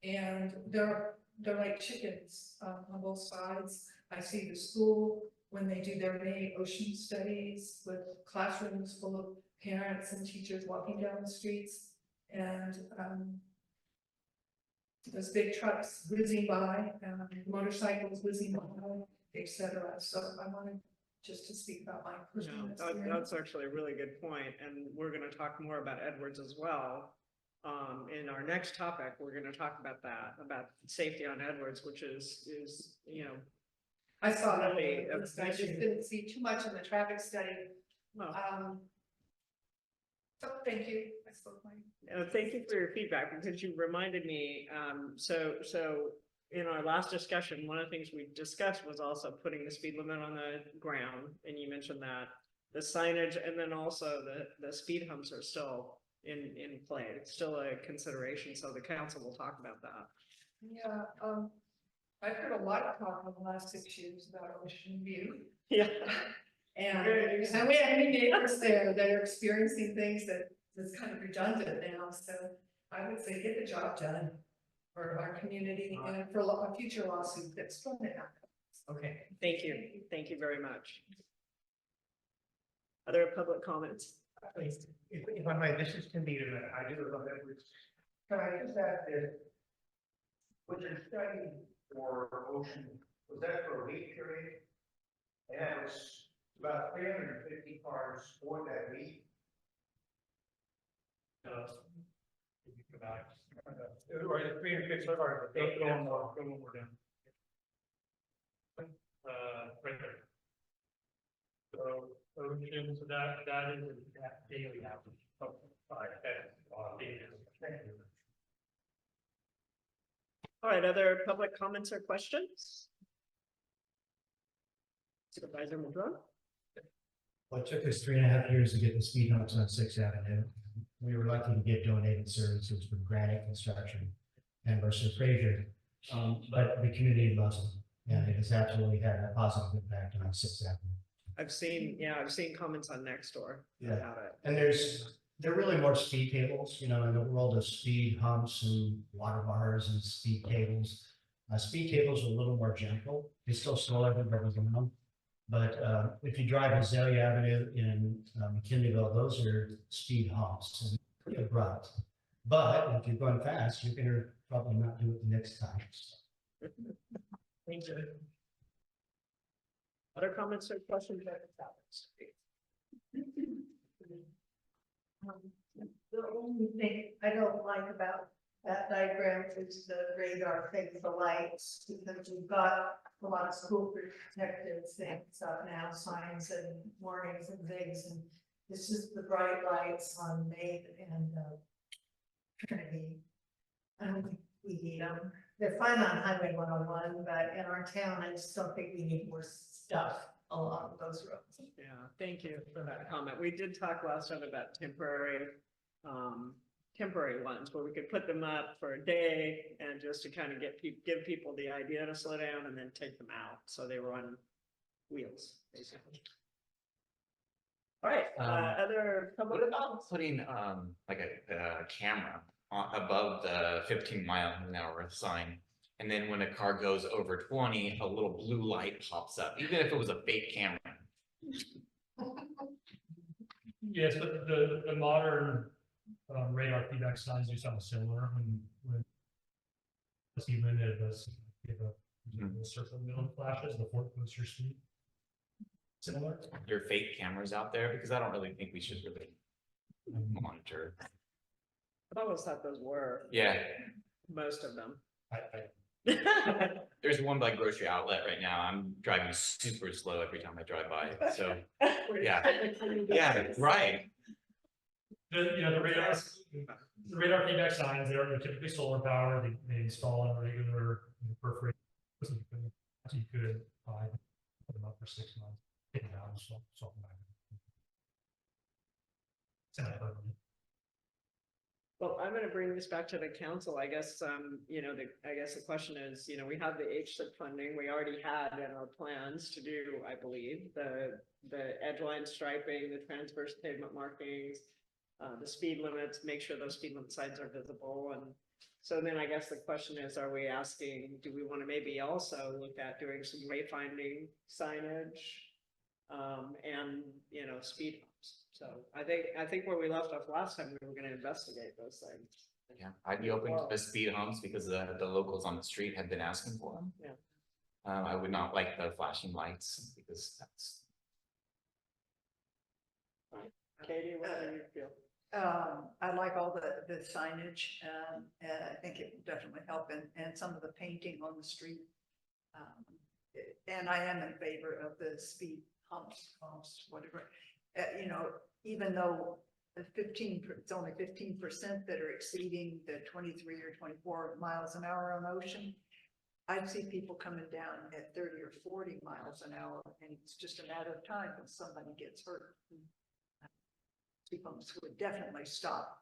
and they're like chickens on both sides. I see the school when they do their May ocean studies with classrooms full of parents and teachers walking down the streets, and those big trucks whizzing by, motorcycles whizzing by, etc. So I wanted just to speak about my personal experience. That's actually a really good point, and we're going to talk more about Edwards as well. In our next topic, we're going to talk about that, about safety on Edwards, which is you know. I saw that. Really I just didn't see too much in the traffic study. So thank you. I spoke my. Thank you for your feedback, because you reminded me. So in our last discussion, one of the things we discussed was also putting the speed limit on the ground, and you mentioned that the signage, and then also the speed humps are still in play. It's still a consideration, so the council will talk about that. Yeah, I've heard a lot of talk in the last 6 years about Ocean View. Yeah. And we have many neighbors there that are experiencing things that's kind of redundant now. So I would say get the job done for our community and for a future lawsuit that's going to happen. Okay, thank you. Thank you very much. Other public comments? If I might, this is Tim Peterman. I do love Edwards. Can I just ask this? Was your study for Ocean, was that for a week period? And that was about 350 cars for that week. Right, 350 cars. Go one more down. Right there. So Ocean, so that is that daily average of 5 days. All right, other public comments or questions? Supervisor Madron? Well, it took us 3.5 years to get the speed humps on 6th Avenue. We were lucky to get donated services from Granite Construction and Mercer Frazier. But the community loves them, and it has absolutely had a positive impact on 6th Avenue. I've seen comments on Nextdoor about it. And there are really more speed tables, you know, in the world of speed humps and water bars and speed tables. Speed tables are a little more gentle. They still slow everybody down, But if you drive Azalea Avenue in McKinleyville, those are speed humps and pretty abrupt. But if you're going fast, you're gonna probably not do it the next time. Thank you. Other comments or questions about the topics? The only thing I don't like about that diagram is the radar thing, the lights, because we've got a lot of school protective things up now, signs and warnings and things, and this is the bright lights on Main and Trinity. I don't think we need them. They're fine on Highway 101, but in our town, I just don't think we need more stuff along those roads. Yeah, thank you for that comment. We did talk last time about temporary ones where we could put them up for a day and just to kind of give people the idea to slow down and then take them out. So they were on wheels, basically. All right, other What public about comments? putting like a camera above the 15-mile-an-hour sign? And then when a car goes over 20, a little blue light pops up, even if it was a fake camera. Yes, but the modern radar feedback signs do something similar when it's even it does give a circle middle flashes before it goes your speed. Similar. There are fake cameras out there because I don't really think we should really monitor. I always thought those were. Yeah, Most of them. there's one by grocery outlet right now. I'm driving super slow every time I drive by. So yeah, right. The radar feedback signs, they're typically solar powered, they install on a regular perforated. So you could buy, put them up for 6 months, take it out and swap them back. Well, I'm gonna bring this back to the council. I guess, I guess the question is, we have the HSIP funding. We already had in our plans to do, I believe, the edgeline striping, the transverse pavement markings, the speed limits, make sure those speed limit signs are visible. And so then I guess the question is, are we asking, do we want to maybe also look at doing some wayfinding signage? And, speed humps. So I think where we left off last time, we were gonna investigate those things. Yeah, I'd be open to the speed humps because the locals on the street have been asking for them. Yeah. I would not like the flashing lights because that's. Katie, what do you feel? I like all the signage, and I think it will definitely help, and some of the painting on the street. And I am in favor of the speed humps, whatever. Even though it's only 15% that are exceeding the 23 or 24 miles an hour on ocean. I see people coming down at 30 or 40 miles an hour, and it's just a matter of time when somebody gets hurt. Speed bumps would definitely stop.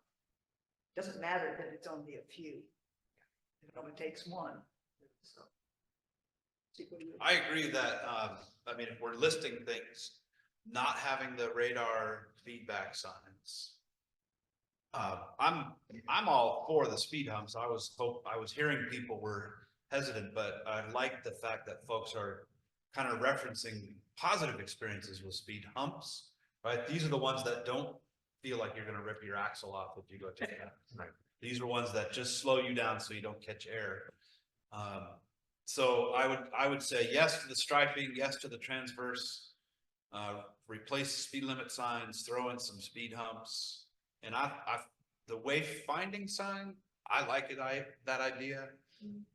Doesn't matter that it's only a few. It only takes one. So. I agree that, if we're listing things, not having the radar feedback signs. I'm all for the speed humps. I was hearing people were hesitant, but I like the fact that folks are kind of referencing positive experiences with speed humps, right? These are the ones that don't feel like you're going to rip your axle off if you go to that. Right. These are ones that just slow you down so you don't catch air. So I would say yes to the striping, yes to the transverse, replace speed limit signs, throw in some speed humps. And the wayfinding sign, I like it. That idea.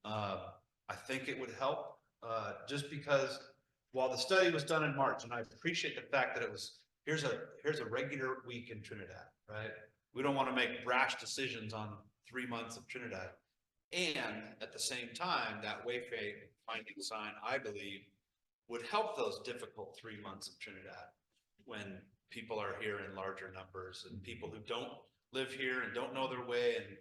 I think it would help, just because while the study was done in March, and I appreciate the fact that it was, here's a regular week in Trinidad, right? We don't want to make rash decisions on 3 months of Trinidad. And at the same time, that wayfinding sign, I believe, would help those difficult 3 months of Trinidad when people are here in larger numbers and people who don't live here and don't know their way, and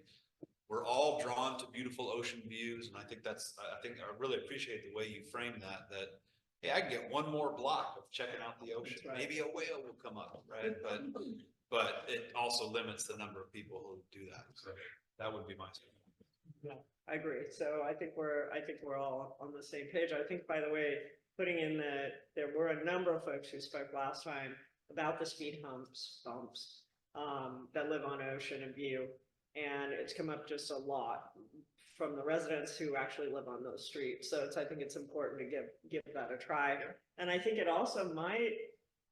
we're all drawn to beautiful ocean views. And I think I really appreciate the way you frame that, hey, I can get one more block of checking out the ocean. Right. Maybe a whale will come up, right? But it also limits the number of people who do that. So that would be my statement. Yeah, I agree. So I think we're all on the same page. I think, by the way, putting in there were a number of folks who spoke last time about the speed bumps, that live on Ocean and View. And it's come up just a lot from the residents who actually live on those streets. So I think it's important to give that a try. And I think it also might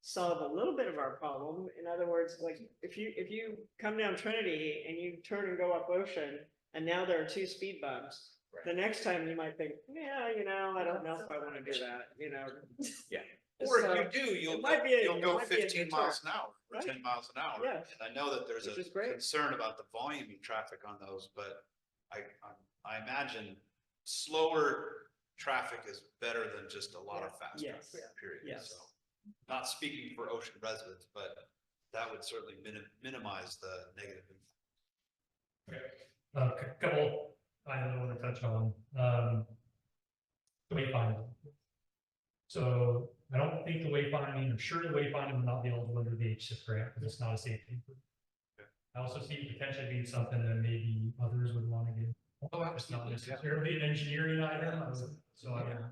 solve a little bit of our problem. In other words, like if you come down Trinity and you turn and go up Ocean, and now there are 2 speed bumps, the next time you might think, yeah, I don't know if I want to do that, Yeah. Or So, if you do, it might be a- you'll it go might be a 15 miles an deterrent. hour or Right. 10 miles an hour. Yes. And I know that there's Which a is great. concern about the volume of traffic on those, but I imagine slower traffic is better than just a lot of fast Yes. traffic, period. Yes. So, not speaking for Ocean residents, but that would certainly minimize the negative impact. A couple items I want to touch on. Wayfinding. So I don't think the wayfinding, I'm sure the wayfinding will not be eligible under the HSIP grant because it's not a safety improvement. I also see it potentially being something that maybe others would want to get. It's not necessarily an engineering item, so I would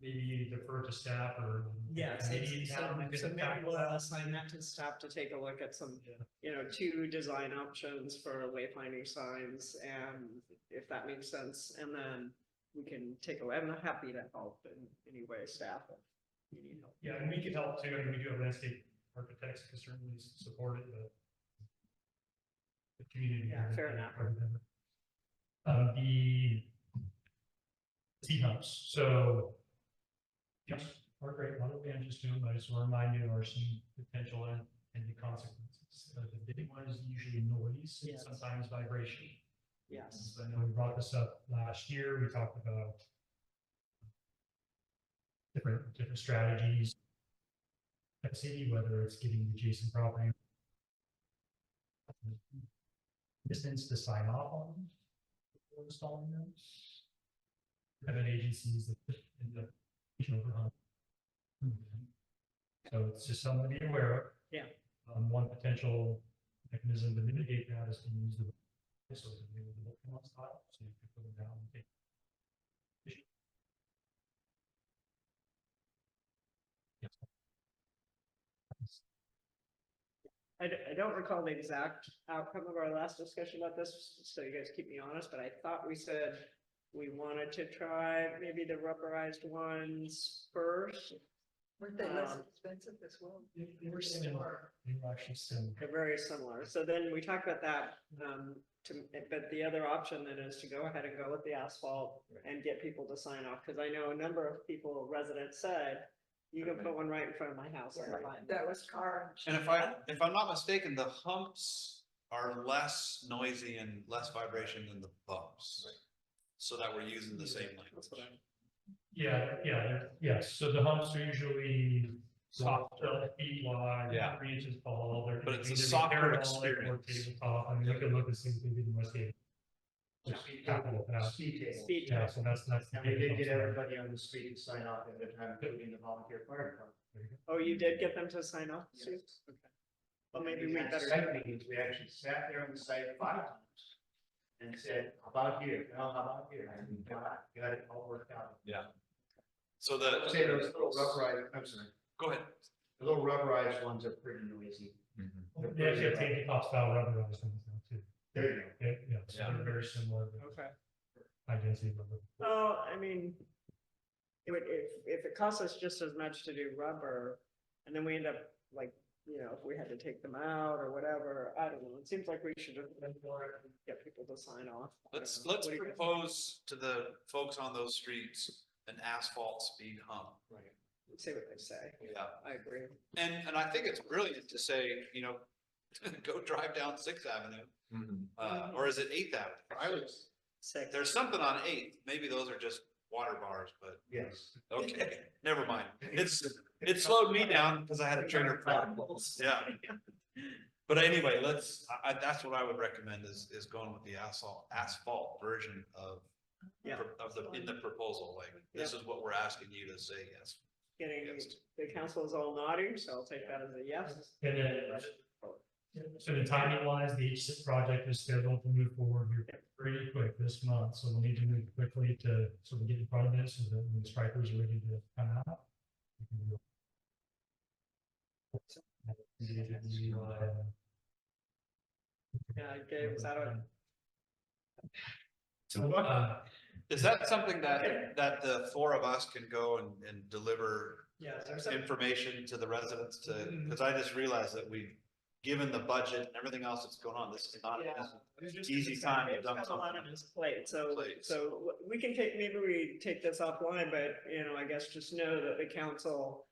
maybe defer to staff or. Yes, maybe so town could maybe tackle we'll that. assign that to staff to take a look at some, 2 design options for wayfinding signs, and if that makes sense, and then we can take away, I'm happy to help in any way, staff, if you need help. Yeah, and we could help too, and we do have landscape architects who certainly support it, but. The community. Yeah, fair enough. The speed humps, so. Yes, are great, a lot of advantages to them, but I just want to remind you, there are some potential and the consequences. The big one is usually noise, and Yes. sometimes vibration. Yes, So I know we brought this up last year, we talked about different strategies at the city, whether it's getting adjacent property distance to sign off on them before installing them. Have agencies that end up overhung. So it's just something to be aware of. Yeah. One potential mechanism to mitigate that is to use the so style, so you can put them down and take. I don't recall the exact outcome of our last discussion about this, so you guys keep me honest, but I thought we said we wanted to try maybe the rubberized ones first. Weren't they less expensive as well? They were similar. They were actually similar. They're very similar. So then we talked about that, but the other option then is to go ahead and go with the asphalt and get people to sign off, because I know a number of people, residents said, you can put one right in front of my house. I'm fine." That was car. And if I'm not mistaken, the humps are less noisy and less vibration than the bumps. So that we're using the same That's language. Yeah, yes. So the humps are usually soft, 12 feet wide, Yeah. 3 inches tall. They're But it's a either soccer parabolic experience. Or tabletop. I mean, you can look and see what they did in West Haven. Speed table. Speed Yeah, so that's. And we did get everybody on the street to sign off at the time, including the volunteer fire department. Oh, you did get them to sign off? Sue? Yes. Okay. Well, maybe we had better. site meetings, we actually sat there on the site 5 times and said, how about here? Well, how about here? And we got it all worked out. So I'd say those little rubberized, I'm sorry, go ahead. the little rubberized ones are pretty noisy. They actually have tabletop style rubberized ones now too. There you go. Yeah, so they're very similar. Okay. High density rubber. Well, I mean, it would, if it costs us just as much to do rubber, and then we end up like, if we had to take them out or whatever, I don't know. It seems like we should just get people to sign off. I don't Let's know. What do you guys think? propose to the folks on those streets an asphalt speed hump. Right. See what they say. Yeah. I agree. And I think it's brilliant to say, go drive down 6th Avenue, or is it 8th Avenue? Six. There's something on 8th. Maybe those are just water bars, but Yes. okay, never mind. It slowed me down because I had a trailer. Yeah. But anyway, that's what I would recommend is going with the asphalt version of in the proposal. Like, this is what we're asking you to say yes. Getting, the council is all nodding, so I'll take that as a yes. And then, so the timing wise, the HSIP project is scheduled to move forward here pretty quick this month, so we'll need to move quickly to sort of get in front of this so that when the strikers are ready to come out. Yeah, Gabe, is that a? So, is that something that the four of us can go and deliver Yeah, there's some. information to the residents because I just realized that given the budget and everything else that's going on, this is not Yeah. an easy time to Dave's dump got a lot something. on his plate, so, Plate. so we can maybe we take this offline, but, I guess just know that the council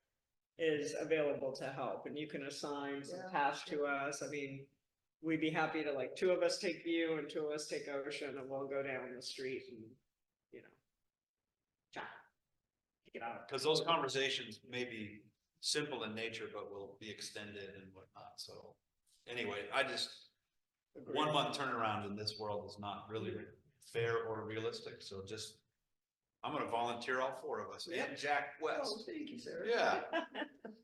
is available to help, and you can assign some Yeah. tasks to us. I mean, we'd be happy to, like, two of us take View and two of us take Ocean, and we'll go down the street and, chat. Get out. Because those conversations may be simple in nature, but will be extended and whatnot. So anyway, Agreed. 1 month turnaround in this world is not really fair or realistic. So I'm going to volunteer all four of us and Jack Oh, West. thank you, sir. Yeah.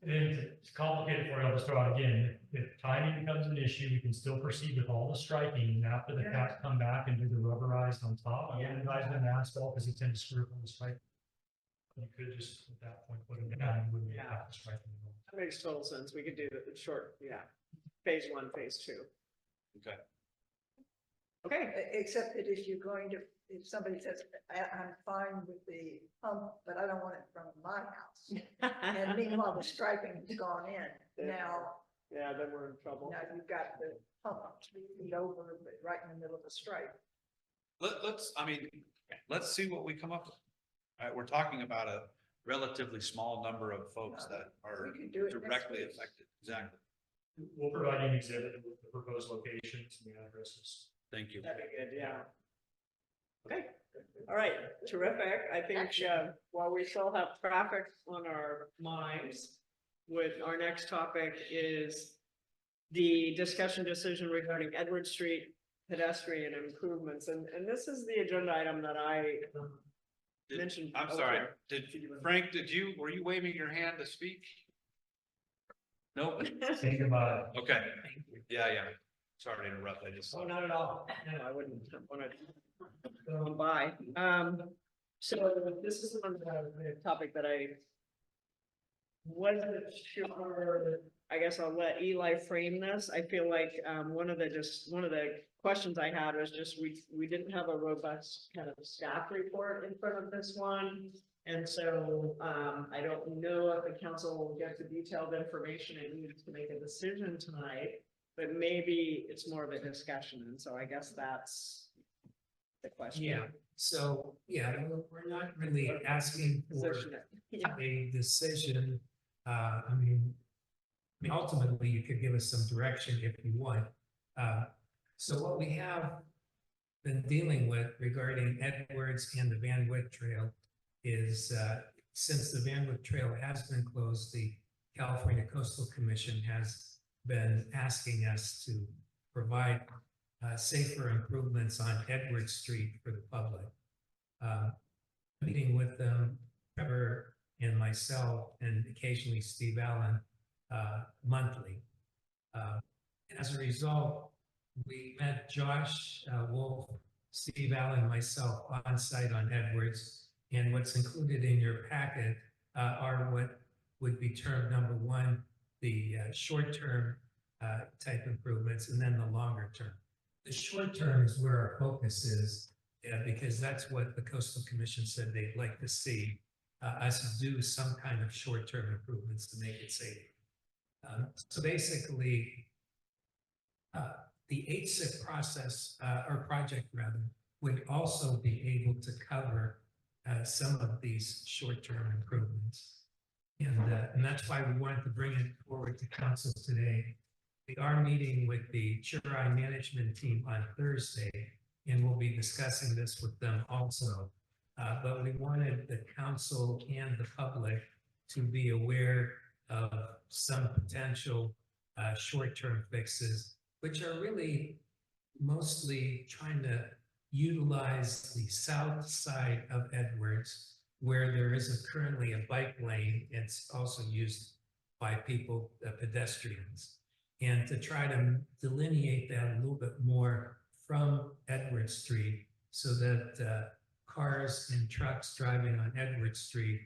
And it's complicated for you, I'll just throw out again, if timing becomes an issue, we can still proceed with all the striping, and after the fact, come back and do the rubberized on top. I Yeah. wouldn't advise them to asphalt, because you tend to screw up on the stripe. You could just, at that point, put them down, you wouldn't Yeah. have to stripe them. That makes total sense. We could do the short, phase 1, phase 2. Okay. Okay, Except that if somebody says, I'm fine with the pump, but I don't want it from my house. And meanwhile, the striping has gone in. Now, yeah, then we're in trouble. you've got the pump 3 feet over, but right in the middle of the stripe. Let's see what we come up with. All right, we're talking about a relatively small number of folks that are We could do it next directly week. affected. Exactly. We'll provide you an exhibit with the proposed locations and the addresses. Thank you. That'd be good, yeah. Okay, all right, terrific. I think, while we still have traffic on our minds, our next topic is the discussion decision regarding Edward Street pedestrian improvements, and this is the agenda item that I mentioned. I'm Oh, sorry. sure. Frank, were you waving your hand to speak? No? Say goodbye. Okay. Yeah. Sorry to interrupt. I just Oh, saw. not at all. No, I wouldn't want to go on by. So this is the topic that I wasn't sure. I guess I'll let Eli frame this. I feel like, one of the questions I had was just, we didn't have a robust kind of staff report in front of this one. And so, I don't know if the council will get the detailed information it needs to make a decision tonight, but maybe it's more of a discussion. And so I guess that's the question. Yeah, so, we're not really asking for Position it. Yeah. a decision. I mean, ultimately, you could give us some direction if you want. So what we have been dealing with regarding Edwards and the Van Wyck Trail is, since the Van Wyck Trail has been closed, the California Coastal Commission has been asking us to provide safer improvements on Edwards Street for the public. Meeting with them, Trevor and myself, and occasionally Steve Allen, monthly. As a result, we met Josh Wolf, Steve Allen, myself on site on Edwards, and what's included in your packet are what would be termed number one, the short-term type improvements, and then the longer term. The short term is where our focus is, because that's what the Coastal Commission said they'd like to see us do some kind of short-term improvements to make it safe. So basically, the 8-SIP process, or project rather, would also be able to cover some of these short-term improvements. And that's why we wanted to bring it forward to council today. We are meeting with the Churai management team on Thursday, and we'll be discussing this with them also. But we wanted the council and the public to be aware of some potential short-term fixes, which are really mostly trying to utilize the south side of Edwards, where there is currently a bike lane. It's also used by people, pedestrians, and to try to delineate that a little bit more from Edwards Street so that cars and trucks driving on Edwards Street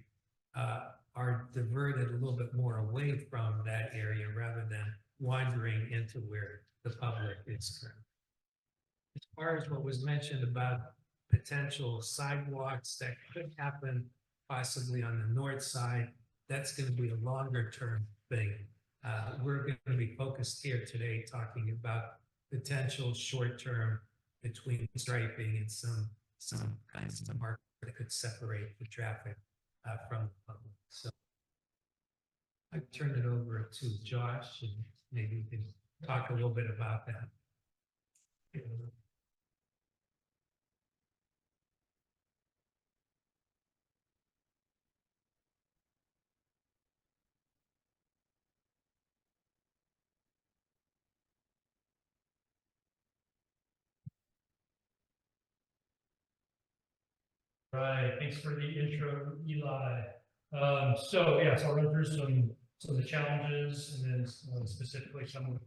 are diverted a little bit more away from that area rather than wandering into where the public is currently. As far as what was mentioned about potential sidewalks that could happen possibly on the north side, that's going to be a longer term thing. We're going to be focused here today talking about potential short term between striping and some kinds of markers that could separate the traffic from the public. So I turn it over to Josh and maybe we can talk a little bit about that. Right, thanks for the intro, Eli. So I'll run through some of the challenges and then specifically some of the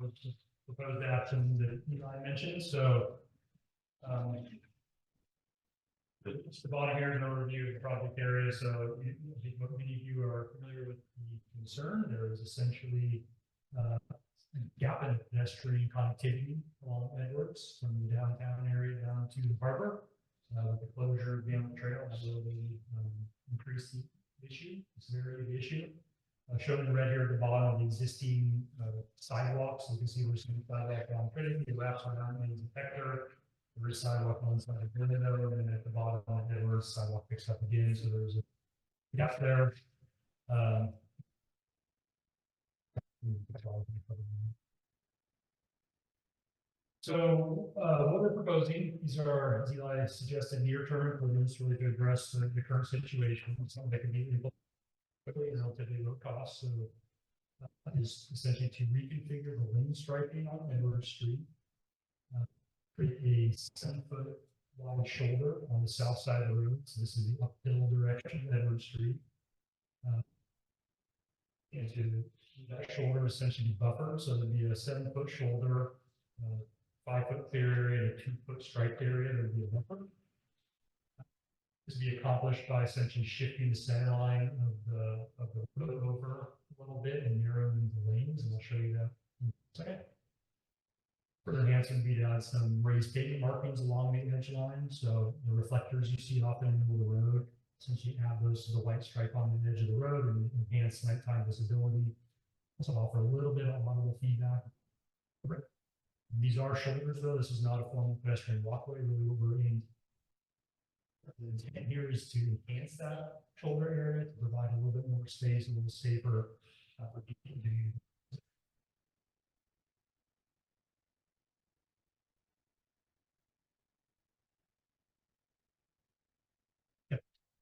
proposed actions that Eli mentioned. So just the bottom here is an overview of the project area. So I think many of you are familiar with the concern. There is essentially a gap in pedestrian connectivity along Edwards from the downtown area down to the harbor. The closure of the trail has really increased the issue, the severity of the issue. Shown in red here at the bottom of the existing sidewalks. You can see we're seeing sidewalk down Trinity, it wraps around into Hector. There is sidewalk on one side of Trinidad, and then at the bottom of Edwards, sidewalk picks up again. So there's a gap there. So what we're proposing, these are, as Eli suggested, near-term improvements really to address the current situation. Something that can be able quickly and relatively low cost. So is essentially to reconfigure the lane striping on Edward Street, create a 7-foot wide shoulder on the south side of the road. So this is the uphill direction of Edward Street. And to that shoulder essentially be buffered. So there'd be a 7-foot shoulder, 5-foot clear area, and a 2-foot striped area. There'd be a buffer. This would be accomplished by essentially shifting the center line of the road over a little bit and narrowing the lanes, and I'll show you that in a second. Further enhancement would be to add some raised pavement markings along the edge line. So the reflectors you see often in the middle of the road, essentially add those to the white stripe on the edge of the road and enhance nighttime visibility. Also offer a little bit of audible feedback. These are shoulders though. This is not a formal pedestrian walkway. Really what we're in. The intent here is to enhance that shoulder area to provide a little bit more space, a little safer for people to use.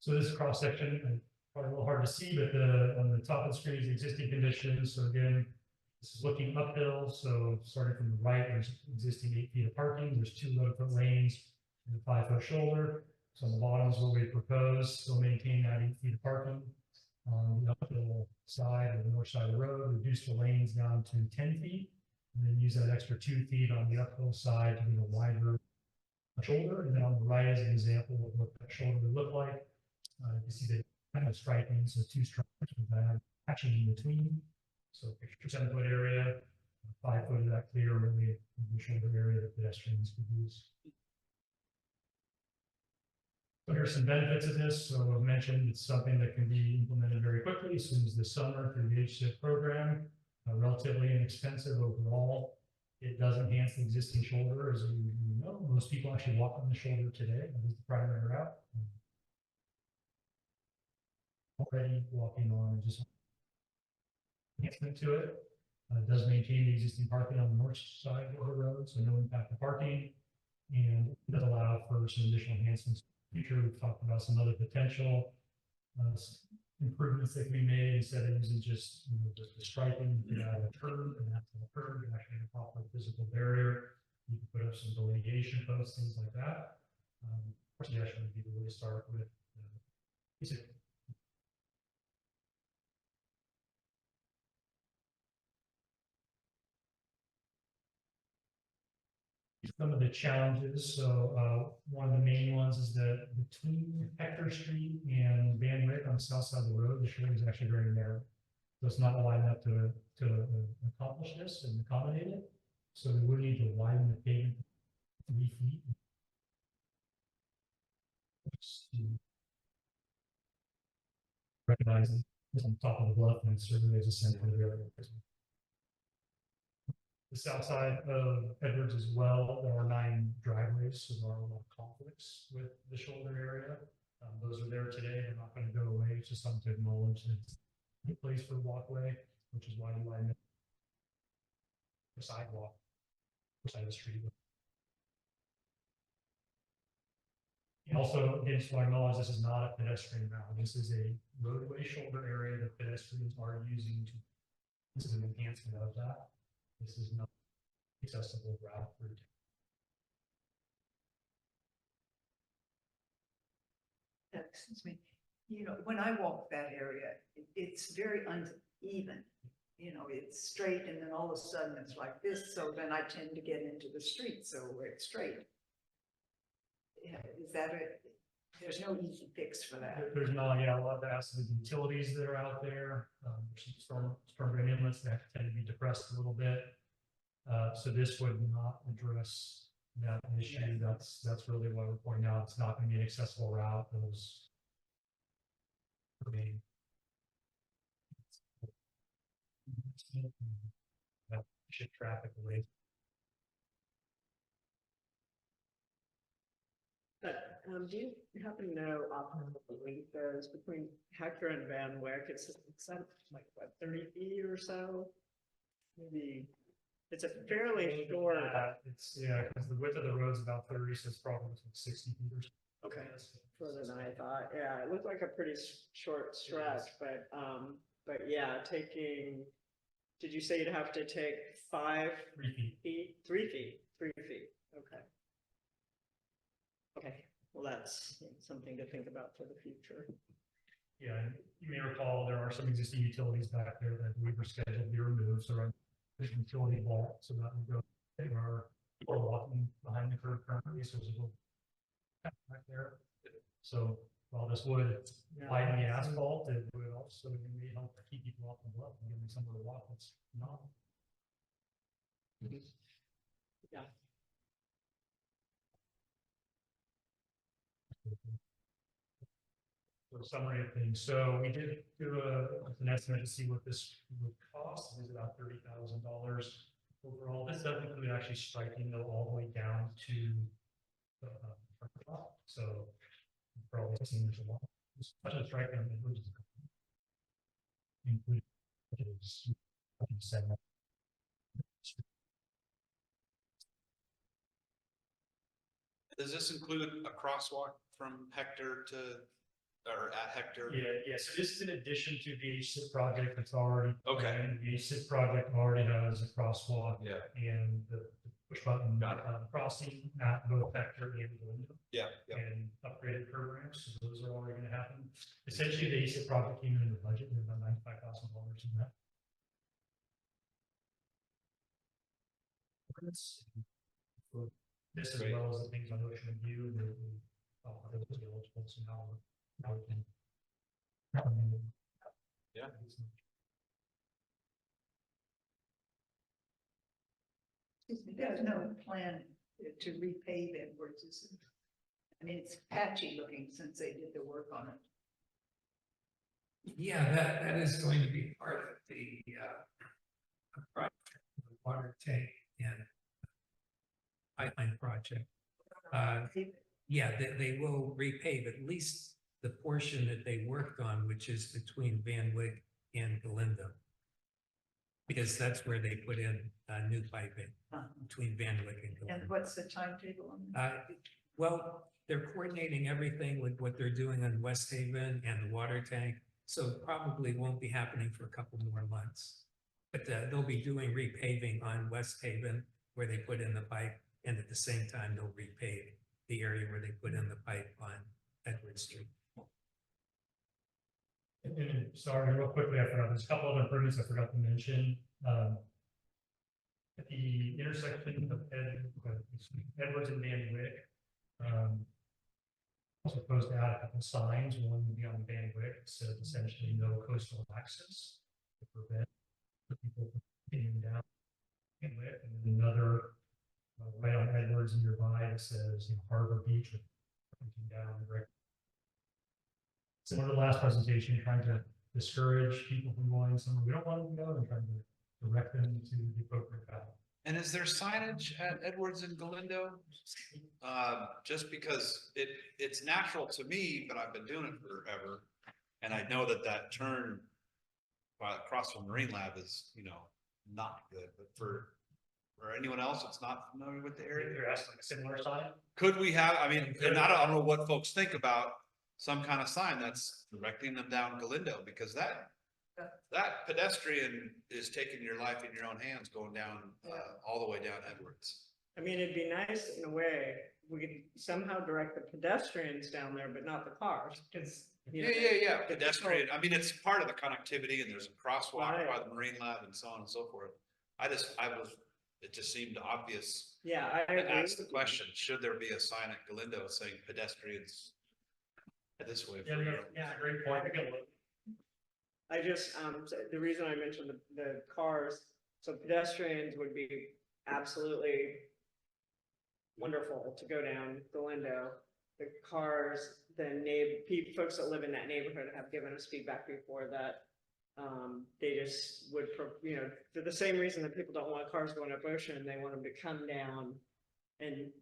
So this cross section, probably a little hard to see, but on the top of the screen is the existing conditions. So again, this is looking uphill. So starting from the right, there's existing 8 feet of parking. There's 2 low-foot lanes and a 5-foot shoulder. So on the bottom is what we propose. Still maintain that 8 feet of parking on the uphill side or the north side of the road. Reduce the lanes down to 10 feet, and then use that extra 2 feet on the uphill side to get a wider shoulder. And then on the right is an example of what that shoulder would look like. You can see the kind of striping, so 2 stripes with that hatching in between. So picture 7-foot area, 5 foot of that clear, really the shoulder area that pedestrians could use. So here's some benefits of this. So I mentioned it's something that can be implemented very quickly as soon as the summer through the HSIP program. Relatively inexpensive overall. It does enhance the existing shoulder, as you know. Most people actually walk on the shoulder today. That is the primary route. Already walking on just enhancement to it. It does maintain the existing parking on the north side of the road, so no impact to parking, and it does allow for some additional enhancements in the future. We've talked about some other potential improvements that can be made instead of using just the striping. You can add a curb, and after the curb, you can actually have a proper physical barrier. You can put up some delineation posts, things like that. Our suggestion would be to really start with basic. Some of the challenges. So one of the main ones is that between Hector Street and Van Wyck on the south side of the road, the shoulder is actually very narrow. does not line up to accomplish this and accommodate it. So we would need to widen the pavement 3 feet. Recognizing it's on top of the bluff and certainly is a sensitive area. The south side of Edwards as well, there are 9 driveways, so there are a lot of conflicts with the shoulder area. Those are there today, they're not gonna go away, it's just something to acknowledge that it's a place for walkway, which is why you line the sidewalk, side of the street. Also, again, just want to acknowledge this is not a pedestrian route. This is a roadway shoulder area that pedestrians are using to, this is an enhancement of that. This is not accessible route for. Excuse me, you know, when I walk that area, it's very uneven. You know, it's straight and then all of a sudden it's like this, so then I tend to get into the street, so where it's straight. Yeah, is that it? There's no easy fix for that. There's not, yeah, a lot of acid utilities that are out there. There's some storm drain inlets that tend to be depressed a little bit. So this would not address that issue. That's really why we're pointing out it's not going to be an accessible route. Those remain. That shift traffic away. Do you happen to know offhand what the length there is between Hector and Van Wyck? It's like what, 30 feet or so? Maybe it's a fairly short. It's because the width of the road is about 30, so it's probably 60 feet or so. Okay, further than I thought. Yeah, it looked like a pretty short stretch, but yeah, taking. Did you say you'd have to take 3 feet? 3 feet. 3 feet. Okay. Okay. Well, that's something to think about for the future. Yeah, and you may recall there are some existing utilities back there that we were scheduled to be removed. So there's utility vault, so that would go. They are walking behind the curb currently, so there's a little back there. So while this would widen the asphalt, it would also maybe help keep people off the bluff and give them somewhere to walk. That's not. Yeah. So summary of things. So we did do an estimate to see what this would cost. It was about $30,000 overall. This doesn't include actually striking though all the way down to the top. So you've probably seen there's a lot. As much as striking them, which is included. Does this include a crosswalk from Hector to, or at Hector? Yeah. So this is in addition to the HSIP project that's already. Okay. planned. The HSIP project already has a crosswalk. Yeah. And the push button crossing at both Hector and Belinda. Yeah. And upgraded curb ramps. So those are already going to happen. Essentially, the HSIP project came in the budget. There's about $95,000 in that. This as Great. well as the things on Ocean View, those eligible, so now we can. Yeah. Excuse me, there's no plan to repave Edwards, is it? I mean, it's patchy looking since they did the work on it. Yeah, that is going to be part of the project, the water tank and pipeline project. Yeah, they will repave at least the portion that they worked on, which is between Van Wyck and Belinda. Because that's where they put in new piping between Van Wyck and Belinda. And what's the timetable on that? Well, they're coordinating everything with what they're doing on West Haven and the water tank. So probably won't be happening for a couple more months. But they'll be doing repaving on West Haven where they put in the pipe. And at the same time, they'll repave the area where they put in the pipe on Edward Street. And sorry, real quickly, I forgot, there's a couple other improvements I forgot to mention. At the intersection of Edwards and Van Wyck, I was supposed to add a couple signs. One would be on Van Wyck, so essentially no coastal access. to prevent the people from continuing down. And then another right on Edwards nearby that says, Harbor Beach or pointing down the right. Similar to the last presentation, trying to discourage people from going somewhere we don't want them to go and trying to direct them to the appropriate path. And is there signage at Edwards and Galindo? Just because it's natural to me, but I've been doing it forever. And I know that turn across from Marine Lab is, not good, but for anyone else that's not familiar with the area. You're asking a similar sign? Could we have, I mean, and I don't know what folks think about some kind of sign that's directing them down Galindo, because that pedestrian is taking your life in your own hands going down, all the way down Edwards. I mean, it'd be nice in a way, we could somehow direct the pedestrians down there, but not the cars, because. Yeah. Pedestrian, I mean, it's part of the connectivity, and there's a crosswalk Right. by the Marine Lab and so on and so forth. It just seemed obvious. Yeah, I And agree. ask the question, should there be a sign at Galindo saying pedestrians this way? Yeah, great point. I just, so the reason I mentioned the cars, so pedestrians would be absolutely wonderful to go down Galindo. The cars, folks that live in that neighborhood have given us feedback before that they just would, for the same reason that people don't want cars going up Ocean, they want them to come down and,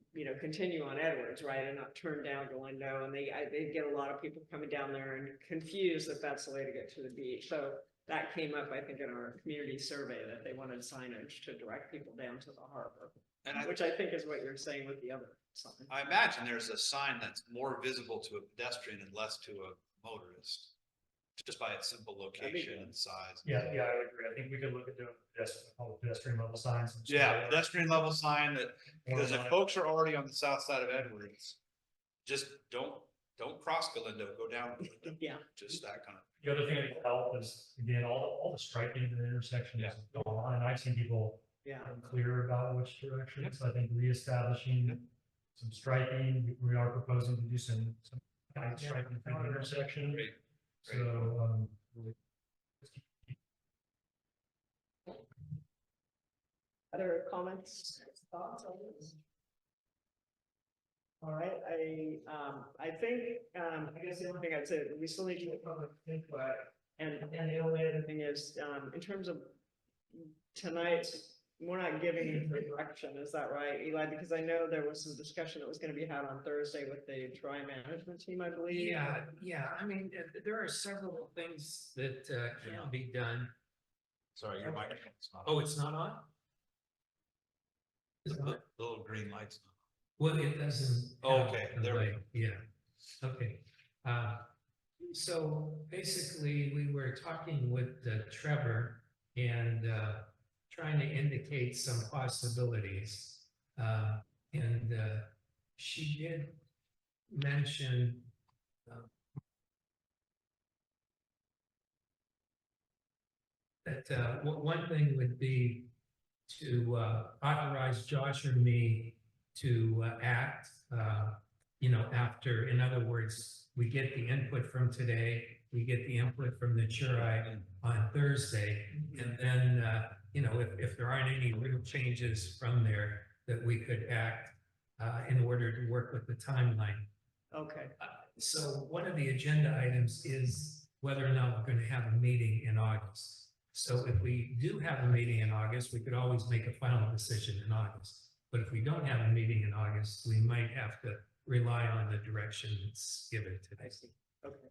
continue on Edwards, right, and not turn down Galindo. And they get a lot of people coming down there and confused that that's the way to get to the beach. So that came up, I think, in our community survey, that they wanted signage to direct people down to the harbor, which I think is what you're saying with the other sign. I imagine there's a sign that's more visible to a pedestrian and less to a motorist, just by its simple location and size. Yeah, I would agree. I think we could look at doing pedestrian level signs. Yeah, pedestrian level sign that, because if folks are already on the south side of Edwards, just don't cross Galindo, go down Galindo. Yeah. Just that kind of. The other thing that can help is, again, all the striping in the intersection is going on, and I've seen people Yeah. unclear about which direction. So I think reestablishing some striping, we are proposing to do some guide striping through the intersection. Great. So, Other comments, thoughts on this? All right, I think, I guess the only thing I'd say, we still need to get public input. And the only other thing is, in terms of tonight, we're not giving you the direction, is that right, Eli? Because I know there was some discussion that was gonna be had on Thursday with the dry management team, I believe. Yeah, I mean, there are several things that can be done. Sorry, your microphone's not. Oh, it's not on? Is it The on? little green lights. Well, it doesn't. Oh, have okay, the there we light, yeah, okay. So basically, we were talking with Trevor and trying to indicate some possibilities. And she did mention that one thing would be to authorize Josh or me to act, after, in other words, we get the input from today, we get the input from the Churai on Thursday, and then, if there aren't any real changes from there, that we could act in order to work with the timeline. Okay, So one of the agenda items is whether or not we're going to have a meeting in August. So if we do have a meeting in August, we could always make a final decision in August. But if we don't have a meeting in August, we might have to rely on the direction that's given I today. see, okay.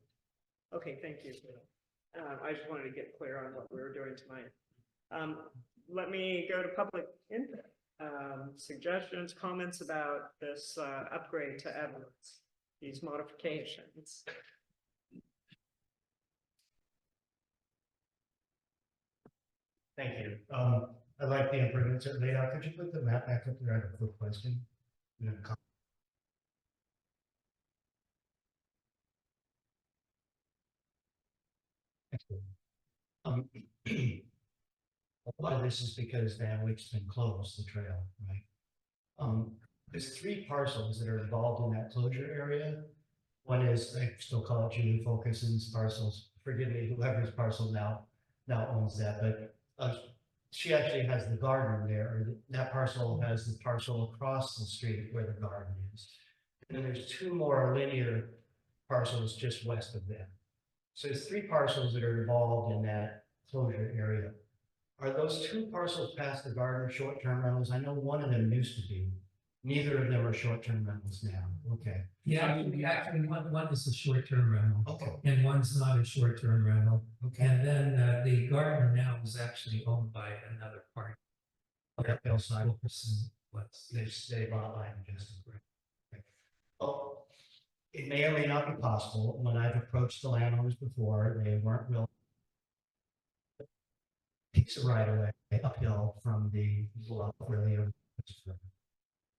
Okay, thank you. I just wanted to get clear on what we were doing tonight. Let me go to public input. Suggestions, comments about this upgrade to Edwards, these modifications. Thank you. I like the improvements that laid out. Could you put the map back up there? I have a quick question. A lot of this is because Van Wyck's been closed, the trail, right? There's 3 parcels that are involved in that closure area. One is, I still call it Julie Fulkerson's parcels. Forgive me, whoever's parcel now. now owns that, but she actually has the garden there, or that parcel has the parcel across the street where the garden is. And then there's two more linear parcels just west of them. So there's three parcels that are involved in that closure area. Are those two parcels past the garden short-term rentals? I know one of them used to be. Neither of them are short-term rentals now. Okay. Yeah, actually, one is a short-term rental. Okay. And one's not a short-term rental. Okay. And then the garden now is actually owned by another party. Okay. Hillside. They They bought land just. Okay. Oh, it may or may not be possible. When I've approached the landowners before, they weren't willing. Takes it right away uphill from the bluff where they are.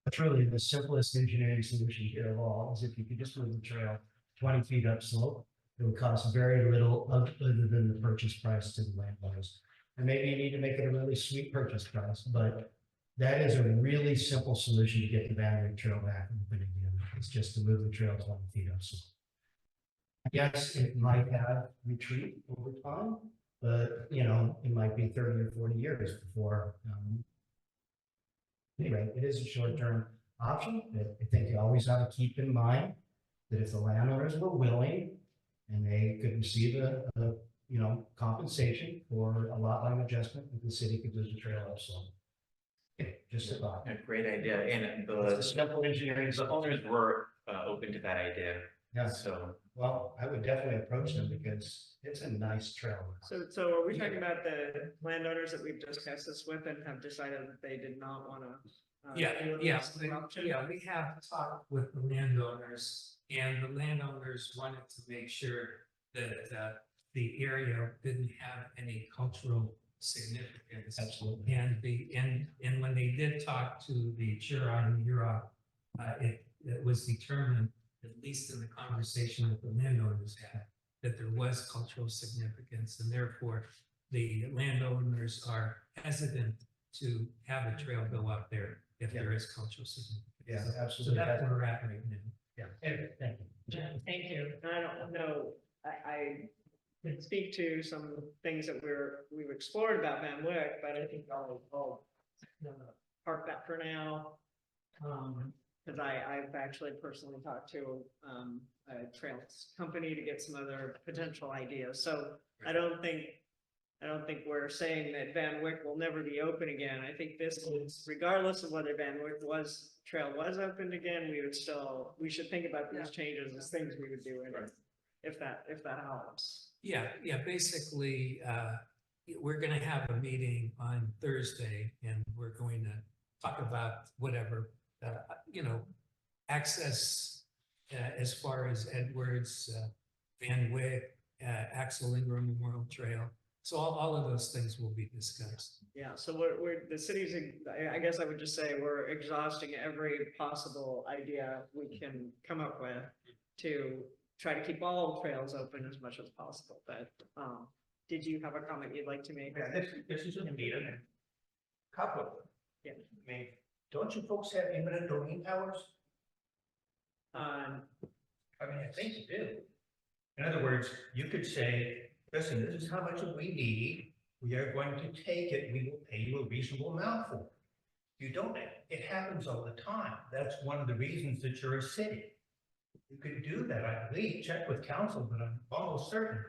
But truly, the simplest engineering solution here of all is if you could just move the trail 20 feet upslope. It would cost very little other than the purchase price to the landowners. And maybe you need to make it a really sweet purchase price, but that is a really simple solution to get the Van Wyck Trail back open again. It's just to move the trail 20 feet upslope. Yes, it might have retreat over time, but you know, it might be 30 or 40 years before. Anyway, it is a short-term option that I think you always have to keep in mind that if the landowners were willing and they could receive a you know, compensation for a lot line adjustment, that the city could do the trail upslope. Okay, just a thought. A great idea, and It's a simple engineering. the owners were open to that idea, Yeah, so. well, I would definitely approach them because it's a nice trail. So are we talking about the landowners that we've discussed this with and have decided that they did not want to? we have talked with the landowners, and the landowners wanted to make sure that the area didn't have any cultural significance. Absolutely. And when they did talk to the Huron and Yurok, it was determined, at least in the conversation that the landowners had, that there was cultural significance, and therefore the landowners are hesitant to have a trail go up there if there is cultural significance. Yeah, So absolutely. that's where we're at right now. Yeah. Anyway, thank you. Thank you. And I don't know, I can speak to some things that we've explored about Van Wyck, but I think I'll park that for now. Because I've actually personally talked to a trails company to get some other potential ideas. So I don't think we're saying that Van Wyck will never be open again. I think this is, regardless of whether Van Wyck trail was opened again, we should think about these changes as things we would do in it, if that helps. Yeah, basically, we're gonna have a meeting on Thursday, and we're going to talk about whatever, you know, access as far as Edwards, Van Wyck, Axel Ingram Memorial Trail. So all of those things will be discussed. Yeah, so the city's, I guess I would just say we're exhausting every possible idea we can come up with to try to keep all trails open as much as possible, but, did you have a comment you'd like to make? Yeah, this is a meeting. Couple of them. Yeah. I mean, don't you folks have eminent domain powers? I mean, I think you do. In other words, you could say, listen, this is how much we need. We are going to take it. We will pay you a reasonable amount for it. You don't, it happens all the time. That's one of the reasons that you're a city. You could do that, I believe, check with council, but I'm almost certain.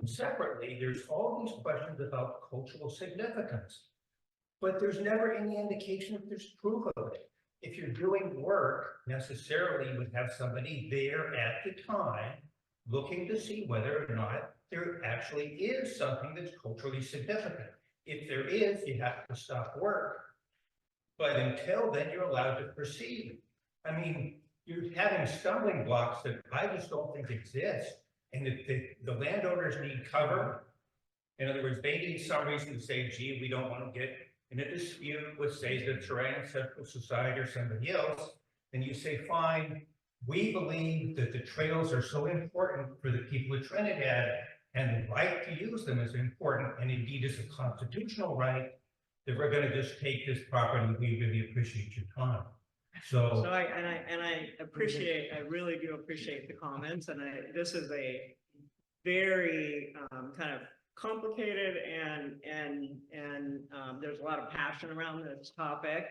And separately, there's all these questions about cultural significance, but there's never any indication if there's proof of it. If you're doing work, necessarily you would have somebody there at the time looking to see whether or not there actually is something that's culturally significant. If there is, you have to stop work. But until then, you're allowed to proceed. I mean, you're having stumbling blocks that I just don't think exist. And if the landowners need cover, in other words, they need some reason to say, gee, we don't want to get in a dispute with, say, the Terrain Central Society or somebody else, then you say, fine, we believe that the trails are so important for the people of Trinidad, and the right to use them is important, and indeed is a constitutional right, that we're going to just take this property. We really appreciate your time. So I appreciate, I really do appreciate the comments, and this is a very kind of complicated and there's a lot of passion around this topic.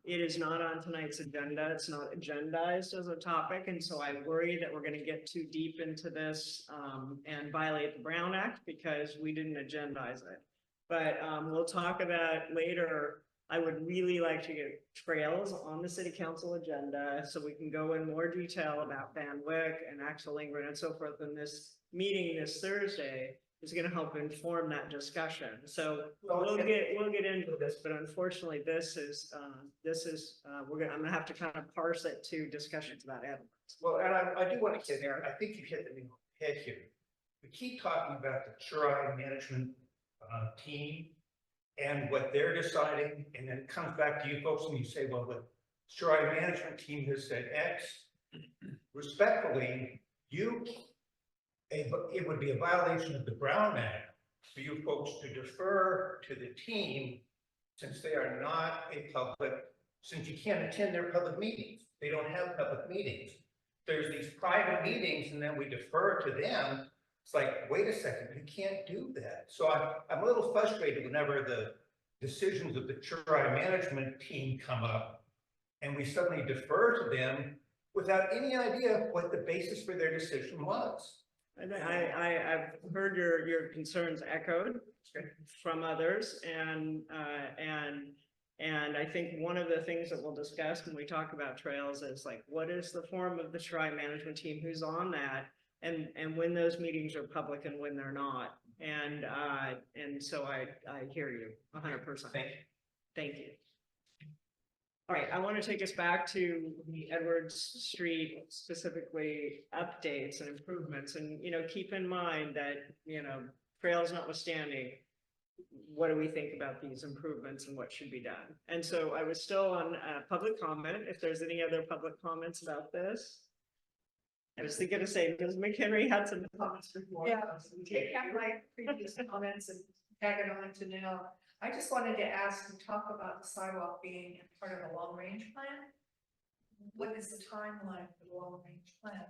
It is not on tonight's agenda. It's not agendized as a topic. And so I worry that we're going to get too deep into this and violate the Brown Act because we didn't agendize it. But we'll talk about it later. I would really like to get trails on the city council agenda so we can go in more detail about Van Wyck and Axel Lindgren and so forth. And this meeting this Thursday is going to help inform that discussion. So we'll get into this, but unfortunately, I'm gonna have to kind of parse it to discussions about animals. Well, and I do want to say there, I think you hit the nail on the head here. We keep talking about the Tri management team and what they're deciding, and then it comes back to you folks and you say, well, the Tri management team has said X. Respectfully, it would be a violation of the Brown Act for you folks to defer to the team since they are not a public, since you can't attend their public meetings. They don't have public meetings. There's these private meetings and then we defer to them. It's like, wait a second, you can't do that. So I'm a little frustrated whenever the decisions of the Tri management team come up and we suddenly defer to them without any idea what the basis for their decision was. I've heard your concerns echoed from others, and I think one of the things that we'll discuss when we talk about trails is like, what is the form of the Tri management team, who's on that, and when those meetings are public and when they're not, and so I hear you 100%. Thank you. All right, I want to take us back to the Edwards Street, specifically updates and improvements. And, keep in mind that, trails notwithstanding, what do we think about these improvements and what should be done? And so I was still on public comment. If there's any other public comments about this. I was thinking to say, Ms. McHenry had some comments before. Yeah, take out my previous comments and tag it on to now. I just wanted to ask and talk about the sidewalk being part of the long range plan. What is the timeline for the long range plan?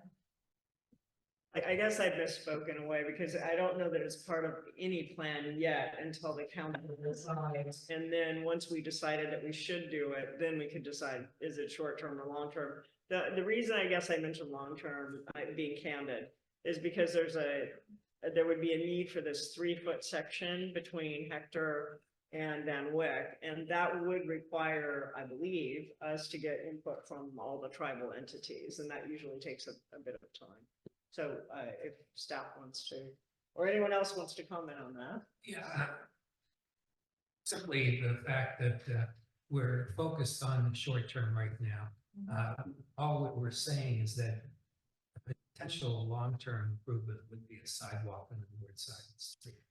I guess I misspoke in a way because I don't know that it's part of any plan yet until the council decides. And then once we decided that we should do it, then we could decide, is it short term or long term? The reason I guess I mentioned long term, being candid, is because there would be a need for this 3-foot section between Hector and Van Wyck, and that would require, I believe, us to get input from all the tribal entities, and that usually takes a bit of time. So if staff wants to, or anyone else wants to comment on that. Yeah. Simply the fact that we're focused on the short term right now. All that we're saying is that a potential long-term improvement would be a sidewalk on the north side of the street.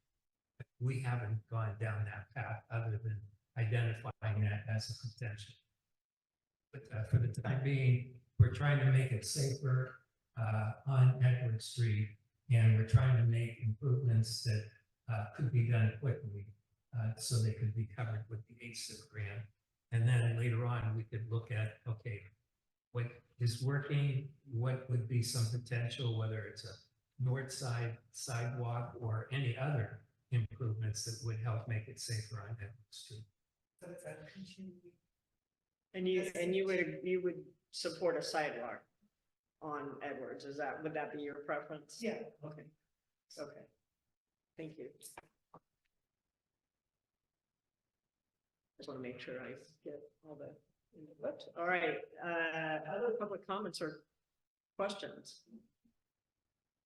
We haven't gone down that path other than identifying that as a potential. But for the time being, we're trying to make it safer on Edward Street, and we're trying to make improvements that could be done quickly so they could be covered with the ASIP grant. And then later on, we could look at, okay, what is working, what would be some potential, whether it's a north side sidewalk or any other improvements that would help make it safer on Edward Street. And you would support a sidewalk on Edwards? Would that be your preference? Yeah. Okay. Okay. Thank you. Just want to make sure I get all the input. All right. Other public comments or questions?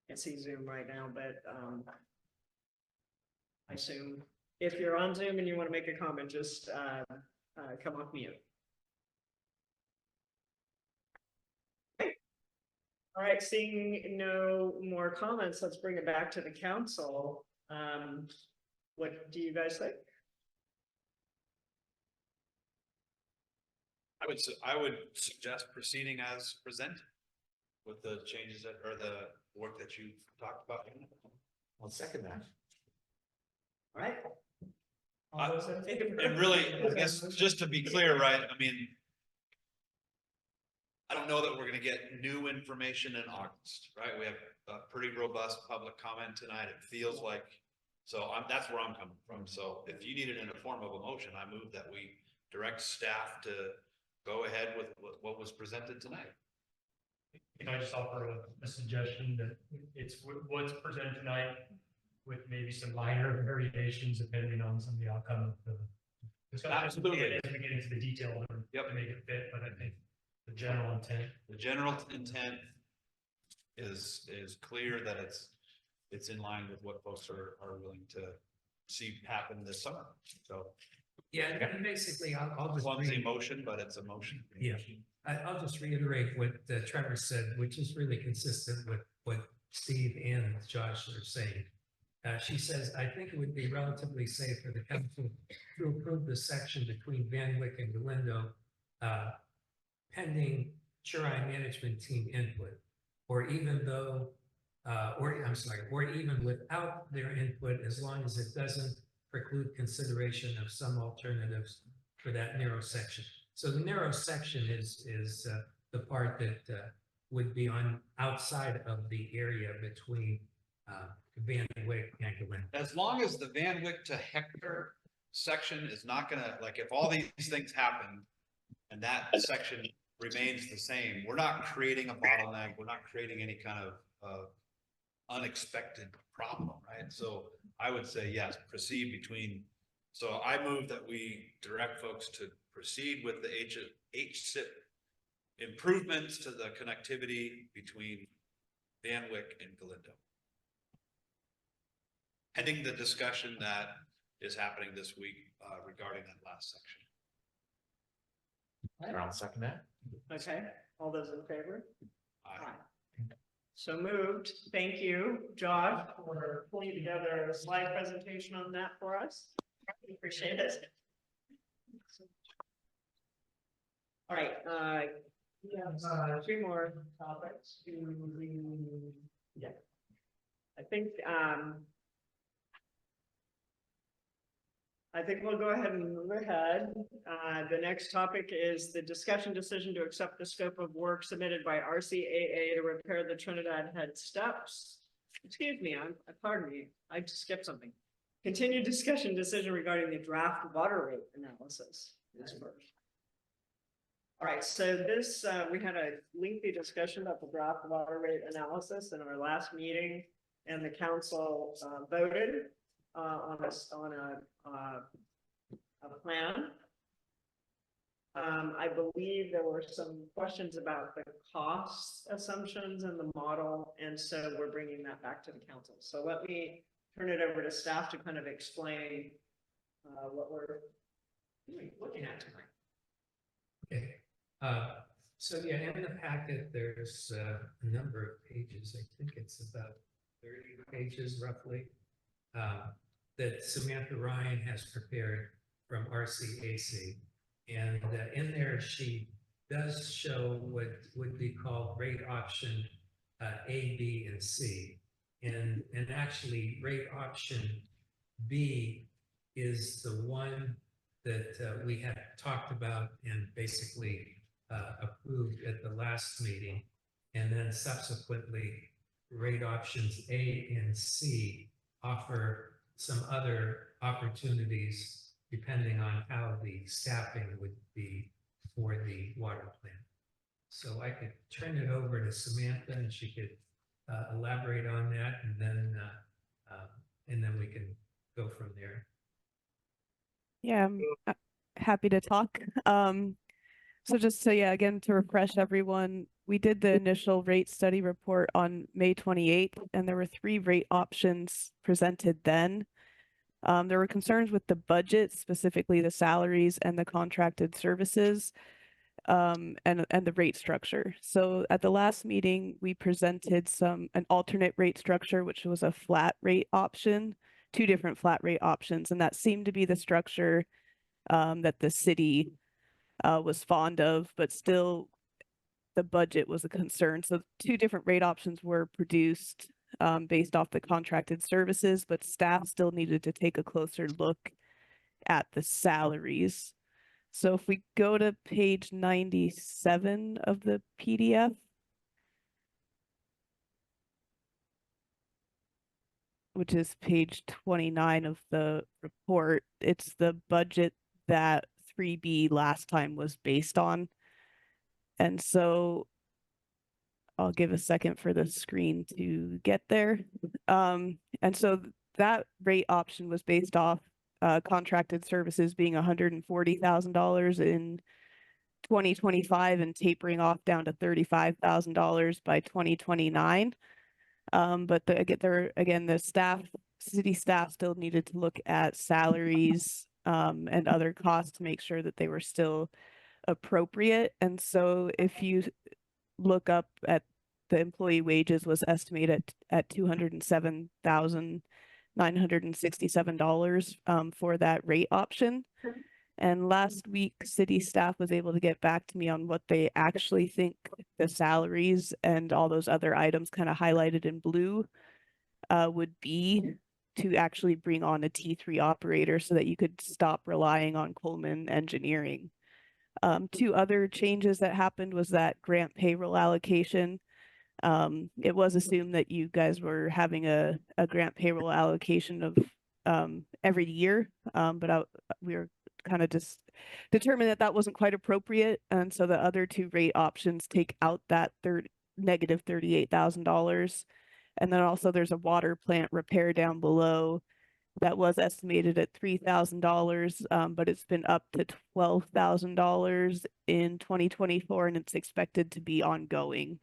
Can't see Zoom right now, but I assume if you're on Zoom and you want to make a comment, just come off mute. Okay. All right, seeing no more comments, let's bring it back to the council. What do you guys think? I would suggest proceeding as presented with the changes that, or the work that you talked about. I'll second that. All right. All those in favor? And really, I guess, just to be clear, right, I mean, I don't know that we're gonna get new information in August, right? We have a pretty robust public comment tonight. It feels like, so that's where I'm coming from. So if you need it in a form of a motion, I move that we direct staff to go ahead with what was presented tonight. Can I just offer a suggestion that it's what's presented tonight with maybe some minor variations depending on some of the outcome of the discussion. Absolutely. As we get into the detail to make it fit, but I think the general intent is clear that it's in line with what folks are willing to see happen this summer. So Yeah, and basically, I'll just clumsy read, motion, but it's a motion. yeah, I'll just reiterate what Trevor said, which is really consistent with what Steve and Josh are saying. She says, I think it would be relatively safe for the council to approve the section between Van Wyck and Galindo, pending Churai management team input, or even though, or even without their input, as long as it doesn't preclude consideration of some alternatives for that narrow section. So the narrow section is the part that would be on outside of the area between Van Wyck and Galindo. As long as the Van Wyck to Hector section is not gonna, like, if all these things happen and that section remains the same, we're not creating a bottleneck, we're not creating any kind of unexpected problem, right? So I would say, yes, proceed between, so I move that we direct folks to proceed with the HSIP improvements to the connectivity between Van Wyck and Galindo. Pending the discussion that is happening this week regarding that last section. I'll second that. Okay, all those in favor? Aye. So moved. Thank you, Josh, for pulling together a slide presentation on that for us. We appreciate it. All right, we have three more topics to yeah. I think we'll go ahead and move ahead. The next topic is the discussion decision to accept the scope of work submitted by RCAA to repair the Trinidad head steps. Excuse me, pardon me, I just skipped something. Continued discussion decision regarding the draft water rate analysis is first. All right, so this, we had a lengthy discussion about the draft water rate analysis in our last meeting, and the council voted on a plan. I believe there were some questions about the cost assumptions in the model, and so we're bringing that back to the council. So let me turn it over to staff to kind of explain what we're looking at tonight. Okay. So yeah, in the packet, there's a number of pages. I think it's about 30 pages roughly. That Samantha Ryan has prepared from RCAC. And in there, she does show what would be called rate option A, B, and C. And actually rate option B is the one that we had talked about and basically approved at the last meeting. And then subsequently rate options A and C offer some other opportunities depending on how the staffing would be for the water plant. So I could turn it over to Samantha and she could elaborate on that, and then we can go from there. Yeah, I'm happy to talk. So just to, again, to refresh everyone, we did the initial rate study report on May 28th, and there were 3 rate options presented then. There were concerns with the budget, specifically the salaries and the contracted services, and the rate structure. So at the last meeting, we presented an alternate rate structure, which was a flat rate option, 2 different flat rate options, and that seemed to be the structure that the city was fond of, but still the budget was a concern. So 2 different rate options were produced based off the contracted services, but staff still needed to take a closer look at the salaries. So if we go to page 97 of the PDF, which is page 29 of the report, it's the budget that 3B last time was based on. And so I'll give a second for the screen to get there. And so that rate option was based off contracted services being $140,000 in 2025 and tapering off down to $35,000 by 2029. But again, the city staff still needed to look at salaries and other costs to make sure that they were still appropriate. And so if you look up at the employee wages was estimated at $207,967 for that rate option. And last week, city staff was able to get back to me on what they actually think the salaries and all those other items kind of highlighted in blue would be to actually bring on a T3 operator so that you could stop relying on Coleman Engineering. Two other changes that happened was that grant payroll allocation. It was assumed that you guys were having a grant payroll allocation of every year, but we were kind of just determined that that wasn't quite appropriate. And so the other two rate options take out that negative $38,000. And then also there's a water plant repair down below that was estimated at $3,000, but it's been up to $12,000 in 2024, and it's expected to be ongoing.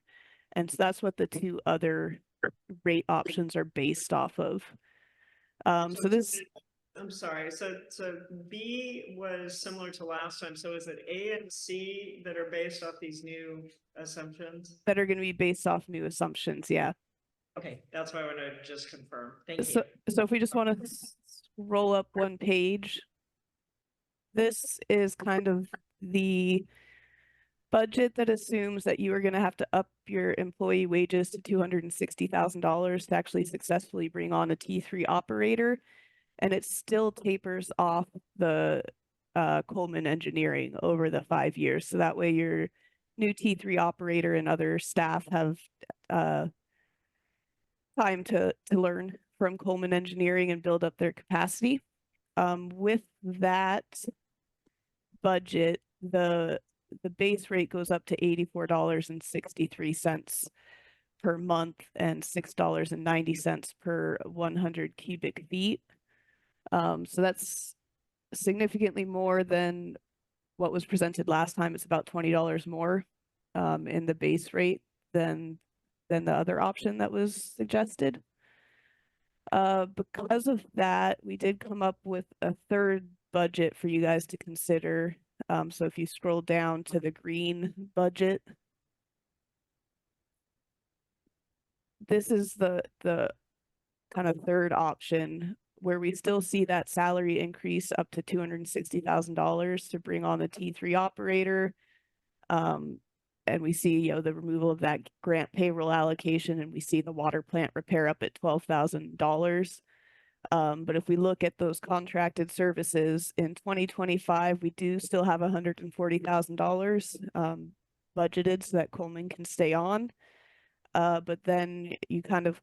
And so that's what the two other rate options are based off of. So this, I'm sorry, so B was similar to last time, so is it A and C that are based off these new assumptions? that are going to be based off new assumptions, yeah. Okay, that's what I want to just confirm. Thank So you. if we just want to roll up one page, this is kind of the budget that assumes that you are going to have to up your employee wages to $260,000 to actually successfully bring on a T3 operator. And it still tapers off the Coleman Engineering over the 5 years. So that way your new T3 operator and other staff have time to learn from Coleman Engineering and build up their capacity. With that budget, the base rate goes up to $84.63 per month and $6.90 per 100 cubic feet. So that's significantly more than what was presented last time. It's about $20 more in the base rate than the other option that was suggested. Because of that, we did come up with a third budget for you guys to consider. So if you scroll down to the green budget, this is the kind of third option where we still see that salary increase up to $260,000 to bring on the T3 operator. And we see, the removal of that grant payroll allocation, and we see the water plant repair up at $12,000. But if we look at those contracted services in 2025, we do still have $140,000 budgeted so that Coleman can stay on. But then you kind of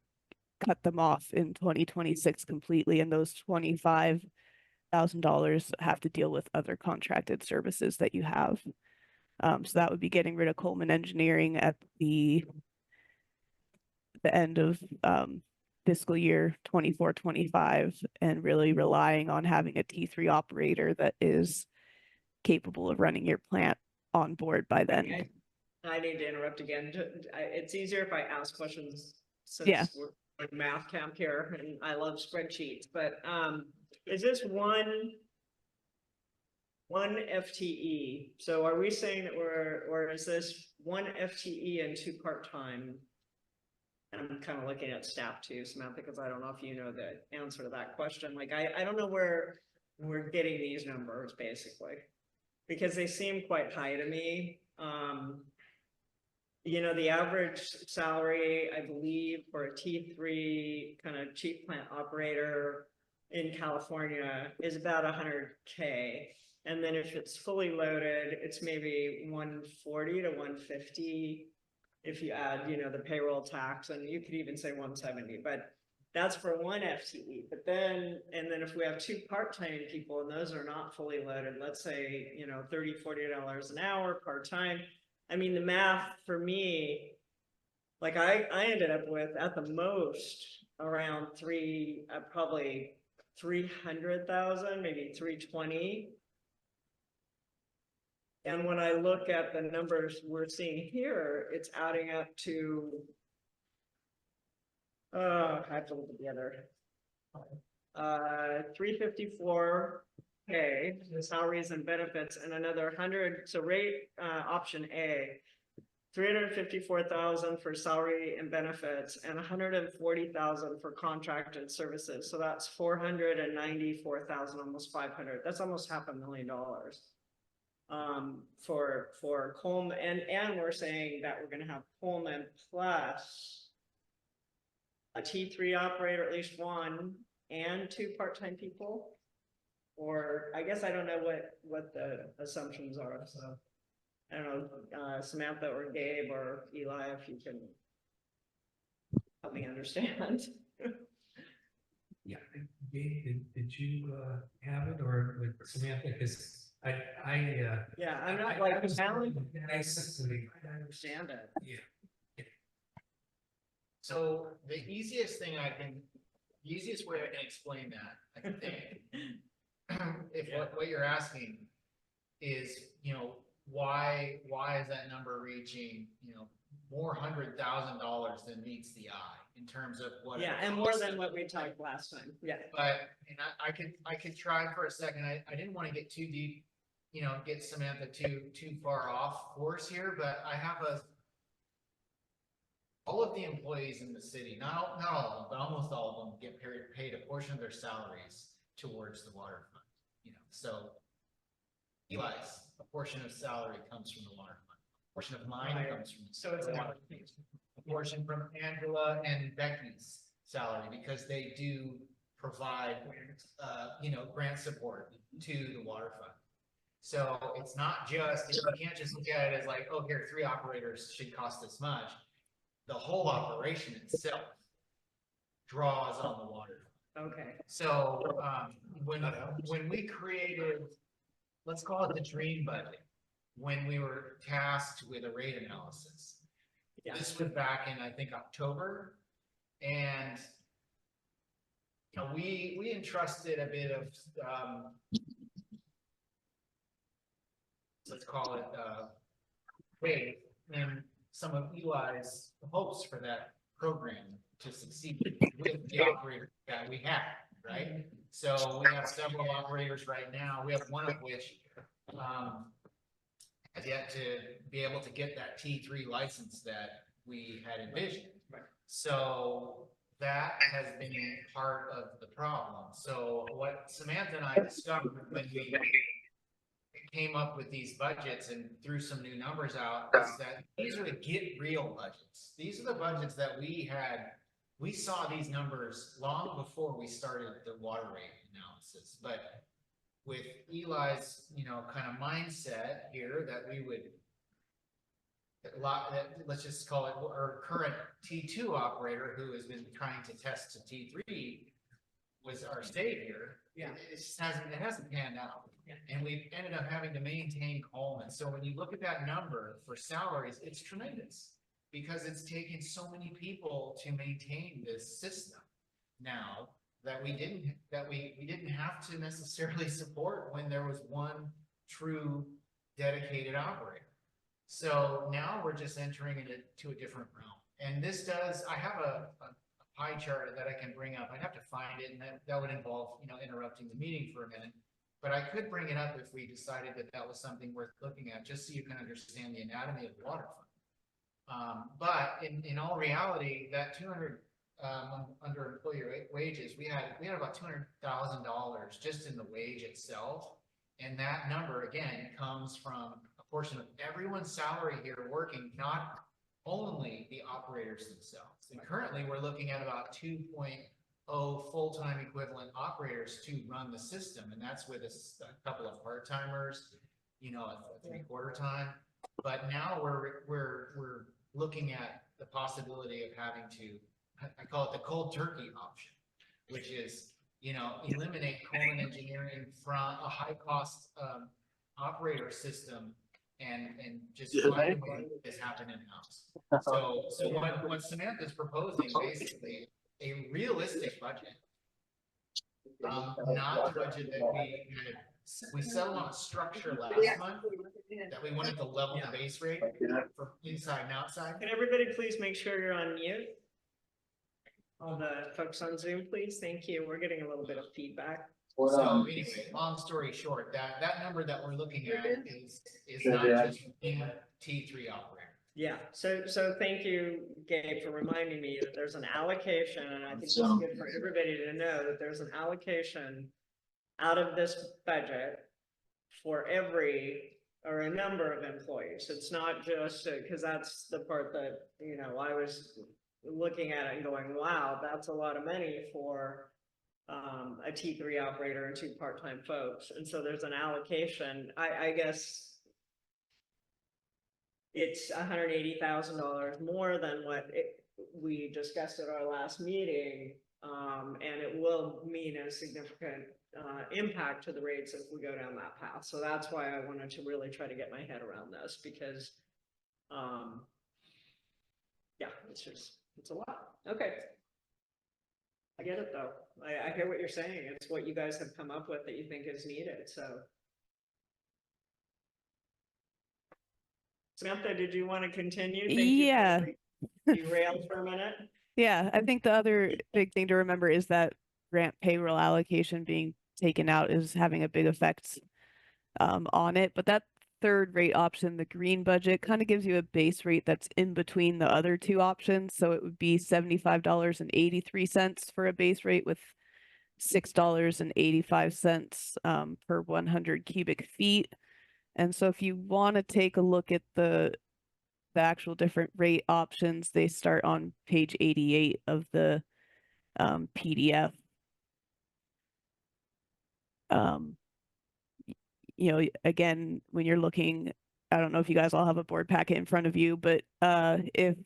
cut them off in 2026 completely, and those $25,000 have to deal with other contracted services that you have. So that would be getting rid of Coleman Engineering at the end of fiscal year 24-25 and really relying on having a T3 operator that is capable of running your plant on board by then. Okay. I need to interrupt again. It's easier if I ask questions since we're in math camp here and I love spreadsheets, but is this one FTE? So are we saying that or is this one FTE and 2 part-time? And I'm kind of looking at staff too, Samantha, because I don't know if you know the answer to that question. Like, I don't know where we're getting these numbers basically, because they seem quite high to me. The average salary, I believe, for a T3 kind of chief plant operator in California is about $100K. And then if it's fully loaded, it's maybe 140 to 150. If you add, the payroll tax, and you could even say 170, but that's for one FTE. But then, and then if we have two part-time people and those are not fully loaded, let's say, $30, $40 an hour part-time. I mean, the math for me, like I ended up with at the most around probably 300,000, maybe 320. And when I look at the numbers we're seeing here, it's adding up to, I have to look at the other. 354K, the salaries and benefits, and another 100, so rate, option A, 354,000 for salary and benefits and 140,000 for contracted services. So that's 494,000, almost 500. That's almost $500,000. For Coleman, and we're saying that we're going to have Coleman plus a T3 operator, at least one, and two part-time people. Or I guess I don't know what the assumptions are. So I don't know, Samantha or Gabe or Eli, if you can help me understand. Yeah, Gabe, did you have it, or with Samantha? Because yeah, I'm not like talented. I understand it. Yeah. So the easiest way I can explain that, I think, if what you're asking is, why is that number reaching, more $100,000 than meets the eye in terms of what? Yeah, and more than what we talked last time. Yeah. But, and I could try for a second. I didn't want to get too deep, get Samantha too far off course here, but I have all of the employees in the city, not all of them, but almost all of them get paid a portion of their salaries towards the water fund. So Eli's, a portion of salary comes from the water fund. A portion of mine comes from the water fund. A portion from Angela and Becky's salary, because they do provide, grant support to the water fund. So it's not just, you can't just look at it as like, oh, here, 3 operators should cost this much. The whole operation itself draws on the water fund. Okay. So when we created, let's call it the dream budget, when we were tasked with a rate analysis, this was back in, I think, October, and we entrusted a bit of let's call it faith in some of Eli's hopes for that program to succeed with the operator that we have, right? So we have several operators right now. We have one of which has yet to be able to get that T3 license that we had envisioned. Right. So that has been part of the problem. So what Samantha and I discovered when we came up with these budgets and threw some new numbers out is that these are the get real budgets. These are the budgets that we saw these numbers long before we started the water rate analysis. But with Eli's, kind of mindset here that we would, let's just call it our current T2 operator who has been trying to test to T3 was our savior. Yeah. It hasn't panned out. Yeah. And we've ended up having to maintain Coleman. So when you look at that number for salaries, it's tremendous because it's taken so many people to maintain this system now that we didn't have to necessarily support when there was one true dedicated operator. So now we're just entering into a different realm. And this does, I have a pie chart that I can bring up. I'd have to find it, and that would involve, interrupting the meeting for a minute. But I could bring it up if we decided that was something worth looking at, just so you can understand the anatomy of the water fund. But in all reality, that 200 under employee wages, we had about $200,000 just in the wage itself, and that number again comes from a portion of everyone's salary here working, not only the operators themselves. And currently, we're looking at about full-time equivalent operators to run the system, and that's with a couple of part-timers, a three-quarter time. But now we're looking at the possibility of having to, I call it the cold turkey option, which is, eliminate Coleman Engineering from a high-cost operator system and just find a way to make this happen in-house. So what Samantha's proposing, basically, a realistic budget, not the budget that we settled on a structure last month, that we wanted to level the base rate for inside and outside. Can everybody please make sure you're on mute? All the folks on Zoom, please. Thank you. We're getting a little bit of feedback. So anyway, long story short, that number that we're looking at is not just a T3 operator. Yeah, so thank you, Gabe, for reminding me that there's an allocation, and I think it's good for everybody to know that there's an allocation out of this budget for a number of employees. It's not just, because that's the part that, I was looking at it and going, wow, that's a lot of money for a T3 operator and 2 part-time folks. And so there's an allocation, I guess it's $180,000 more than what we discussed at our last meeting. And it will mean a significant impact to the rates if we go down that path. So that's why I wanted to really try to get my head around this, because yeah, it's a lot. Okay. I get it though. I hear what you're saying. It's what you guys have come up with that you think is needed. So Samantha, did you want to continue? Thank Yeah. You derailed for a minute. Yeah, I think the other big thing to remember is that grant payroll allocation being taken out is having a big effect on it. But that third rate option, the green budget, kind of gives you a base rate that's in between the other 2 options. So it would be $75.83 for a base rate with $6.85 per 100 cubic feet. And so if you want to take a look at the actual different rate options, they start on page 88 of the PDF. Again, when you're looking, I don't know if you guys all have a board packet in front of you, but if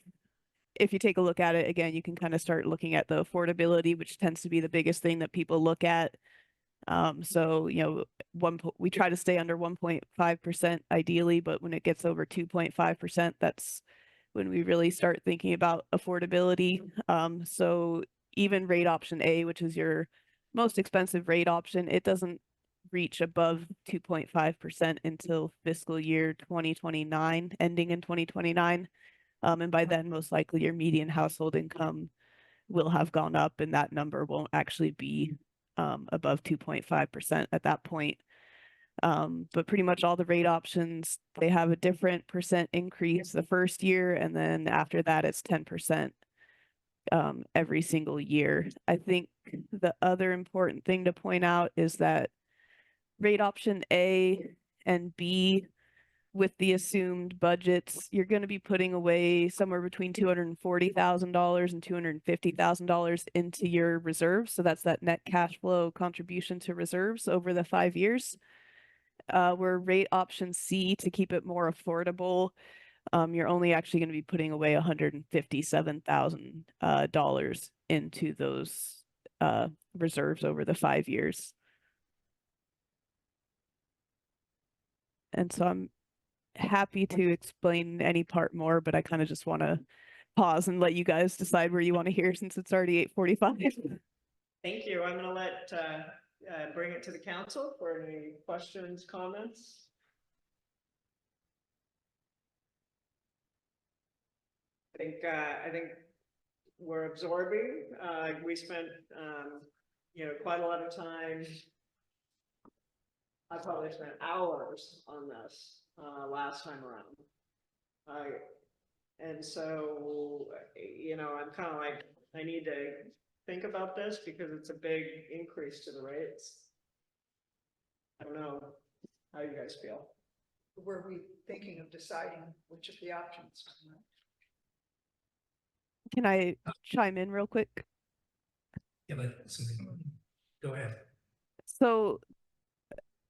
you take a look at it, again, you can kind of start looking at the affordability, which tends to be the biggest thing that people look at. So, we try to stay under 1.5% ideally, but when it gets over 2.5%, that's when we really start thinking about affordability. So even rate option A, which is your most expensive rate option, it doesn't reach above 2.5% until fiscal year 2029, ending in 2029. And by then, most likely your median household income will have gone up, and that number won't actually be above 2.5% at that point. But pretty much all the rate options, they have a different percent increase the first year, and then after that it's 10% every single year. I think the other important thing to point out is that rate option A and B, with the assumed budgets, you're going to be putting away somewhere between $240,000 and $250,000 into your reserves. So that's that net cash flow contribution to reserves over the 5 years. Where rate option C, to keep it more affordable, you're only actually going to be putting away $157,000 into those reserves over the 5 years. And so I'm happy to explain any part more, but I kind of just want to pause and let you guys decide where you want to hear, since it's already 8:45. Thank you. I'm going to let bring it to the council for any questions, comments. I think we're absorbing. We spent quite a lot of time. I probably spent hours on this last time around. And so, I'm kind of like, I need to think about this because it's a big increase to the rates. I don't know how you guys feel. Were we thinking of deciding which of the options? Can I chime in real quick? Yeah, but go ahead. So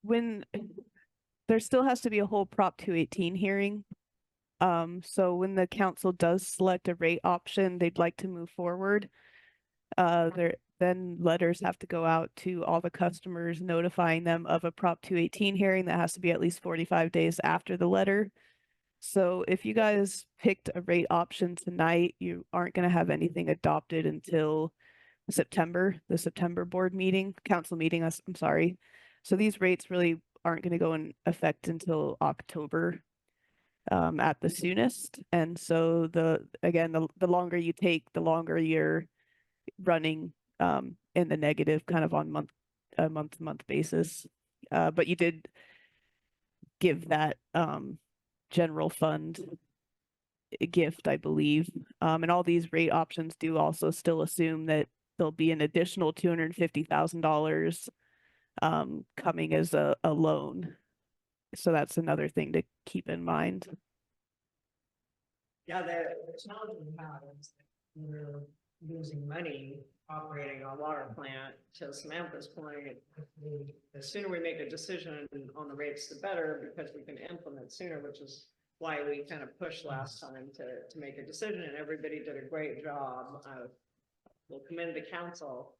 when there still has to be a whole Prop 218 hearing. So when the council does select a rate option they'd like to move forward, then letters have to go out to all the customers notifying them of a Prop 218 hearing that has to be at least 45 days after the letter. So if you guys picked a rate option tonight, you aren't going to have anything adopted until September, the September board meeting, council meeting, I'm sorry. So these rates really aren't going to go in effect until October at the soonest. And so the longer you take, the longer you're running in the negative kind of on a month to month basis. But you did give that general fund a gift, I believe. And all these rate options do also still assume that there'll be an additional $250,000 coming as a loan. So that's another thing to keep in mind. Yeah, the challenge we have is we're losing money operating a water plant. To Samantha's point, the sooner we make a decision on the rates, the better, because we can implement sooner, which is why we kind of pushed last time to make a decision, and everybody did a great job. We'll commend the council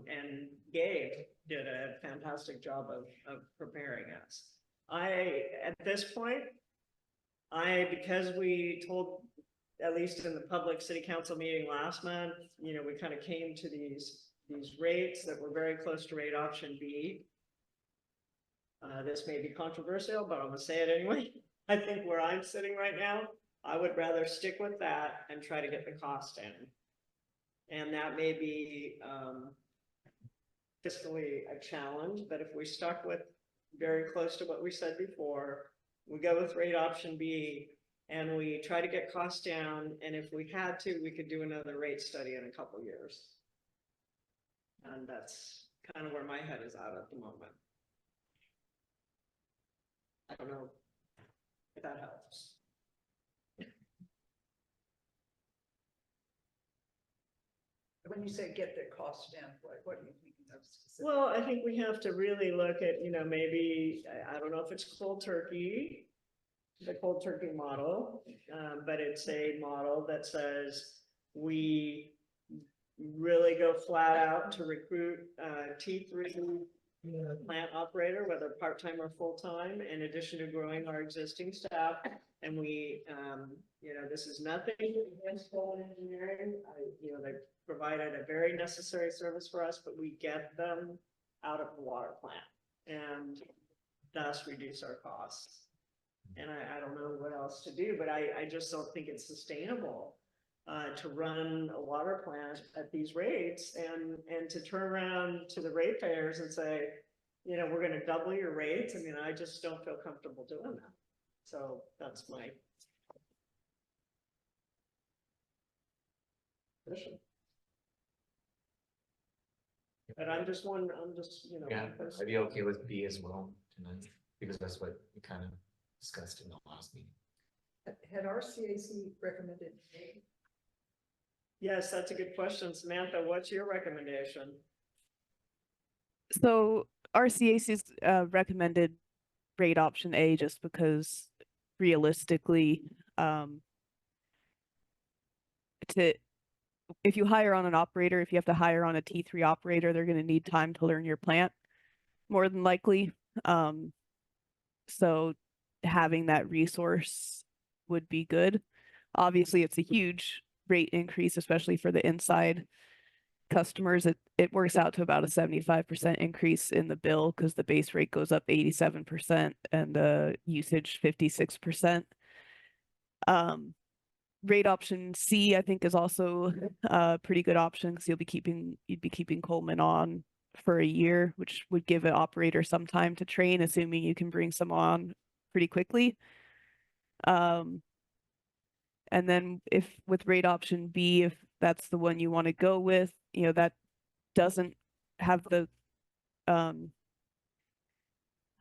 and Gabe did a fantastic job of preparing us. At this point, because we told, at least in the public city council meeting last month, we kind of came to these rates that were very close to rate option B. This may be controversial, but I'm gonna say it anyway. I think where I'm sitting right now, I would rather stick with that and try to get the cost in. And that may be fiscally a challenge, but if we stuck with very close to what we said before, we go with rate option B and we try to get costs down. And if we had to, we could do another rate study in a couple years. And that's kind of where my head is at the moment. I don't know if that helps. When you say get their costs down, what do you think of specific? Well, I think we have to really look at, maybe, I don't know if it's cold turkey, the cold turkey model, but it's a model that says we really go flat out to recruit T3 plant operator, whether part-time or full-time, in addition to growing our existing staff. And we, this is nothing against coal engineering. They provided a very necessary service for us, but we get them out of the water plant and thus reduce our costs. And I don't know what else to do, but I just don't think it's sustainable to run a water plant at these rates and to turn around to the ratepayers and say, we're going to double your rates. I mean, I just don't feel comfortable doing that. So that's my position. But I'm just, Yeah, I'd be okay with B as well tonight, because that's what we kind of discussed in the last meeting. Had our CAC recommended A? Yes, that's a good question. Samantha, what's your recommendation? So our CAC's recommended rate option A just because realistically, if you hire on an operator, if you have to hire on a T3 operator, they're going to need time to learn your plant, more than likely. So having that resource would be good. Obviously, it's a huge rate increase, especially for the inside customers. It works out to about a 75% increase in the bill because the base rate goes up 87% and the usage 56%. Rate option C, I think, is also a pretty good option because you'd be keeping Coleman on for a year, which would give an operator some time to train, assuming you can bring some on pretty quickly. And then if with rate option B, if that's the one you want to go with, that doesn't have the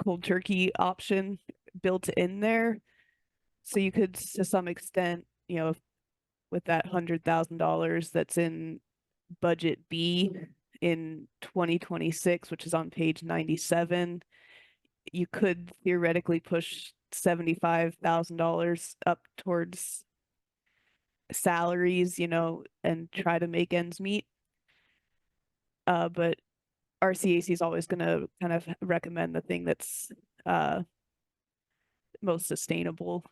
cold turkey option built in there. So you could, to some extent, with that $100,000 that's in budget B in 2026, which is on page 97, you could theoretically push $75,000 up towards salaries, you know, and try to make ends meet. But RCAC is always going to kind of recommend the thing that's most sustainable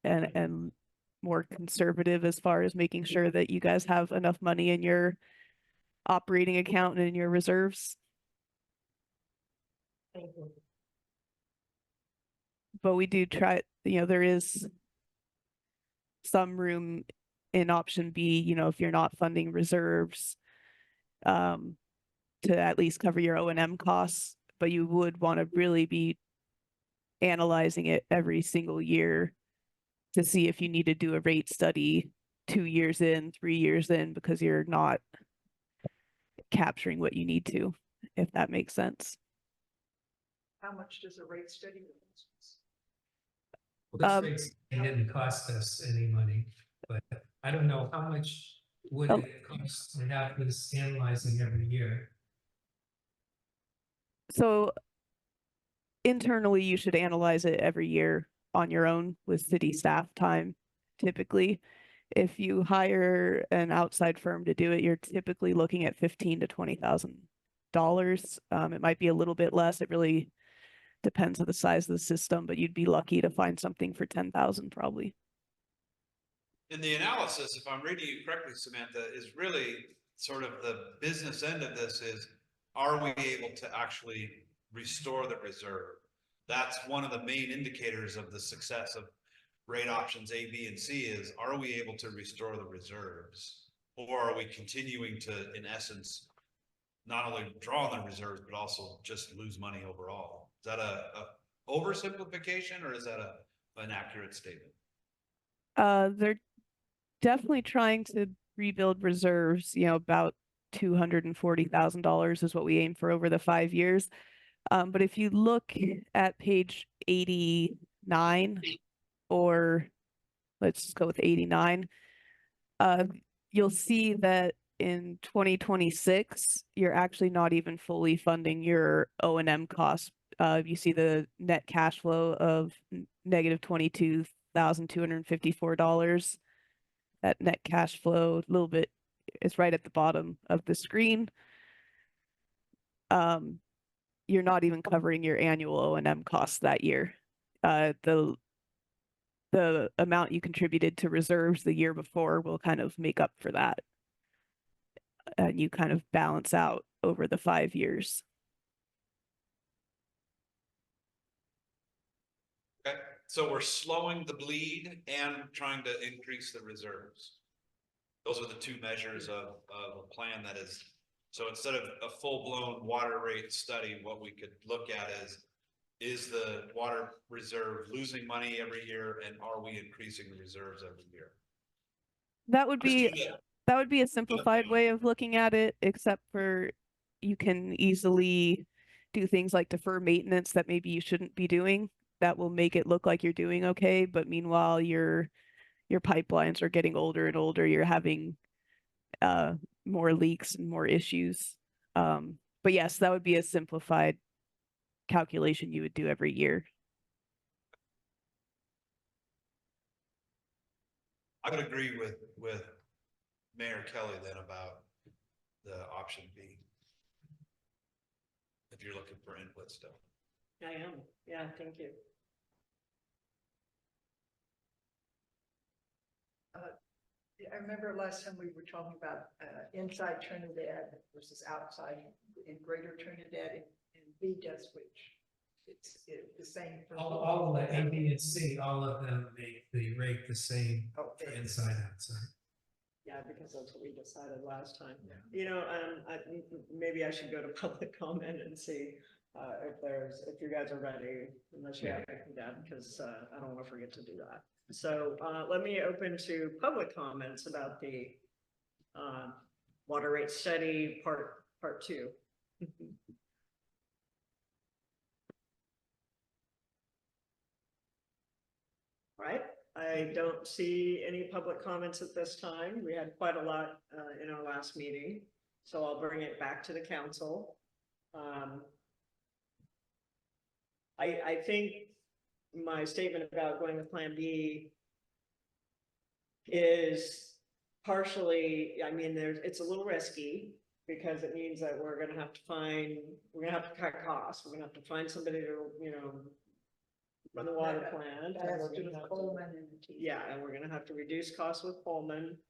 and more conservative as far as making sure that you guys have enough money in your operating account and in your reserves. But we do try, you know, there is some room in option B, you know, if you're not funding reserves, to at least cover your O&M costs, but you would want to really be analyzing it every single year to see if you need to do a rate study 2 years in, 3 years in, because you're not capturing what you need to, if that makes sense. How much does a rate study? Well, this rate's didn't cost us any money, but I don't know how much would it cost to have this analyzing every year. So internally, you should analyze it every year on your own with city staff time, typically. If you hire an outside firm to do it, you're typically looking at $15,000 to $20,000. It might be a little bit less. It really depends on the size of the system, but you'd be lucky to find something for 10,000 probably. In the analysis, if I'm reading you correctly, Samantha, is really sort of the business end of this is, are we able to actually restore the reserve? That's one of the main indicators of the success of rate options A, B, and C is, are we able to restore the reserves? Or are we continuing to, in essence, not only draw on the reserves, but also just lose money overall? Is that a oversimplification, or is that an accurate statement? They're definitely trying to rebuild reserves, you know, about $240,000 is what we aim for over the 5 years. But if you look at page 89, or let's just go with 89, you'll see that in 2026, you're actually not even fully funding your O&M costs. You see the net cash flow of negative $22,254. That net cash flow, a little bit, is right at the bottom of the screen. You're not even covering your annual O&M costs that year. The amount you contributed to reserves the year before will kind of make up for that. And you kind of balance out over the 5 years. Okay, so we're slowing the bleed and trying to increase the reserves. Those are the two measures of a plan that is, so instead of a full-blown water rate study, what we could look at is the water reserve losing money every year, and are we increasing the reserves every year? That would be a simplified way of looking at it, except for you can easily do things like defer maintenance that maybe you shouldn't be doing. That will make it look like you're doing okay, but meanwhile your pipelines are getting older and older. You're having more leaks and more issues. But yes, that would be a simplified calculation you would do every year. I would agree with Mayor Kelly then about the option B. If you're looking for input still. I am. Yeah, thank you. I remember last time we were talking about inside Trinidad versus outside in Greater Trinidad, and B does which? It's the same. For All of the A, B, and C, all of them make the rate the same for inside, outside. Yeah, because that's what we decided last time. Yeah. You know, maybe I should go to public comment and see if you guys are ready, unless you have anything to add, because I don't want to forget to do that. So let me open to public comments about the water rate study part 2. All right. I don't see any public comments at this time. We had quite a lot in our last meeting, so I'll bring it back to the council. I think my statement about going with Plan B is partially, I mean, it's a little risky because it means that we're gonna have to cut costs. We're gonna have to find somebody to, run the water plant. and That's we're to gonna have to- Coleman and the team. Yeah, and we're gonna have to reduce costs with Pullman.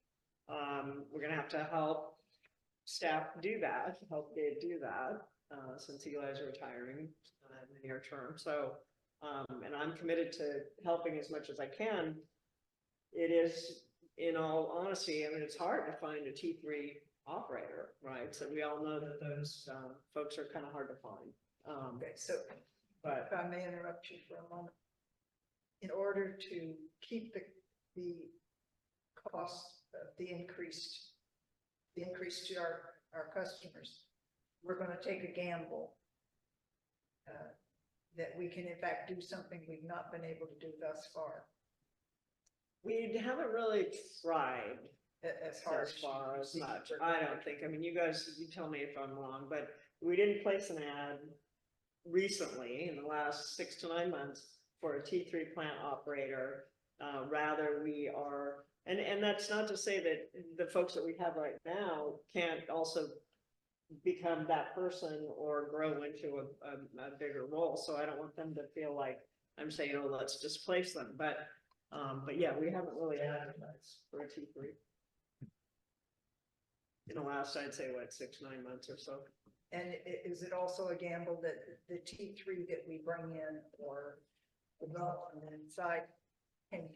We're gonna have to help staff do that, help Dave do that, since Eli's retiring in the near term. So, and I'm committed to helping as much as I can. It is, in all honesty, I mean, it's hard to find a T3 operator, right? So we all know that those folks are kind of hard to find. Okay, so But if I may interrupt you for a moment. In order to keep the cost of the increase to our customers, we're gonna take a gamble that we can in fact do something we've not been able to do thus far. we haven't really tried As hard as far as you much. see. I don't think, I mean, you guys, you tell me if I'm wrong, but we didn't place an ad recently in the last 6 to 9 months for a T3 plant operator. Rather we are, and that's not to say that the folks that we have right now can't also become that person or grow into a bigger role. So I don't want them to feel like I'm saying, oh, let's displace them. But yeah, we haven't really advertised for a T3 in the last, I'd say, what, 6, 9 months or so. And is it also a gamble that the T3 that we bring in or develop on the inside can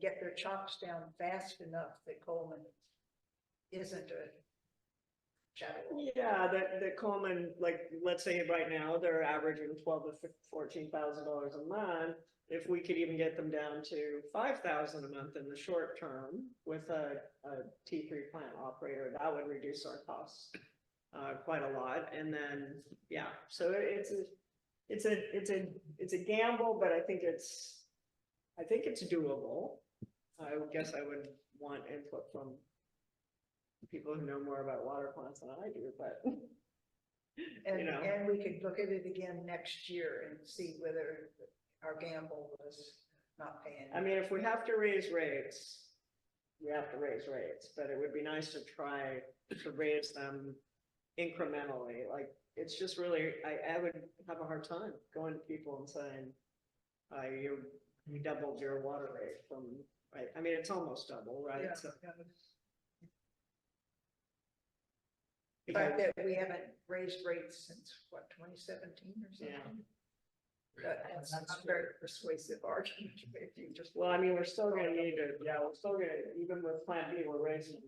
get their chops down fast enough that Coleman isn't a shadow? Yeah, that Coleman, like, let's say right now, they're averaging $12,000 to $14,000 a month. If we could even get them down to $5,000 a month in the short term with a T3 plant operator, that would reduce our costs quite a lot. And then, yeah, so it's a gamble, but I think it's doable. I would guess I would want input from people who know more about water plants than I do, but And, you know. and we could look at it again next year and see whether our gamble was not paying. I mean, if we have to raise rates, we have to raise rates, but it would be nice to try to raise them incrementally. Like, it's just really, I would have a hard time going to people and saying, you doubled your water rate from, right? I mean, it's almost double, right? Yeah, So, yeah. The fact that we haven't raised rates since, what, 2017 or something? Yeah. That's a very persuasive argument if you just. Well, I mean, we're still gonna need to, we're still gonna, even with Plan B, we're raising,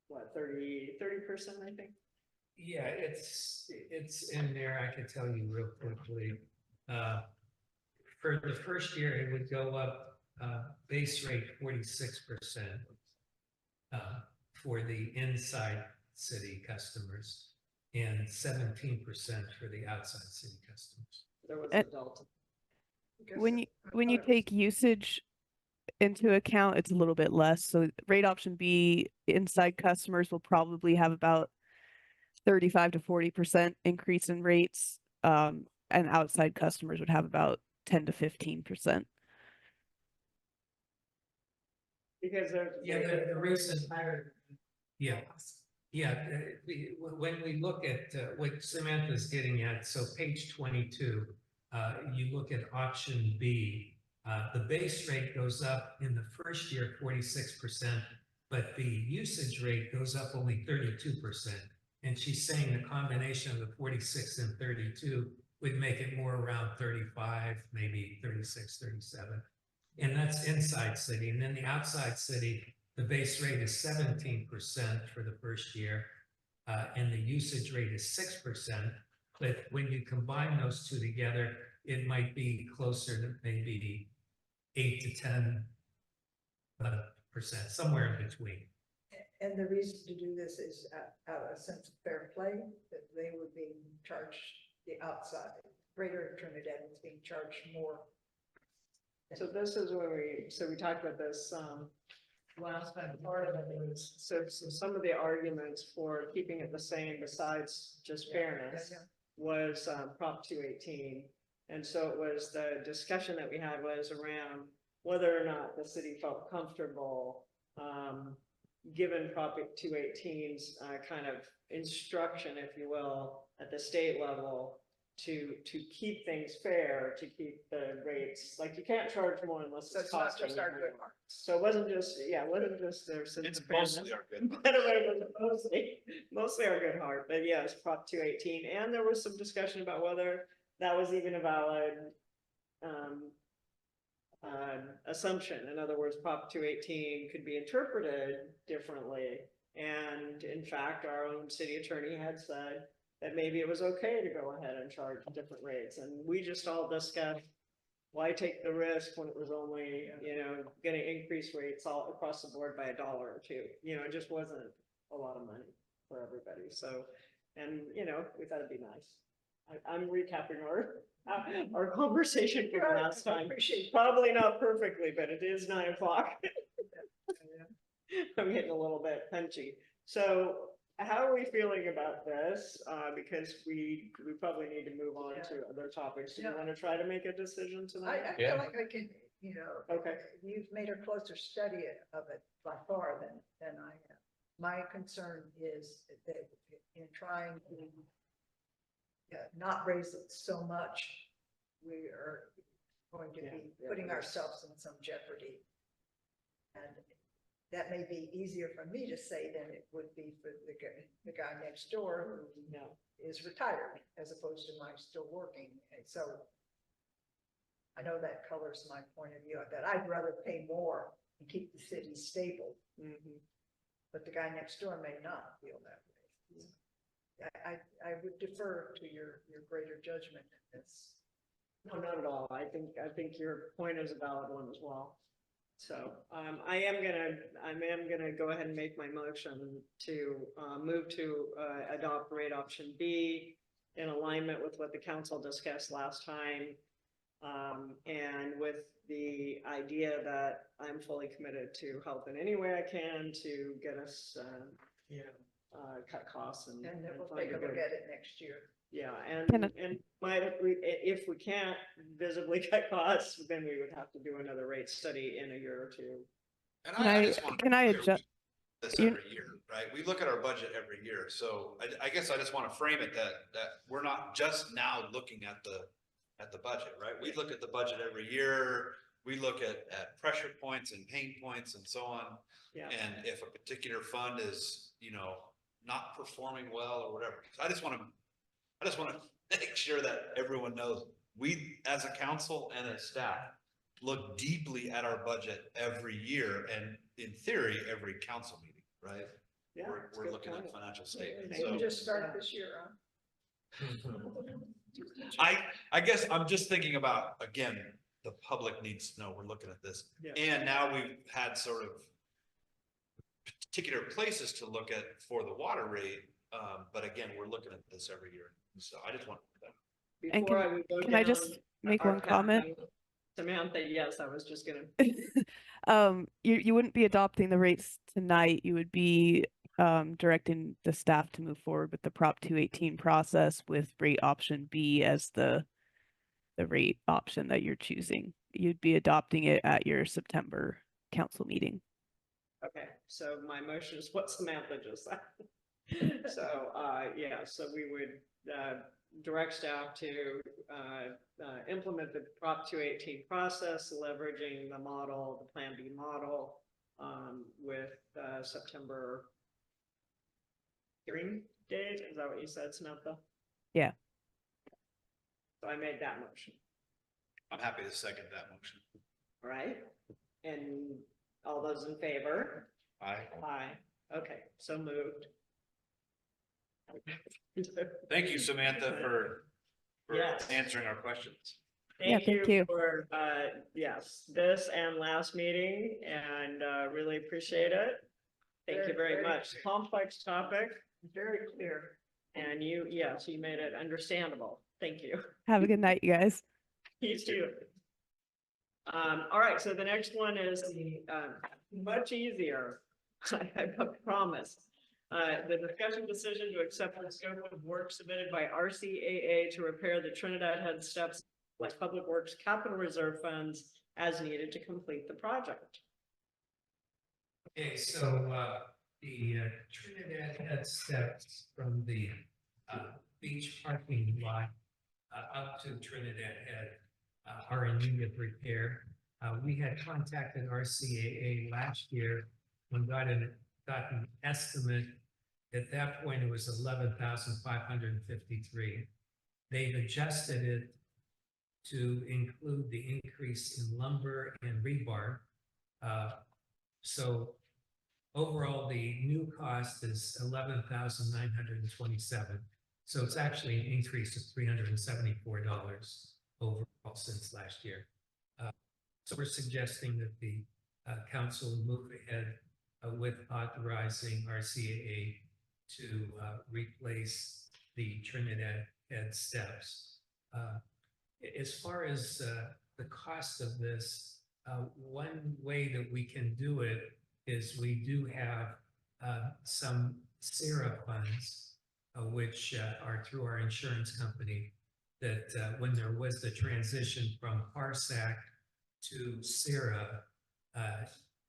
what, 30%, I think? Yeah, it's in there. I can tell you real quickly. For the first year, it would go up, base rate 46%. For the inside city customers and 17% for the outside city customers. There was a delta. When you take usage into account, it's a little bit less. So rate option B, inside customers will probably have about 35 to 40% increase in rates, and outside customers would have about 10 to 15%. Because the reason higher. Yeah. When we look at what Samantha's getting at, so page 22, you look at option B, the base rate goes up in the first year 46%, but the usage rate goes up only 32%. And she's saying the combination of the 46 and 32 would make it more around 35, maybe 36, 37. And that's inside city. And then the outside city, the base rate is 17% for the first year, and the usage rate is 6%. But when you combine those two together, it might be closer to maybe 8 to 10%, somewhere in between. And the reason to do this is out of a sense of fair play, that they were being charged the outside. Greater Trinidad was being charged more So this is where we talked about this, last time, part of it was, so some of the arguments for keeping it the same besides just fairness was, Prop 218. And so it was, the discussion that we had was around whether or not the city felt comfortable, given Prop 218's, kind of instruction, if you will, at the state level, to keep things fair, to keep the rates, like you can't charge more unless So it's it's not costing just you our more. good heart. So it wasn't just, yeah, it wasn't just their sense It's of fairness. mostly our good. But it was mostly our good heart, but yes, Prop 218, and there was some discussion about whether that was even a valid assumption. In other words, Prop 218 could be interpreted differently. And in fact, our own city attorney had said that maybe it was okay to go ahead and charge different rates. And we just all discussed, why take the risk when it was only, gonna increase rates all across the board by $1 or $2? It just wasn't a lot of money for everybody. So, and we thought it'd be nice. I'm recapping our conversation from last I time. appreciate Probably not perfectly, but it is 9 o'clock. I'm getting a little bit punchy. So how are we feeling about this? Because we probably need to move on to other topics. Do you want to try to make a decision tonight? I feel like I can, Okay. you've made a closer study of it by far than I have. My concern is that in trying to not raise it so much, we are going to be putting ourselves in some jeopardy. And that may be easier for me to say than it would be for the guy next door who is retired as opposed to my still working. And so I know that colors my point of view, that I'd rather pay more and keep the city stable. But the guy next door may not feel that way. I would defer to your greater judgment in this. No, not at all. I think your point is a valid one as well. So I am gonna go ahead and make my motion to move to adopt rate option B in alignment with what the council discussed last time. And with the idea that I'm fully committed to help in any way I can to get us, cut costs and And then we'll find take a look good. at it next year. Yeah, Can I- and if we can't visibly cut costs, then we would have to do another rate study in a year or two. And Can I I- just want to can I be clear, adjust- we do this you- every year, right? We look at our budget every year. So I guess I just want to frame it that we're not just now looking at the budget, right? We look at the budget every year. We look at pressure points and pain points and so on. Yeah. And if a particular fund is, not performing well or whatever. So I just want to make sure that everyone knows we, as a council and as staff, look deeply at our budget every year and in theory, every council meeting, right? Yeah, it's a We're good looking point. at financial statements. Maybe So just start this year, I guess I'm just thinking about, again, the public needs to know we're looking at this. Yeah. And now we've had sort of particular places to look at for the water rate. But again, we're looking at this every year. So I just want to. And Before I would go can I down just make our one comment? path, Samantha, yes, I was just gonna. You wouldn't be adopting the rates tonight. You would be directing the staff to move forward with the Prop 218 process with rate option B as the rate option that you're choosing. You'd be adopting it at your September council meeting. Okay, so my motion is what Samantha just said. So, so we would, direct staff to, implement the Prop 218 process, leveraging the model, the Plan B model, with, September hearing date. Is that what you said, Samantha? Yeah. So I made that motion, I'm happy to second that motion. all right? And all those in favor? Aye. Aye. Okay, so moved. Thank you, Samantha, for Yes. answering our questions. Yeah, thank you. For, yes, this and last meeting, and, really appreciate it. Thank you very Very much. Complex topic, Very clear. and you made it understandable. Thank you. Have a good night, you guys. You too. All right, so the next one is the, much easier, I promise. The discussion decision to accept the scope of work submitted by RCAA to repair the Trinidad Head Steps with Public Works Capital Reserve funds as needed to complete the project. Okay, so the Trinidad Head Steps from the beach parking lot up to Trinidad Head are in need of repair. We had contacted RCAA last year and got an estimate. At that point, it was $11,553. They've adjusted it to include the increase in lumber and rebar. So overall, the new cost is $11,927. So it's actually an increase of $374 overall since last year. So we're suggesting that the council move ahead with authorizing RCAA to replace the Trinidad Head Steps. As far as the cost of this, one way that we can do it is we do have some SERA funds, which are through our insurance company, that when there was the transition from PARSAC to SERA,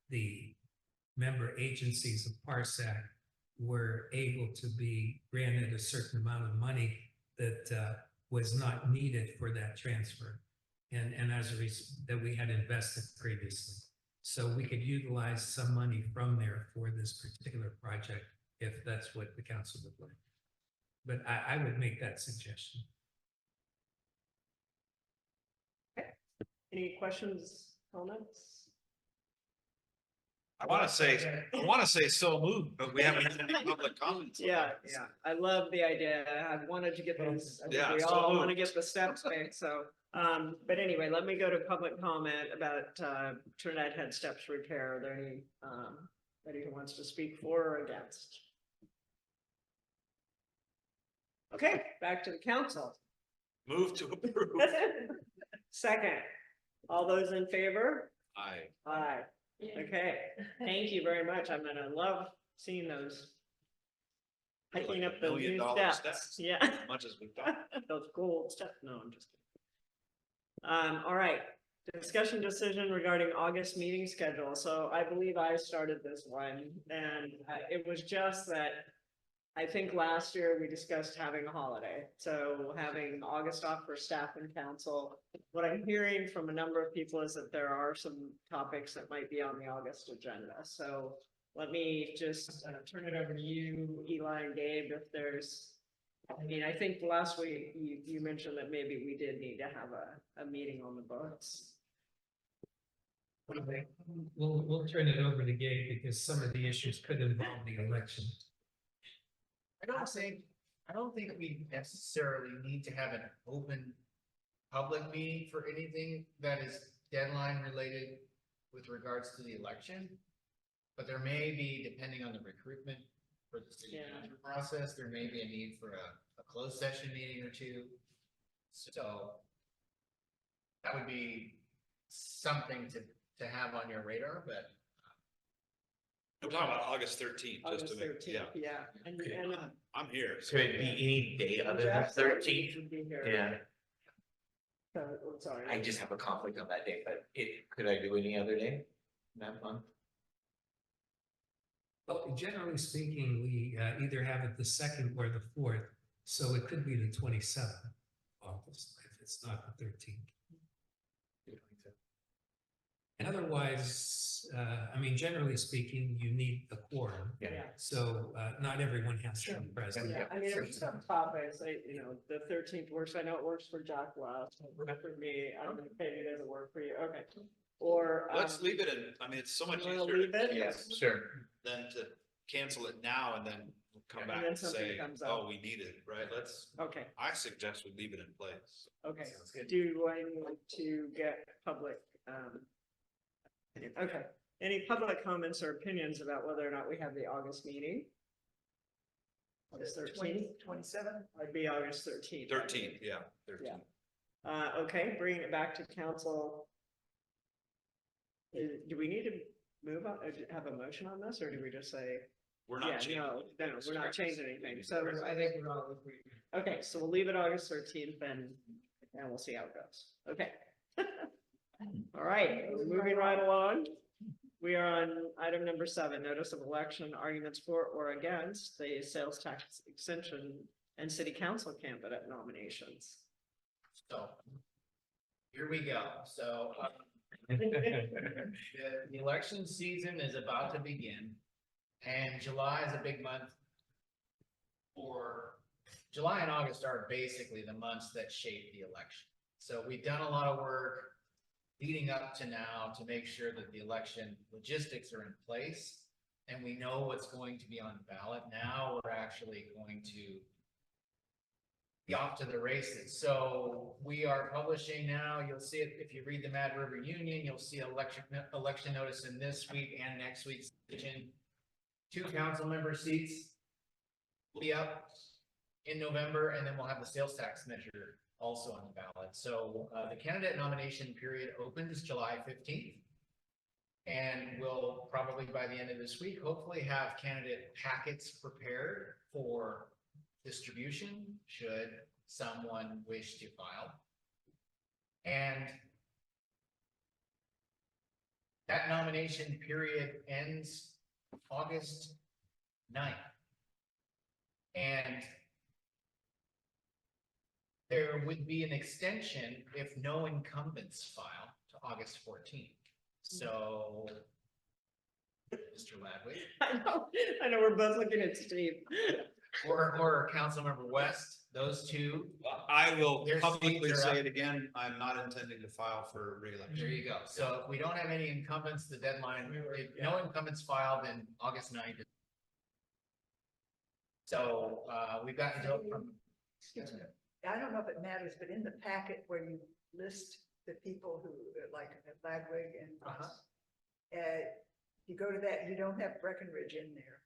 the member agencies of PARSAC were able to be granted a certain amount of money that was not needed for that transfer. And as a result, that we had invested previously. So we could utilize some money from there for this particular project, if that's what the council would like. But I would make that suggestion. Any questions, comments? I want to say so moved, but we haven't had any public comments. Yeah, yeah, I love the idea. I wanted to get those, I think Yeah, we so all want to moved. get the steps fixed, so. But anyway, let me go to public comment about, Trinidad Head Steps repair. Are there any, anybody who wants to speak for or against? Okay, back to the council. Move to approve. Second, all those in favor? Aye. Aye. Okay, thank you very much. I'm gonna love seeing those. Hiking up those new $1 steps, yeah. As much as we've done. Those gold steps, no, I'm just kidding. All right, discussion decision regarding August meeting schedule. So I believe I started this one, and it was just that I think last year we discussed having a holiday, so having August off for staff and council. What I'm hearing from a number of people is that there are some topics that might be on the August agenda. So let me just turn it over to you, Eli and Gabe, if there's, I mean, I think last week you mentioned that maybe we did need to have a meeting on the books. We'll turn it over to Gabe because some of the issues could involve the election. I don't think we necessarily need to have an open public meeting for anything that is deadline related with regards to the election. But there may be, depending on the recruitment for the city manager process, there may be a need for a closed session meeting or two. So that would be something to have on your radar, but I'm talking about August 13th, just August to make, 13th, yeah. And I'm here. so- Could it be any day other than Jeff said he 13th? should be here. Yeah, So, oh, sorry. I just have a conflict on that day, but could I do any other day that month? Well, generally speaking, we either have it the 2nd or the 4th, so it could be the 27th of August if it's not the 13th. And otherwise, I mean, generally speaking, you need a quorum. Yeah. So not everyone has to be present. Yeah, I mean, there's some topics, the 13th works, I know it works for Jack West, it works for me, I don't know if maybe it doesn't work for you, okay. Or. Let's leave it in, I mean, it's so much You wanna easier leave it? Yes, sure. than to cancel it now and then come And back then and something say, comes up. oh, we need it, right? Okay, I suggest we leave it in place. okay, Sounds good. do I need to get public, okay, any public comments or opinions about whether or not we have the August meeting? August 13th, 27? I'd be August 13th. 13th, yeah, 13th. Okay, bringing it back to council. Do we need to move on, have a motion on this, or do we just say? We're Yeah, not changing. no, we're not changing anything, so I think we're all agree. okay, so we'll leave it August 13th and we'll see how it goes. Okay. All right, moving right along. We are on item number 7, notice of election, arguments for or against the sales tax extension and city council candidate nominations. So here we go. So the election season is about to begin, and July is a big month. For July and August are basically the months that shape the election. So we've done a lot of work leading up to now to make sure that the election logistics are in place and we know what's going to be on the ballot. Now we're actually going to be off to the races. So we are publishing now. You'll see it if you read the Mad River Union. You'll see election notice in this week and next week's edition. 2 council member seats will be up in November, and then we'll have the sales tax measure also on the ballot. So the candidate nomination period opens July 15th. And we'll probably by the end of this week, hopefully have candidate packets prepared for distribution should someone wish to file. And that nomination period ends August 9th. And there would be an extension if no incumbents file to August 14th. So, Mr. Ladwig. I know, we're both looking at Steve. Or Councilmember West, those two. I will Their publicly seats are say up. it again, I'm not intending to file for re-election. There you go. So if we don't have any incumbents, the deadline, if no incumbents filed, then August 9th. So we've got until from. Excuse me. I don't know if it matters, but in the packet where you list the people who, like Ladwig and you go to that, you don't have Breckenridge in there.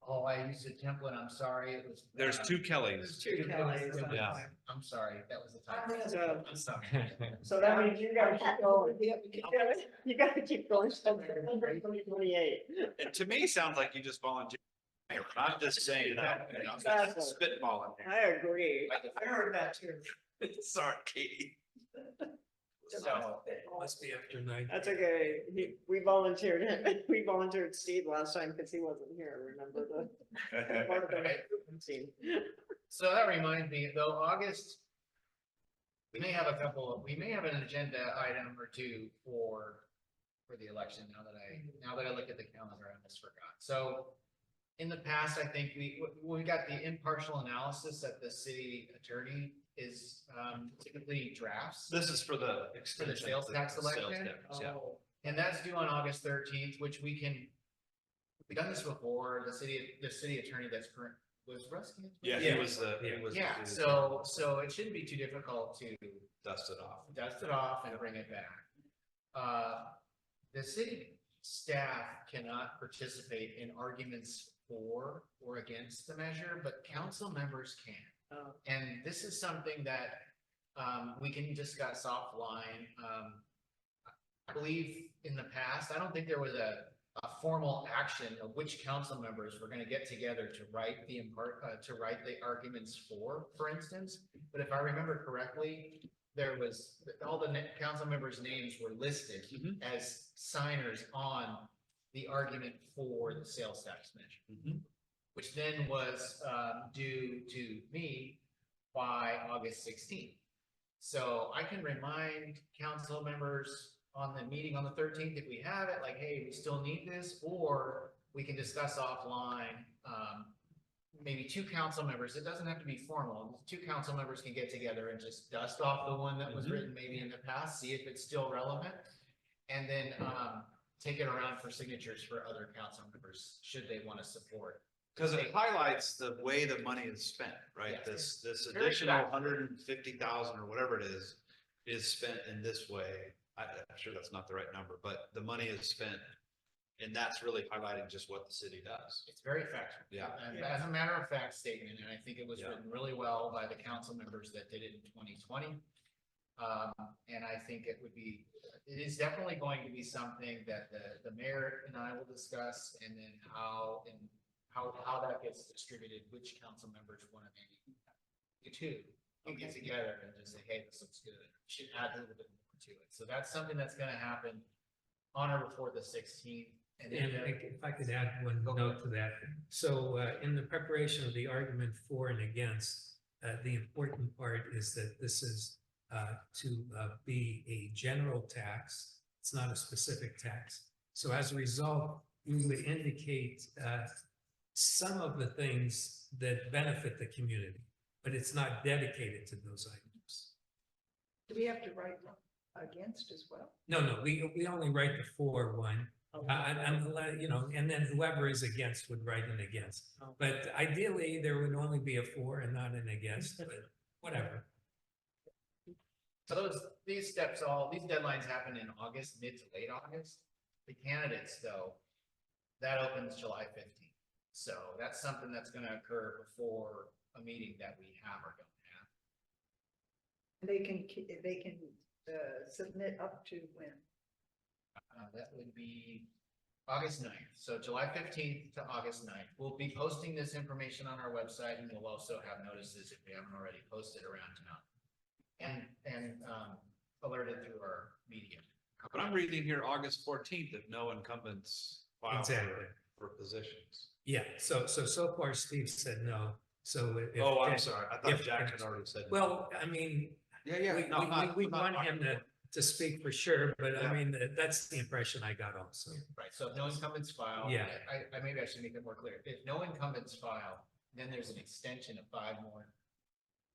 Oh, I used a template. I'm sorry. It was. There's 2 Kellys. There's 2 Kellys. Yeah. I'm sorry. That was the typo. So, I'm sorry. so that means you gotta keep going. You gotta keep going till 2028. And to me, sounds like you just volunteered. I'm just saying that, you know, I'm Exactly. just spitballing there. I agree. I heard that too. Sorry, Katie. So Must be after 9. That's okay. We volunteered him. We volunteered Steve last time because he wasn't here. Remember the part of the team. So that reminds me, though, August, we may have an agenda item or 2 for the election now that I look at the calendar, I almost forgot. So in the past, I think we got the impartial analysis that the city attorney is typically drafts. This is for the extension. sales tax the sales election? tax, yeah. And that's due on August 13th, which we've done this before. The city attorney that's current was Rusty. Yeah, he was the. he was the- Yeah, so it shouldn't be too difficult to Dust it off. dust it off and bring it back. The city staff cannot participate in arguments for or against the measure, but council members can. And this is something that we can discuss offline. I believe in the past, I don't think there was a formal action of which council members were going to get together to write the arguments for instance. But if I remember correctly, there was all the council members' names were listed as signers on the argument for the sales tax measure, which then was due to me by August 16th. So I can remind council members on the meeting on the 13th, if we have it, like, hey, we still need this, or we can discuss offline. Maybe 2 council members, it doesn't have to be formal. 2 council members can get together and just dust off the one that was written maybe in the past, see if it's still relevant. And then take it around for signatures for other council members, should they want to support. Because it highlights the way the money is spent, right? Yes. This Very additional factual. 150,000 or whatever it is spent in this way. I'm sure that's not the right number, but the money is spent. And that's really highlighting just what the city does. It's very factual. Yeah. And as a matter of fact statement, and I think it was Yeah. written really well by the council members that did it in 2020. And I think it is definitely going to be something that the mayor and I will discuss, and then how that gets distributed, which council members want to maybe get together and just say, hey, this looks good. We should add a little bit more to it. So that's something that's going to happen on or before the 16th. And if I could add one note to that. So in the preparation of the argument for and against, the important part is that this is to be a general tax. It's not a specific tax. So as a result, we would indicate some of the things that benefit the community, but it's not dedicated to those items. Do we have to write against as well? No, we only write the for one. And then whoever is against would write an against. But ideally, there would only be a for and not an against, but whatever. So these deadlines happen in August, mid to late August. The candidates, though, that opens July 15th. So that's something that's going to occur before a meeting that we have or don't have. They can submit up to when? That would be August 9th. So July 15th to August 9th. We'll be posting this information on our website, and we'll also have notices if we haven't already posted around town. And alerted through our media. But I'm reading here August 14th if no incumbents file for positions. Yeah, so far Steve said no. So if, oh, I'm sorry. I thought Jack had already said no. Well, I mean, we want him to speak for sure, but I mean, that's the impression I got also. Right, so if no incumbents file, yeah, maybe I should make it more clear. If no incumbents file, then there's an extension of 5 more,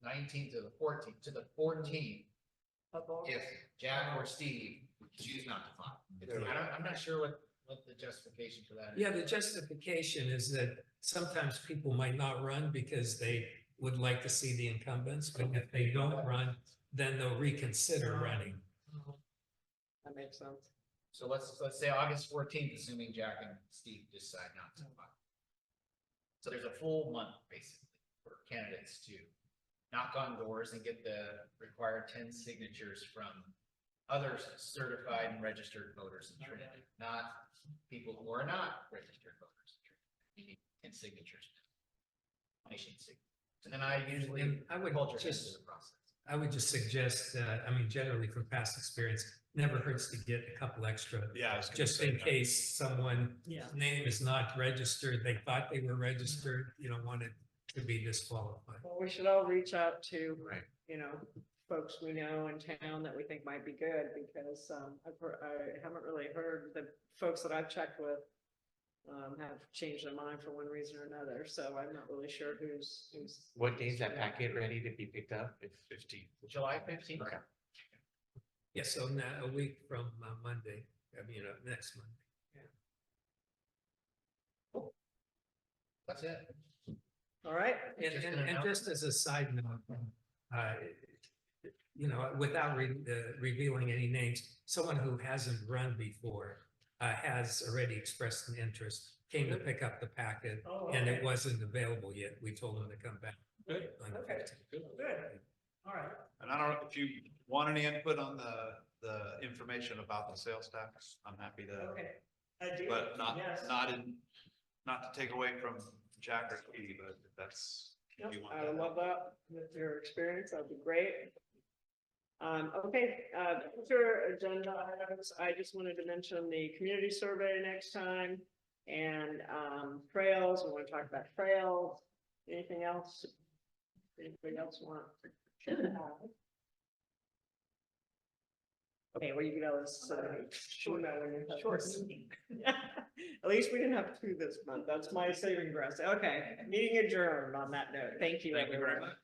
19th to the 14th, if Jack or Steve choose not to file. I'm not sure what the justification for that is. Yeah, the justification is that sometimes people might not run because they would like to see the incumbents, but if they don't run, then they'll reconsider running. That makes sense. So let's say August 14th, assuming Jack and Steve decide not to file. So there's a full month basically for candidates to knock on doors and get the required 10 signatures from other certified and registered voters in Trinidad, not people who are not registered voters in Trinidad. You need 10 signatures. Nation signatures. And then I would hold your hands to the process. I would just suggest, I mean, generally from past experience, never hurts to get a couple extra. Yeah, just in case someone name is not registered, they thought they were registered, you don't want it to be disqualified. Well, we should all reach out to, you know, folks we know in town that we think might be good, because I haven't really heard the folks that I've checked with have changed their mind for one reason or another. So I'm not really sure who's. What day is that packet ready to be picked up? It's 15th. July 15th. Okay. Yeah, so now a week from Monday, I mean, next Monday. Yeah. Cool. That's it. All right. And just as a side note, you know, without revealing any names, someone who hasn't run before has already expressed an interest, came to pick up the packet, and it wasn't available yet. We told them to come back. Good. Okay. Good. All right. And I don't know if you want any input on the information about the sales tax. I'm happy to. Okay. I do. But not to take away from Jack or Katie, but if that's. Yep, I would love that with your experience. That'd be great. Okay, future agenda items. I just wanted to mention the community survey next time, and trails. We want to talk about trails. Anything else? Anybody else want? Okay, well, you can always short meeting. At least we didn't have 2 this month. That's my saving grace. Okay, meeting adjourned on that note. Thank you, everyone. Thank you very much.